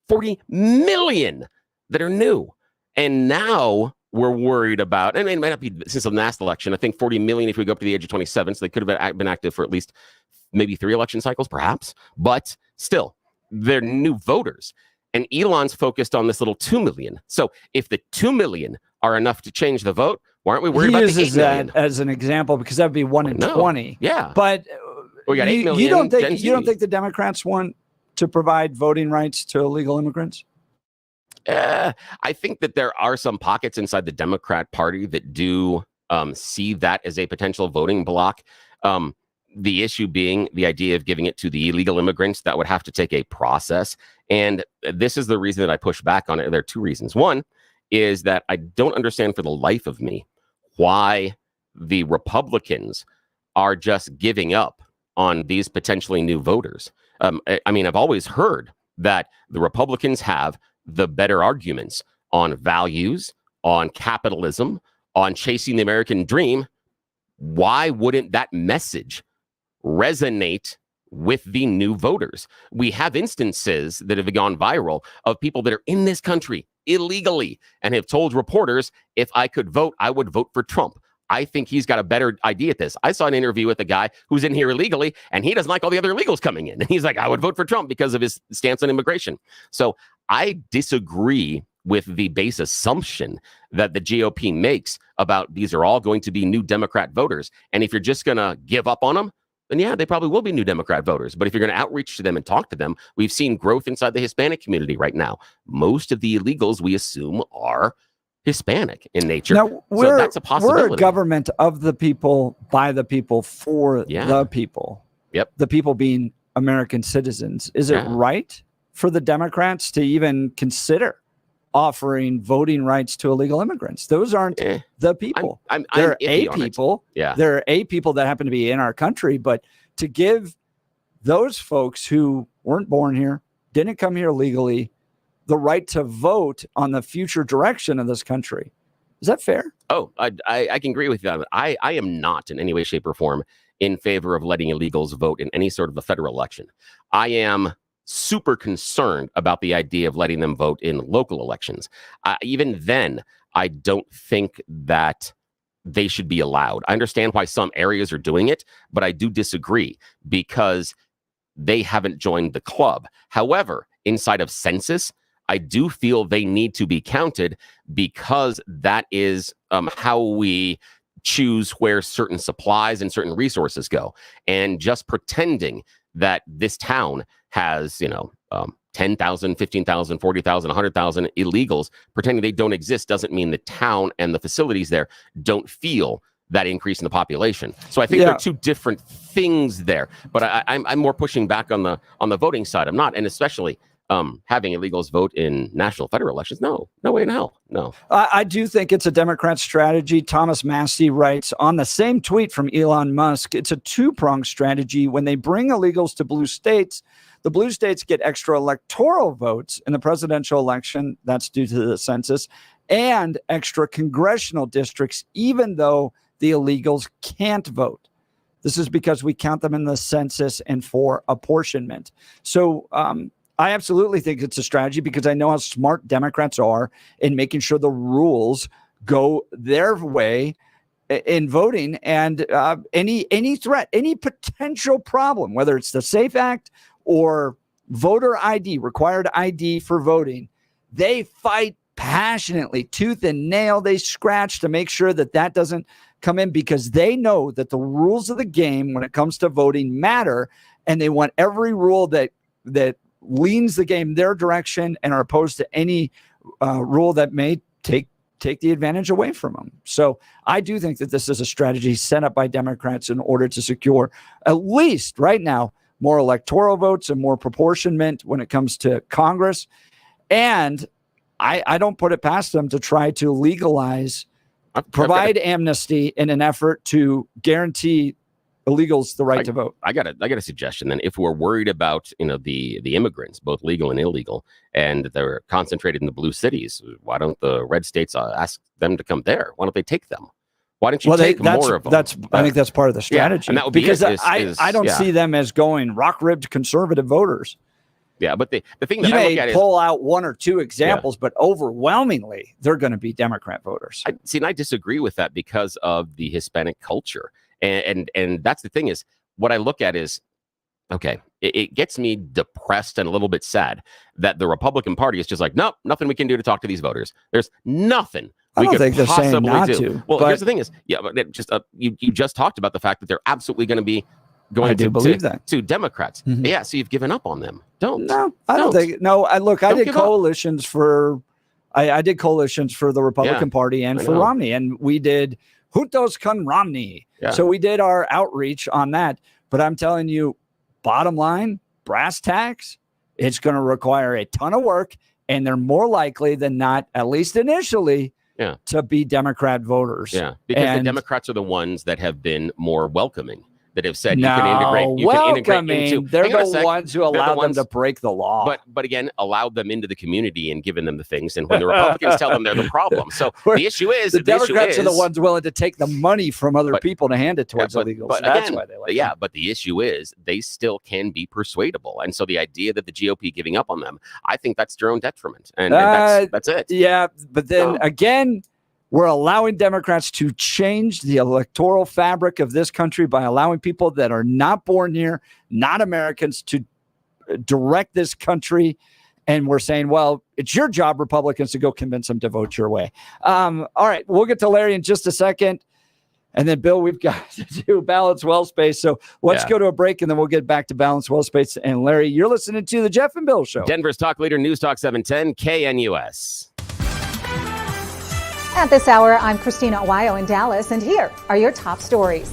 Speaker 10: 40 million that are new. And now we're worried about, and it might not be since the last election, I think 40 million if we go up to the age of 27, so they could have been active for at least maybe 3 election cycles, perhaps. But still, they're new voters. And Elon's focused on this little 2 million. So if the 2 million are enough to change the vote, why aren't we worried about the 8 million?
Speaker 1: He uses that as an example because that would be 1 in 20.
Speaker 10: Yeah.
Speaker 1: But
Speaker 10: we got 8 million.
Speaker 1: You don't think the Democrats want to provide voting rights to illegal immigrants?
Speaker 10: I think that there are some pockets inside the Democrat Party that do see that as a potential voting block. The issue being the idea of giving it to the illegal immigrants, that would have to take a process. And this is the reason that I push back on it. There are 2 reasons. One is that I don't understand for the life of me why the Republicans are just giving up on these potentially new voters. I mean, I've always heard that the Republicans have the better arguments on values, on capitalism, on chasing the American dream. Why wouldn't that message resonate with the new voters? We have instances that have gone viral of people that are in this country illegally and have told reporters, if I could vote, I would vote for Trump. I think he's got a better idea at this. I saw an interview with a guy who's in here illegally, and he doesn't like all the other illegals coming in. And he's like, I would vote for Trump because of his stance on immigration. So I disagree with the base assumption that the GOP makes about these are all going to be new Democrat voters. And if you're just going to give up on them, then yeah, they probably will be new Democrat voters. But if you're going to outreach to them and talk to them, we've seen growth inside the Hispanic community right now. Most of the illegals, we assume, are Hispanic in nature.
Speaker 1: Now,
Speaker 10: so that's a possibility.
Speaker 1: We're a government of the people, by the people, for the people.
Speaker 10: Yep.
Speaker 1: The people being American citizens. Is it right for the Democrats to even consider offering voting rights to illegal immigrants? Those aren't the people. They're a people.
Speaker 10: Yeah.
Speaker 1: They're a people that happen to be in our country. But to give those folks who weren't born here, didn't come here legally, the right to vote on the future direction of this country. Is that fair?
Speaker 10: Oh, I can agree with that. I am not in any way, shape, or form in favor of letting illegals vote in any sort of a federal election. I am super concerned about the idea of letting them vote in local elections. Even then, I don't think that they should be allowed. I understand why some areas are doing it, but I do disagree because they haven't joined the club. However, inside of census, I do feel they need to be counted because that is how we choose where certain supplies and certain resources go. And just pretending that this town has, 10,000, 15,000, 40,000, 100,000 illegals, pretending they don't exist doesn't mean the town and the facilities there don't feel that increase in the population. So I think there are 2 different things there. But I'm more pushing back on the voting side. I'm not, and especially having illegals vote in national federal elections. No way in hell. No.
Speaker 1: I do think it's a Democrat strategy. Thomas Massey writes on the same tweet from Elon Musk, it's a 2-pronged strategy. When they bring illegals to blue states, the blue states get extra electoral votes in the presidential election. That's due to the census, and extra congressional districts, even though the illegals can't vote. This is because we count them in the census and for apportionment. So I absolutely think it's a strategy, because I know how smart Democrats are in making sure the rules go their way in voting, and any threat, any potential problem, whether it's the SAFE Act or voter ID, required ID for voting, they fight passionately, tooth and nail. They scratch to make sure that that doesn't come in, because they know that the rules of the game when it comes to voting matter, and they want every rule that leans the game their direction and are opposed to any rule that may take the advantage away from them. So I do think that this is a strategy set up by Democrats in order to secure, at least right now, more electoral votes and more proportionment when it comes to Congress. And I don't put it past them to try to legalize, provide amnesty in an effort to guarantee illegals the right to vote.
Speaker 10: I got a suggestion then. If we're worried about the immigrants, both legal and illegal, and they're concentrated in the blue cities, why don't the red states ask them to come there? Why don't they take them? Why don't you take more of them?
Speaker 1: I think that's part of the strategy.
Speaker 10: Yeah, and that would be
Speaker 1: because
Speaker 10: I
Speaker 1: don't see them as going rock-ribbed conservative voters.
Speaker 10: Yeah, but the thing that
Speaker 1: you
Speaker 10: I
Speaker 1: may
Speaker 10: look at
Speaker 1: pull out one or two examples, but overwhelmingly they're going to be Democrat voters.
Speaker 10: And I disagree with that because of the Hispanic culture. And that's the thing is, what I look at is, okay, it gets me depressed and a little bit sad that the Republican Party is just like, nope, nothing we can do to talk to these voters. There's nothing we could possibly do. Well, here's the thing is, but just you just talked about the fact that they're absolutely going to be going to Democrats.
Speaker 1: Mm-hmm.
Speaker 10: Yeah, so you've given up on them.
Speaker 1: No, I don't think. No, I did coalitions for. I did coalitions for the Republican Party and for Romney, and we did Juntos con Romney.
Speaker 10: Yeah.
Speaker 1: So we did our outreach on that. But I'm telling you, bottom line, brass tacks, it's going to require a ton of work, and they're more likely than not, at least initially, to be Democrat voters.
Speaker 10: Yeah, because the Democrats are the ones that have been more welcoming, that have said you can integrate into.
Speaker 1: They're the ones who allowed them to break the law.
Speaker 10: But again, allowed them into the community and given them the things. And when the Republicans tell them they're the problem. So the issue is
Speaker 1: the Democrats are the ones willing to take the money from other people to hand it towards illegals.
Speaker 10: But
Speaker 1: That's
Speaker 10: again,
Speaker 1: why they like them.
Speaker 10: but the issue is they still can be persuadable. And so the idea that the GOP giving up on them, I think that's their own detriment. And that's it.
Speaker 1: Yeah, but then again, we're allowing Democrats to change the electoral fabric of this country by allowing people that are not born here, not Americans, to direct this country. And we're saying, well, it's your job, Republicans, to go convince them to vote your way. All right, we'll get to Larry in just a second. And then, Bill, we've got to do Balance Well Space. So let's go to a break, and then we'll get back to Balance Well Space. And Larry, you're listening to the Jeff and Bill Show.
Speaker 10: Denver's talk leader, News Talk 710, KNUS.
Speaker 12: At this hour, I'm Christina Awayo in Dallas, and here are your top stories.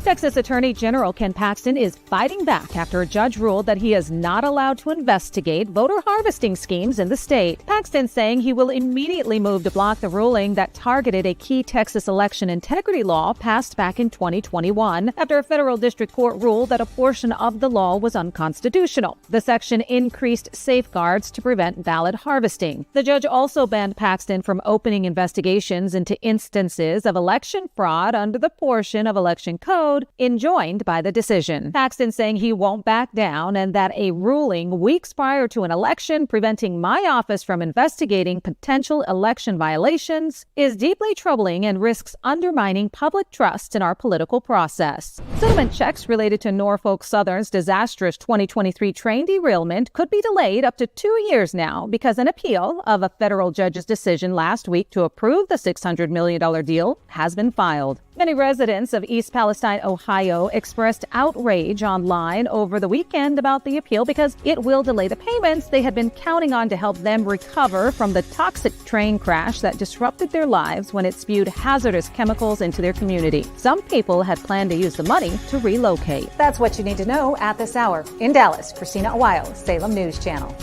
Speaker 13: Texas Attorney General Ken Paxton is fighting back after a judge ruled that he is not allowed to investigate voter harvesting schemes in the state. Paxton saying he will immediately move to block the ruling that targeted a key Texas election integrity law passed back in 2021 after a federal district court ruled that a portion of the law was unconstitutional. The section increased safeguards to prevent ballot harvesting. The judge also banned Paxton from opening investigations into instances of election fraud under the portion of election code enjoined by the decision. Paxton saying he won't back down and that a ruling weeks prior to an election preventing my office from investigating potential election violations is deeply troubling and risks undermining public trust in our political process. Settlement checks related to Norfolk Southern's disastrous 2023 train derailment could be delayed up to 2 years now because an appeal of a federal judge's decision last week to approve the $600 million deal has been filed. Many residents of East Palestine, Ohio, expressed outrage online over the weekend about the appeal because it will delay the payments they had been counting on to help them recover from the toxic train crash that disrupted their lives when it spewed hazardous chemicals into their community. Some people had planned to use the money to relocate.
Speaker 12: That's what you need to know at this hour. In Dallas, Christina Awayo, Salem News Channel.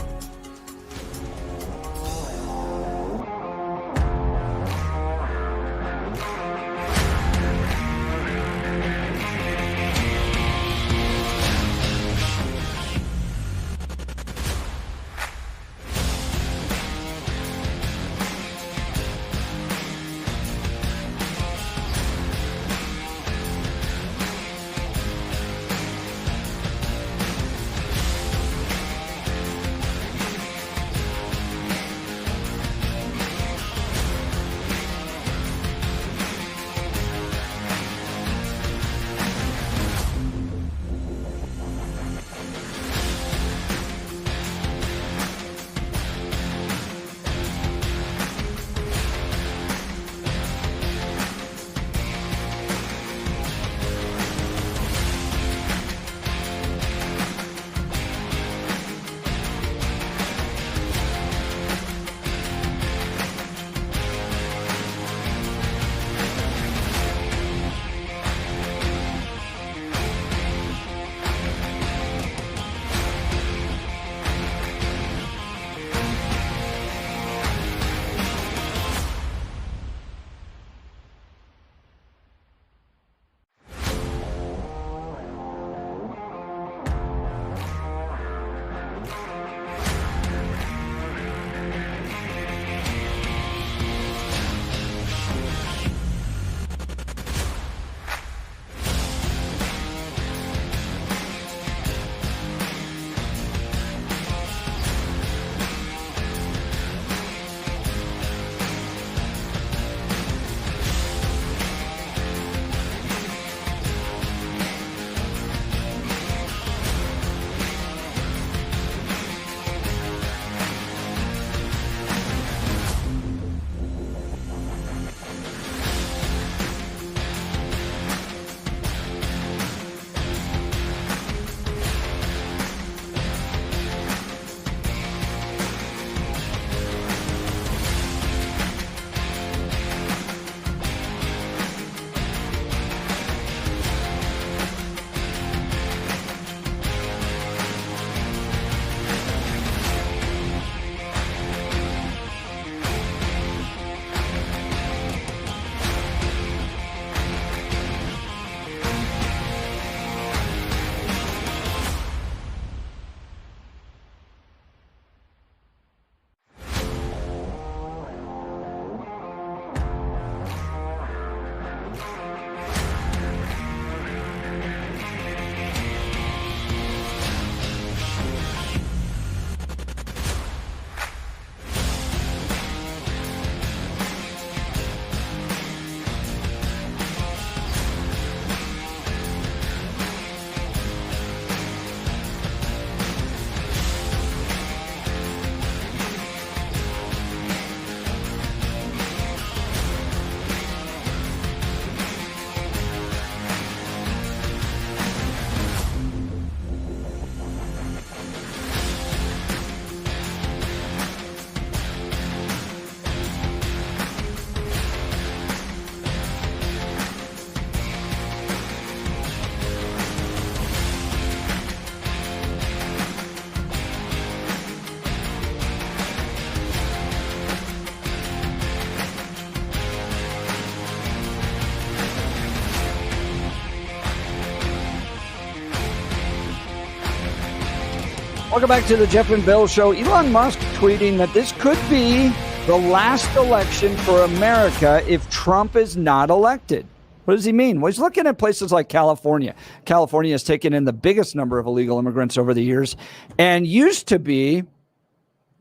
Speaker 1: Welcome back to the Jeff and Bill Show. Elon Musk tweeting that this could be the last election for America if Trump is not elected. What does he mean? Well, he's looking at places like California. California has taken in the biggest number of illegal immigrants over the years and used to be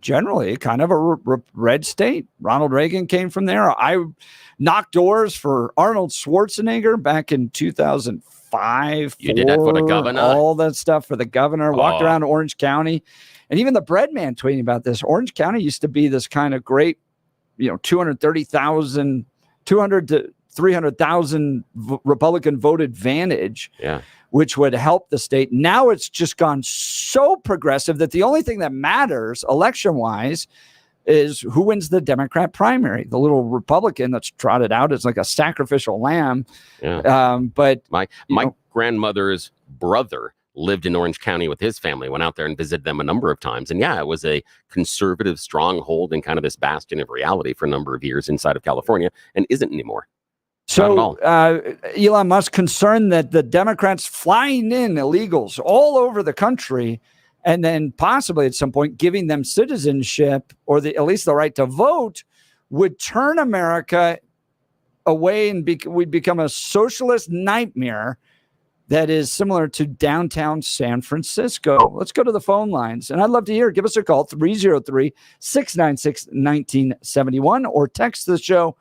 Speaker 1: generally kind of a red state. Ronald Reagan came from there. I knocked doors for Arnold Schwarzenegger back in 2005.
Speaker 10: You did that for the governor?
Speaker 1: All that stuff for the governor. Walked around Orange County. And even the bread man tweeting about this. Orange County used to be this kind of great, 230,000, 200 to 300,000 Republican vote advantage.
Speaker 10: Yeah.
Speaker 1: Which would help the state. Now it's just gone so progressive that the only thing that matters election-wise is who wins the Democrat primary. The little Republican that's trotted out is like a sacrificial lamb.
Speaker 10: Yeah.
Speaker 1: But
Speaker 10: my grandmother's brother lived in Orange County with his family, went out there and visited them a number of times. And yeah, it was a conservative stronghold and kind of this bastion of reality for a number of years inside of California and isn't anymore.
Speaker 1: So Elon Musk concerned that the Democrats flying in illegals all over the country and then possibly at some point giving them citizenship or at least the right to vote would turn America away and we'd become a socialist nightmare that is similar to downtown San Francisco. Let's go to the phone lines. And I'd love to hear. Give us a call, 303-696-1971, or text the show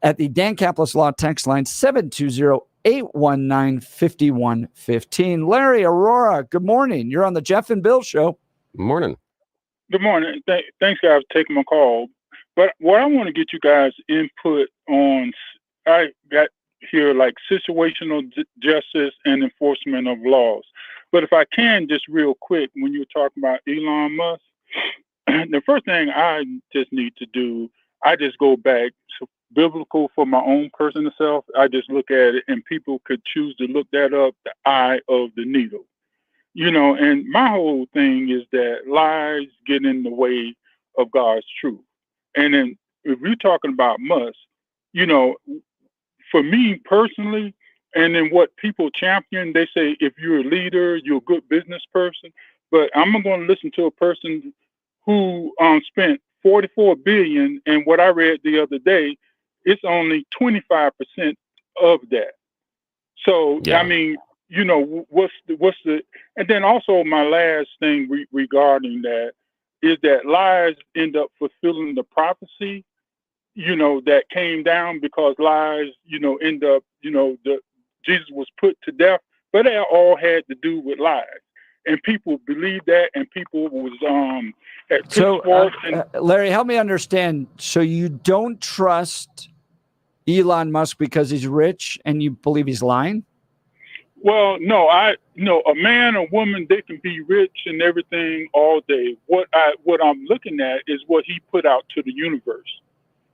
Speaker 1: at the Dan Caplis Law text line, 720-819-5115. Larry, Aurora, good morning. You're on the Jeff and Bill Show.
Speaker 10: Good morning.
Speaker 4: Good morning. Thanks, guys, for taking my call. But what I want to get you guys input on, I got here like situational justice and enforcement of laws. But if I can, just real quick, when you were talking about Elon Musk, the first thing I just need to do, I just go back to biblical for my own personal self. I just look at it, and people could choose to look that up, the eye of the needle. And my whole thing is that lies get in the way of God's truth. And then if you're talking about Musk, for me personally, and then what people champion, they say if you're a leader, you're a good business person. But I'm going to listen to a person who spent $44 billion, and what I read the other day, it's only 25% of that. So yeah. I mean, what's the, and then also my last thing regarding that is that lies end up fulfilling the prophecy, that came down because lies, end up, Jesus was put to death, but they all had to do with lies. And people believe that, and people was
Speaker 1: Larry, help me understand. So you don't trust Elon Musk because he's rich, and you believe he's lying?
Speaker 4: Well, no, a man or woman, they can be rich and everything all day. What I'm looking at is what he put out to the universe,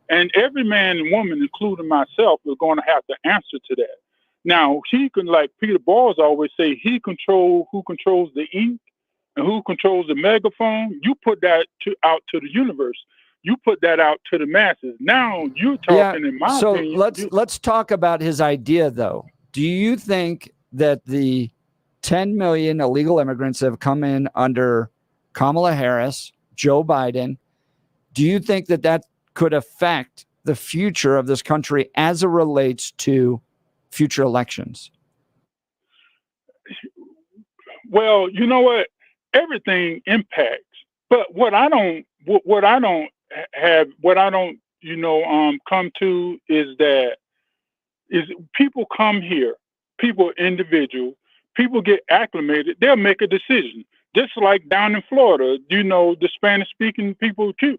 Speaker 4: and every man and woman, including myself, is going to have to answer to that. Now, he can, like Peter Balls always say, who controls the ink and who controls the megaphone. You put that out to the universe. You put that out to the masses. Now you're talking in my opinion.
Speaker 1: So let's talk about his idea, though. Do you think that the 10 million illegal immigrants that have come in under Kamala Harris, Joe Biden, do you think that could affect the future of this country as it relates to future elections?
Speaker 4: Well, you know what? Everything impacts. But what I don't come to is people come here, individuals, people get acclimated, they'll make a decision. Just like down in Florida, the Spanish speaking people too.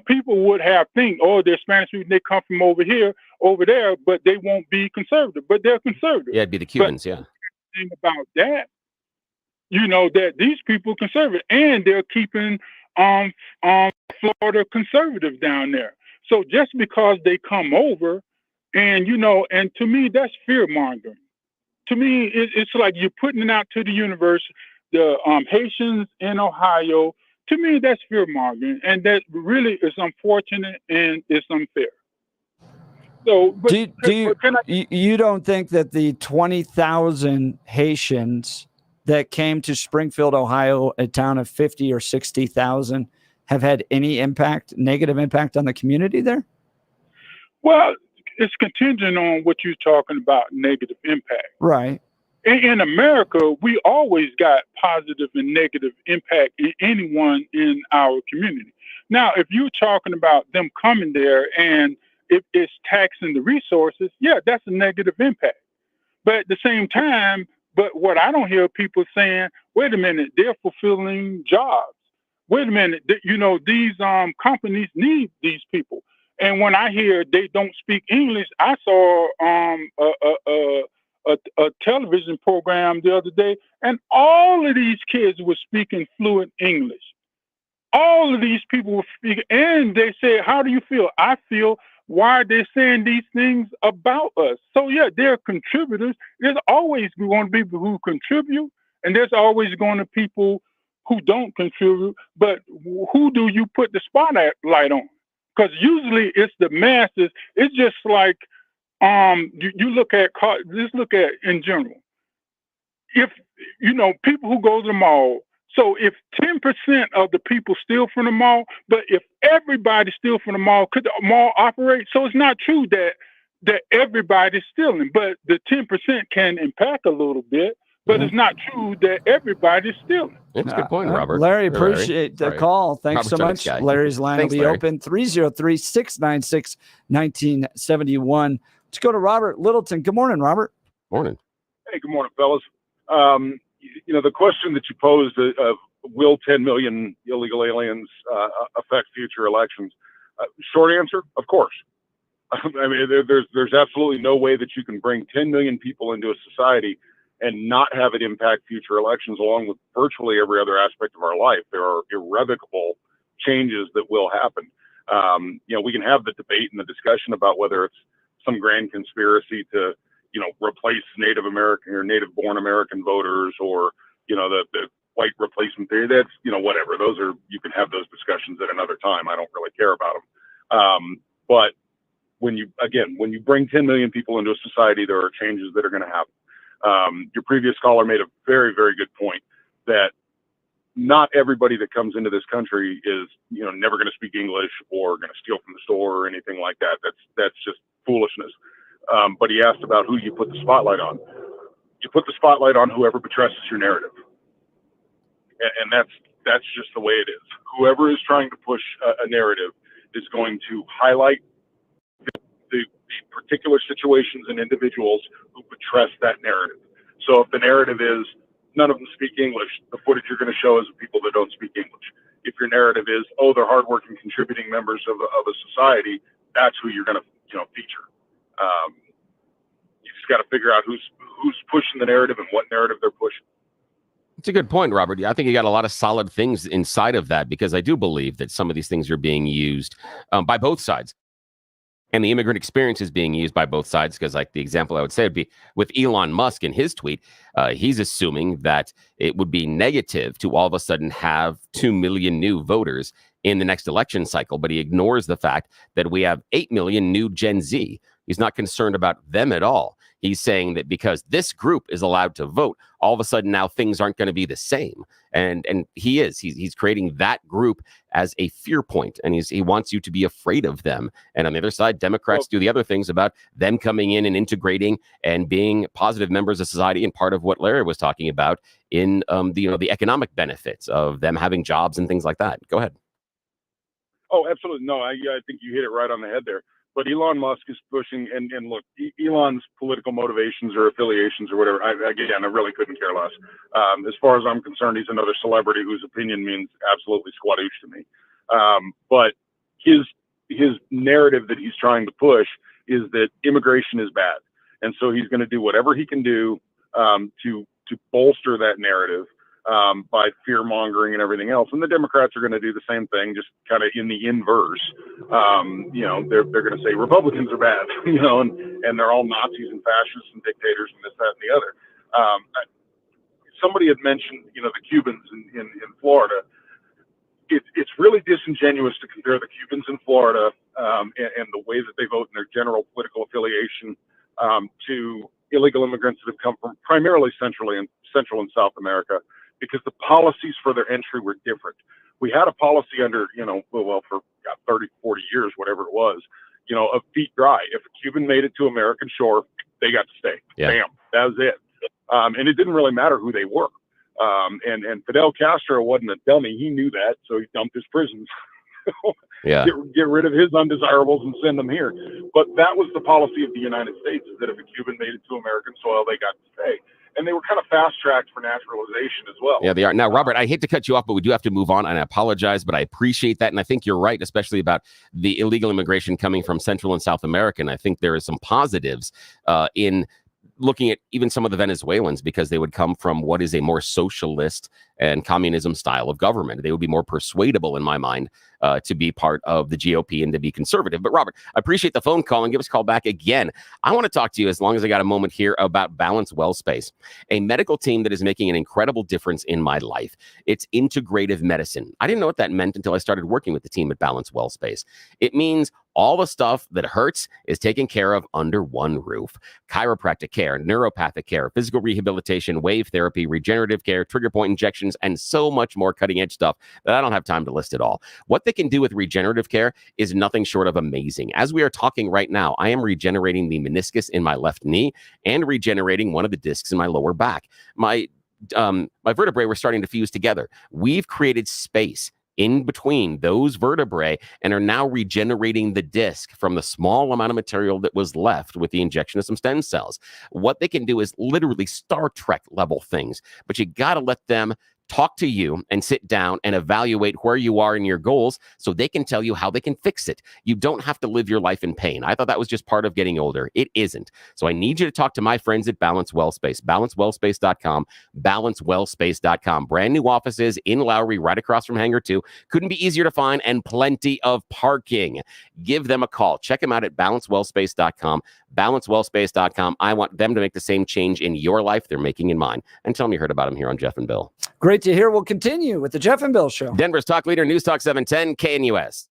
Speaker 4: People would think, they're Spanish speaking, they come from over here, over there, but they won't be conservative, but they're conservative.
Speaker 10: Yeah, it'd be the Cubans,
Speaker 4: but the thing about that, that these people conservative, and they're keeping Florida conservative down there. So just because they come over, and and to me that's fear mongering. To me, it's like you're putting it out to the universe. The Haitians in Ohio, to me, that's fear mongering, and that really is unfortunate and it's unfair. So,
Speaker 1: you don't think that the 20,000 Haitians that came to Springfield, Ohio, a town of 50 or 60,000, have had any negative impact on the community there?
Speaker 4: Well, it's contingent on what you're talking about, negative impact.
Speaker 1: Right.
Speaker 4: In America, we always got positive and negative impact in anyone in our community. Now, if you're talking about them coming there and if it's taxing the resources, yeah, that's a negative impact. But at the same time, but what I don't hear people saying, wait a minute, they're fulfilling jobs. Wait a minute, these companies need these people. And when I hear they don't speak English, I saw a television program the other day, and all of these kids were speaking fluent English. All of these people were speaking, and they said, how do you feel? I feel, why are they saying these things about us? So, yeah, they're contributors. There's always going to be people who contribute, and there's always going to be people who don't contribute. But who do you put the spotlight on? Because usually it's the masses. It's just like you look at, just look at in general. If, people who go to the mall, so if 10% of the people steal from the mall, but if everybody steals from the mall, could the mall operate? So it's not true that everybody's stealing, but the 10% can impact a little bit, but it's not true that everybody's stealing.
Speaker 10: That's a good point, Robert.
Speaker 1: Larry, appreciate the call. Thanks so much. Larry's line will be open, 303-696-1971. Let's go to Robert Littleton. Good morning, Robert.
Speaker 10: Morning.
Speaker 7: Hey, good morning, fellas. The question that you posed of will 10 million illegal aliens affect future elections? Short answer, of course. I mean, there's absolutely no way that you can bring 10 million people into a society and not have it impact future elections, along with virtually every other aspect of our life. There are irrevocable changes that will happen. We can have the debate and the discussion about whether it's some grand conspiracy to replace Native American or native born American voters, or, the white replacement theory. That's, whatever. You can have those discussions at another time. I don't really care about them. But when you bring 10 million people into a society, there are changes that are going to happen. Your previous caller made a very, very good point that not everybody that comes into this country is, never going to speak English or going to steal from the store or anything like that. That's just foolishness. But he asked about who you put the spotlight on. You put the spotlight on whoever buttresses your narrative. And that's just the way it is. Whoever is trying to push a narrative is going to highlight the particular situations and individuals who buttress that narrative. So if the narrative is none of them speak English, the footage you're going to show is of people that don't speak English. If your narrative is, they're hardworking, contributing members of a society, that's who you're going to feature. You just got to figure out who's pushing the narrative and what narrative they're pushing.
Speaker 10: It's a good point, Robert. I think you got a lot of solid things inside of that, because I do believe that some of these things are being used by both sides. And the immigrant experience is being used by both sides, because like the example I would say would be with Elon Musk in his tweet. He's assuming that it would be negative to all of a sudden have 2 million new voters in the next election cycle. But he ignores the fact that we have 8 million new Gen Z. He's not concerned about them at all. He's saying that because this group is allowed to vote, all of a sudden now things aren't going to be the same. And he's creating that group as a fear point, and he wants you to be afraid of them. And on the other side, Democrats do the other things about them coming in and integrating and being positive members of society, and part of what Larry was talking about in the economic benefits of them having jobs and things like that. Go ahead.
Speaker 7: Oh, absolutely. No, I think you hit it right on the head there. But Elon Musk is pushing, and look, Elon's political motivations or affiliations or whatever, I really couldn't care less. As far as I'm concerned, he's another celebrity whose opinion means absolutely squadoosh to me. But his narrative that he's trying to push is that immigration is bad. And so he's going to do whatever he can do to bolster that narrative by fear mongering and everything else. And the Democrats are going to do the same thing, just kind of in the inverse. They're going to say Republicans are bad, and they're all Nazis and fascists and dictators and this, that, and the other. Somebody had mentioned, the Cubans in Florida. It's really disingenuous to compare the Cubans in Florida and the way that they vote in their general political affiliation to illegal immigrants that have come from primarily Central and South America, because the policies for their entry were different. We had a policy under, for 30, 40 years, whatever it was, of feet dry. If a Cuban made it to American shore, they got to stay.
Speaker 10: Yeah.
Speaker 7: Bam, that was it. And it didn't really matter who they were. And Fidel Castro wasn't a dummy. He knew that, so he dumped his prisons.
Speaker 10: Yeah.
Speaker 7: Get rid of his undesirables and send them here. But that was the policy of the United States, is that if a Cuban made it to American soil, they got to stay. And they were kind of fast-tracked for naturalization as well.
Speaker 10: Yeah, they are. Now, Robert, I hate to cut you off, but we do have to move on, and I apologize, but I appreciate that. And I think you're right, especially about the illegal immigration coming from Central and South America. And I think there is some positives in looking at even some of the Venezuelans, because they would come from what is a more socialist and communism style of government. They would be more persuadable, in my mind, to be part of the GOP and to be conservative. But Robert, I appreciate the phone call, and give us a call back again. I want to talk to you, as long as I got a moment here, about Balance Well Space, a medical team that is making an incredible difference in my life. It's integrative medicine. I didn't know what that meant until I started working with the team at Balance Well Space. It means all the stuff that hurts is taken care of under one roof. Chiropractic care, neuropathic care, physical rehabilitation, wave therapy, regenerative care, trigger point injections, and so much more cutting edge stuff that I don't have time to list it all. What they can do with regenerative care is nothing short of amazing. As we are talking right now, I am regenerating the meniscus in my left knee and regenerating one of the discs in my lower back. My vertebrae were starting to fuse together. We've created space in between those vertebrae and are now regenerating the disc from the small amount of material that was left with the injection of some stem cells. What they can do is literally Star Trek level things, but you got to let them talk to you and sit down and evaluate where you are in your goals so they can tell you how they can fix it. You don't have to live your life in pain. I thought that was just part of getting older. It isn't. So I need you to talk to my friends at Balance Well Space, balancewellspace.com, balancewellspace.com. Brand new offices in Lowry, right across from Hangar 2. Couldn't be easier to find, and plenty of parking. Give them a call. Check them out at balancewellspace.com, balancewellspace.com. I want them to make the same change in your life they're making in mine. And tell them you heard about them here on Jeff and Bill.
Speaker 1: Great to hear. We'll continue with the Jeff and Bill Show.
Speaker 10: Denver's talk leader, News Talk 710 KNUS.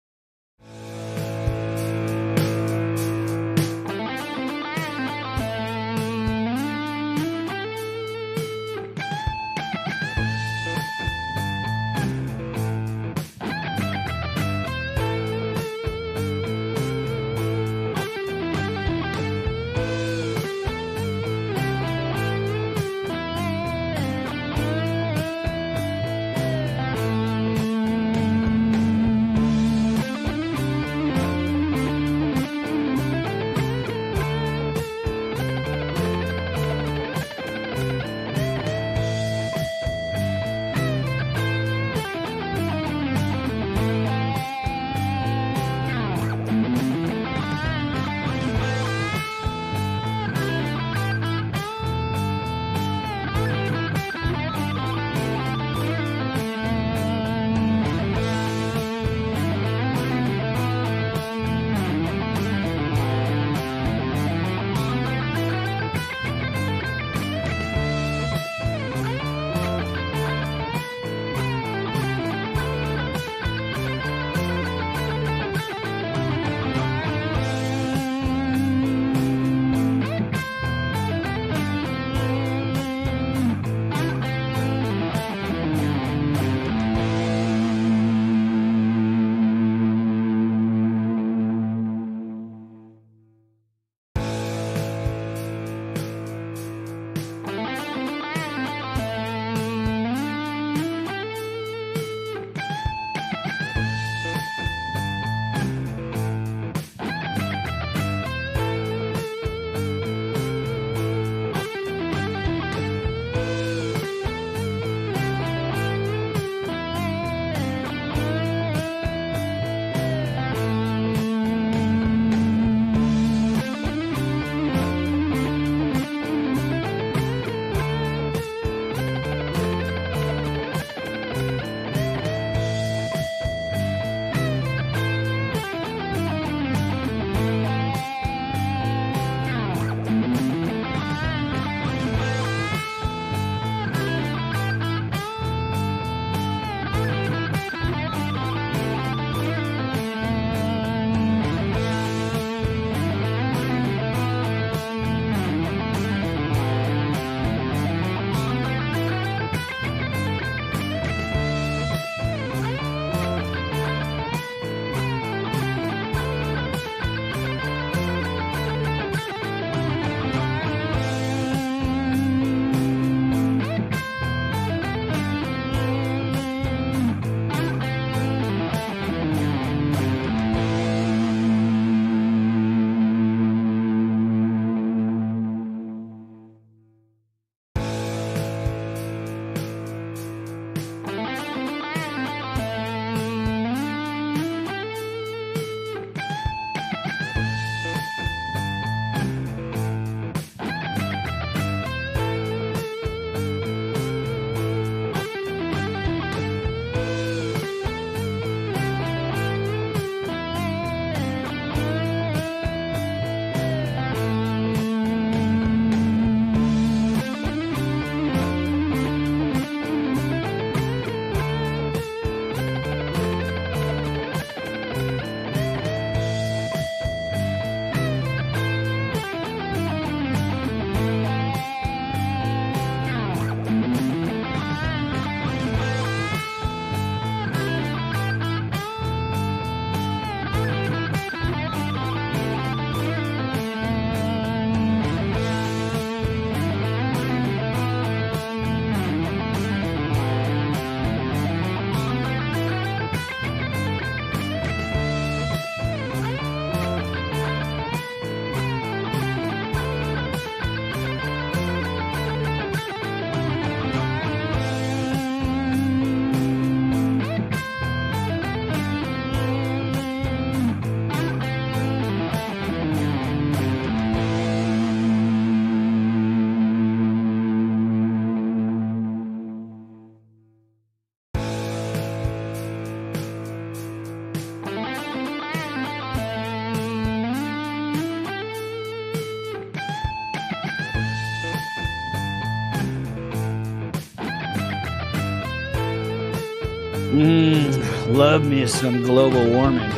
Speaker 1: Love me some global warming.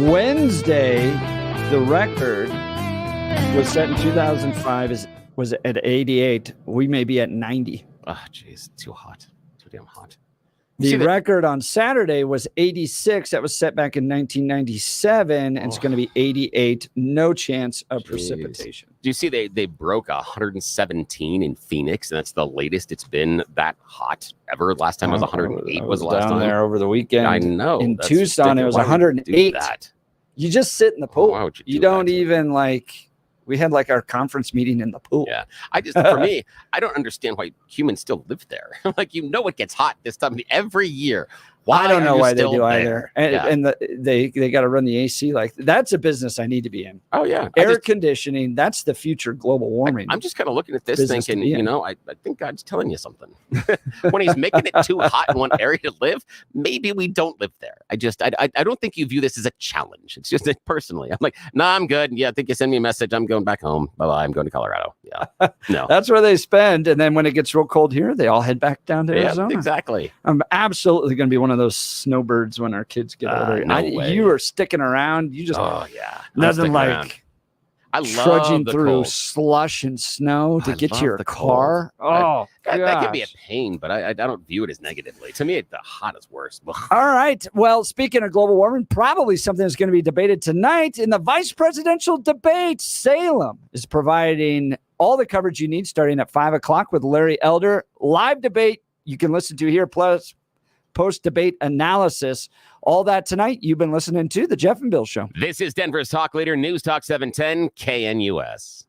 Speaker 1: Wednesday, the record was set in 2005, was at 88. We may be at 90.
Speaker 10: Oh, jeez, too hot. Too damn hot.
Speaker 1: The record on Saturday was 86. That was set back in 1997, and it's going to be 88. No chance of precipitation.
Speaker 10: Do you see they broke 117 in Phoenix, and that's the latest it's been that hot ever. Last time it was 108. Was the last
Speaker 1: down
Speaker 10: time
Speaker 1: there over the weekend.
Speaker 10: I know.
Speaker 1: In
Speaker 10: That's
Speaker 1: Tucson, it was
Speaker 10: ridiculous. Why would you do
Speaker 1: 108.
Speaker 10: that?
Speaker 1: You just sit in the pool.
Speaker 10: Why would
Speaker 1: You don't even like. We had like our conference meeting in the pool.
Speaker 10: Yeah. For me, I don't understand why humans still live there. Like, it gets hot this time every year. Why
Speaker 1: I don't know
Speaker 10: are you
Speaker 1: why they
Speaker 10: still
Speaker 1: do
Speaker 10: there?
Speaker 1: either. And,
Speaker 10: Yeah.
Speaker 1: they got to run the AC. Like, that's a business I need to be in.
Speaker 10: Oh, yeah.
Speaker 1: Air conditioning. That's the future global warming.
Speaker 10: I'm just kind of looking at this
Speaker 1: business to
Speaker 10: thinking,
Speaker 1: be in.
Speaker 10: I think God's telling you something. When he's making it too hot in one area to live, maybe we don't live there. I don't think you view this as a challenge. It's just personally. I'm like, nah, I'm good. Yeah, I think you send me a message. I'm going back home. Bye-bye. I'm going to Colorado. Yeah. No.
Speaker 1: That's where they spend. And then when it gets real cold here, they all head back down to Arizona.
Speaker 10: Exactly.
Speaker 1: I'm absolutely going to be one of those snowbirds when our kids get older.
Speaker 10: No way.
Speaker 1: You are sticking around. You just nothing like
Speaker 10: I love
Speaker 1: trudging
Speaker 10: the
Speaker 1: through
Speaker 10: cold.
Speaker 1: slush and snow to get to your car. Oh,
Speaker 10: that can be a
Speaker 1: gosh.
Speaker 10: pain, but I don't view it as negatively. To me, the hot is worse.
Speaker 1: All right. Well, speaking of global warming, probably something that's going to be debated tonight in the vice presidential debate. Salem is providing all the coverage you need starting at 5 o'clock with Larry Elder. Live debate you can listen to here, plus post-debate analysis. All that tonight. You've been listening to The Jeff and Bill Show.
Speaker 10: This is Denver's talk leader, News Talk 710 KNUS.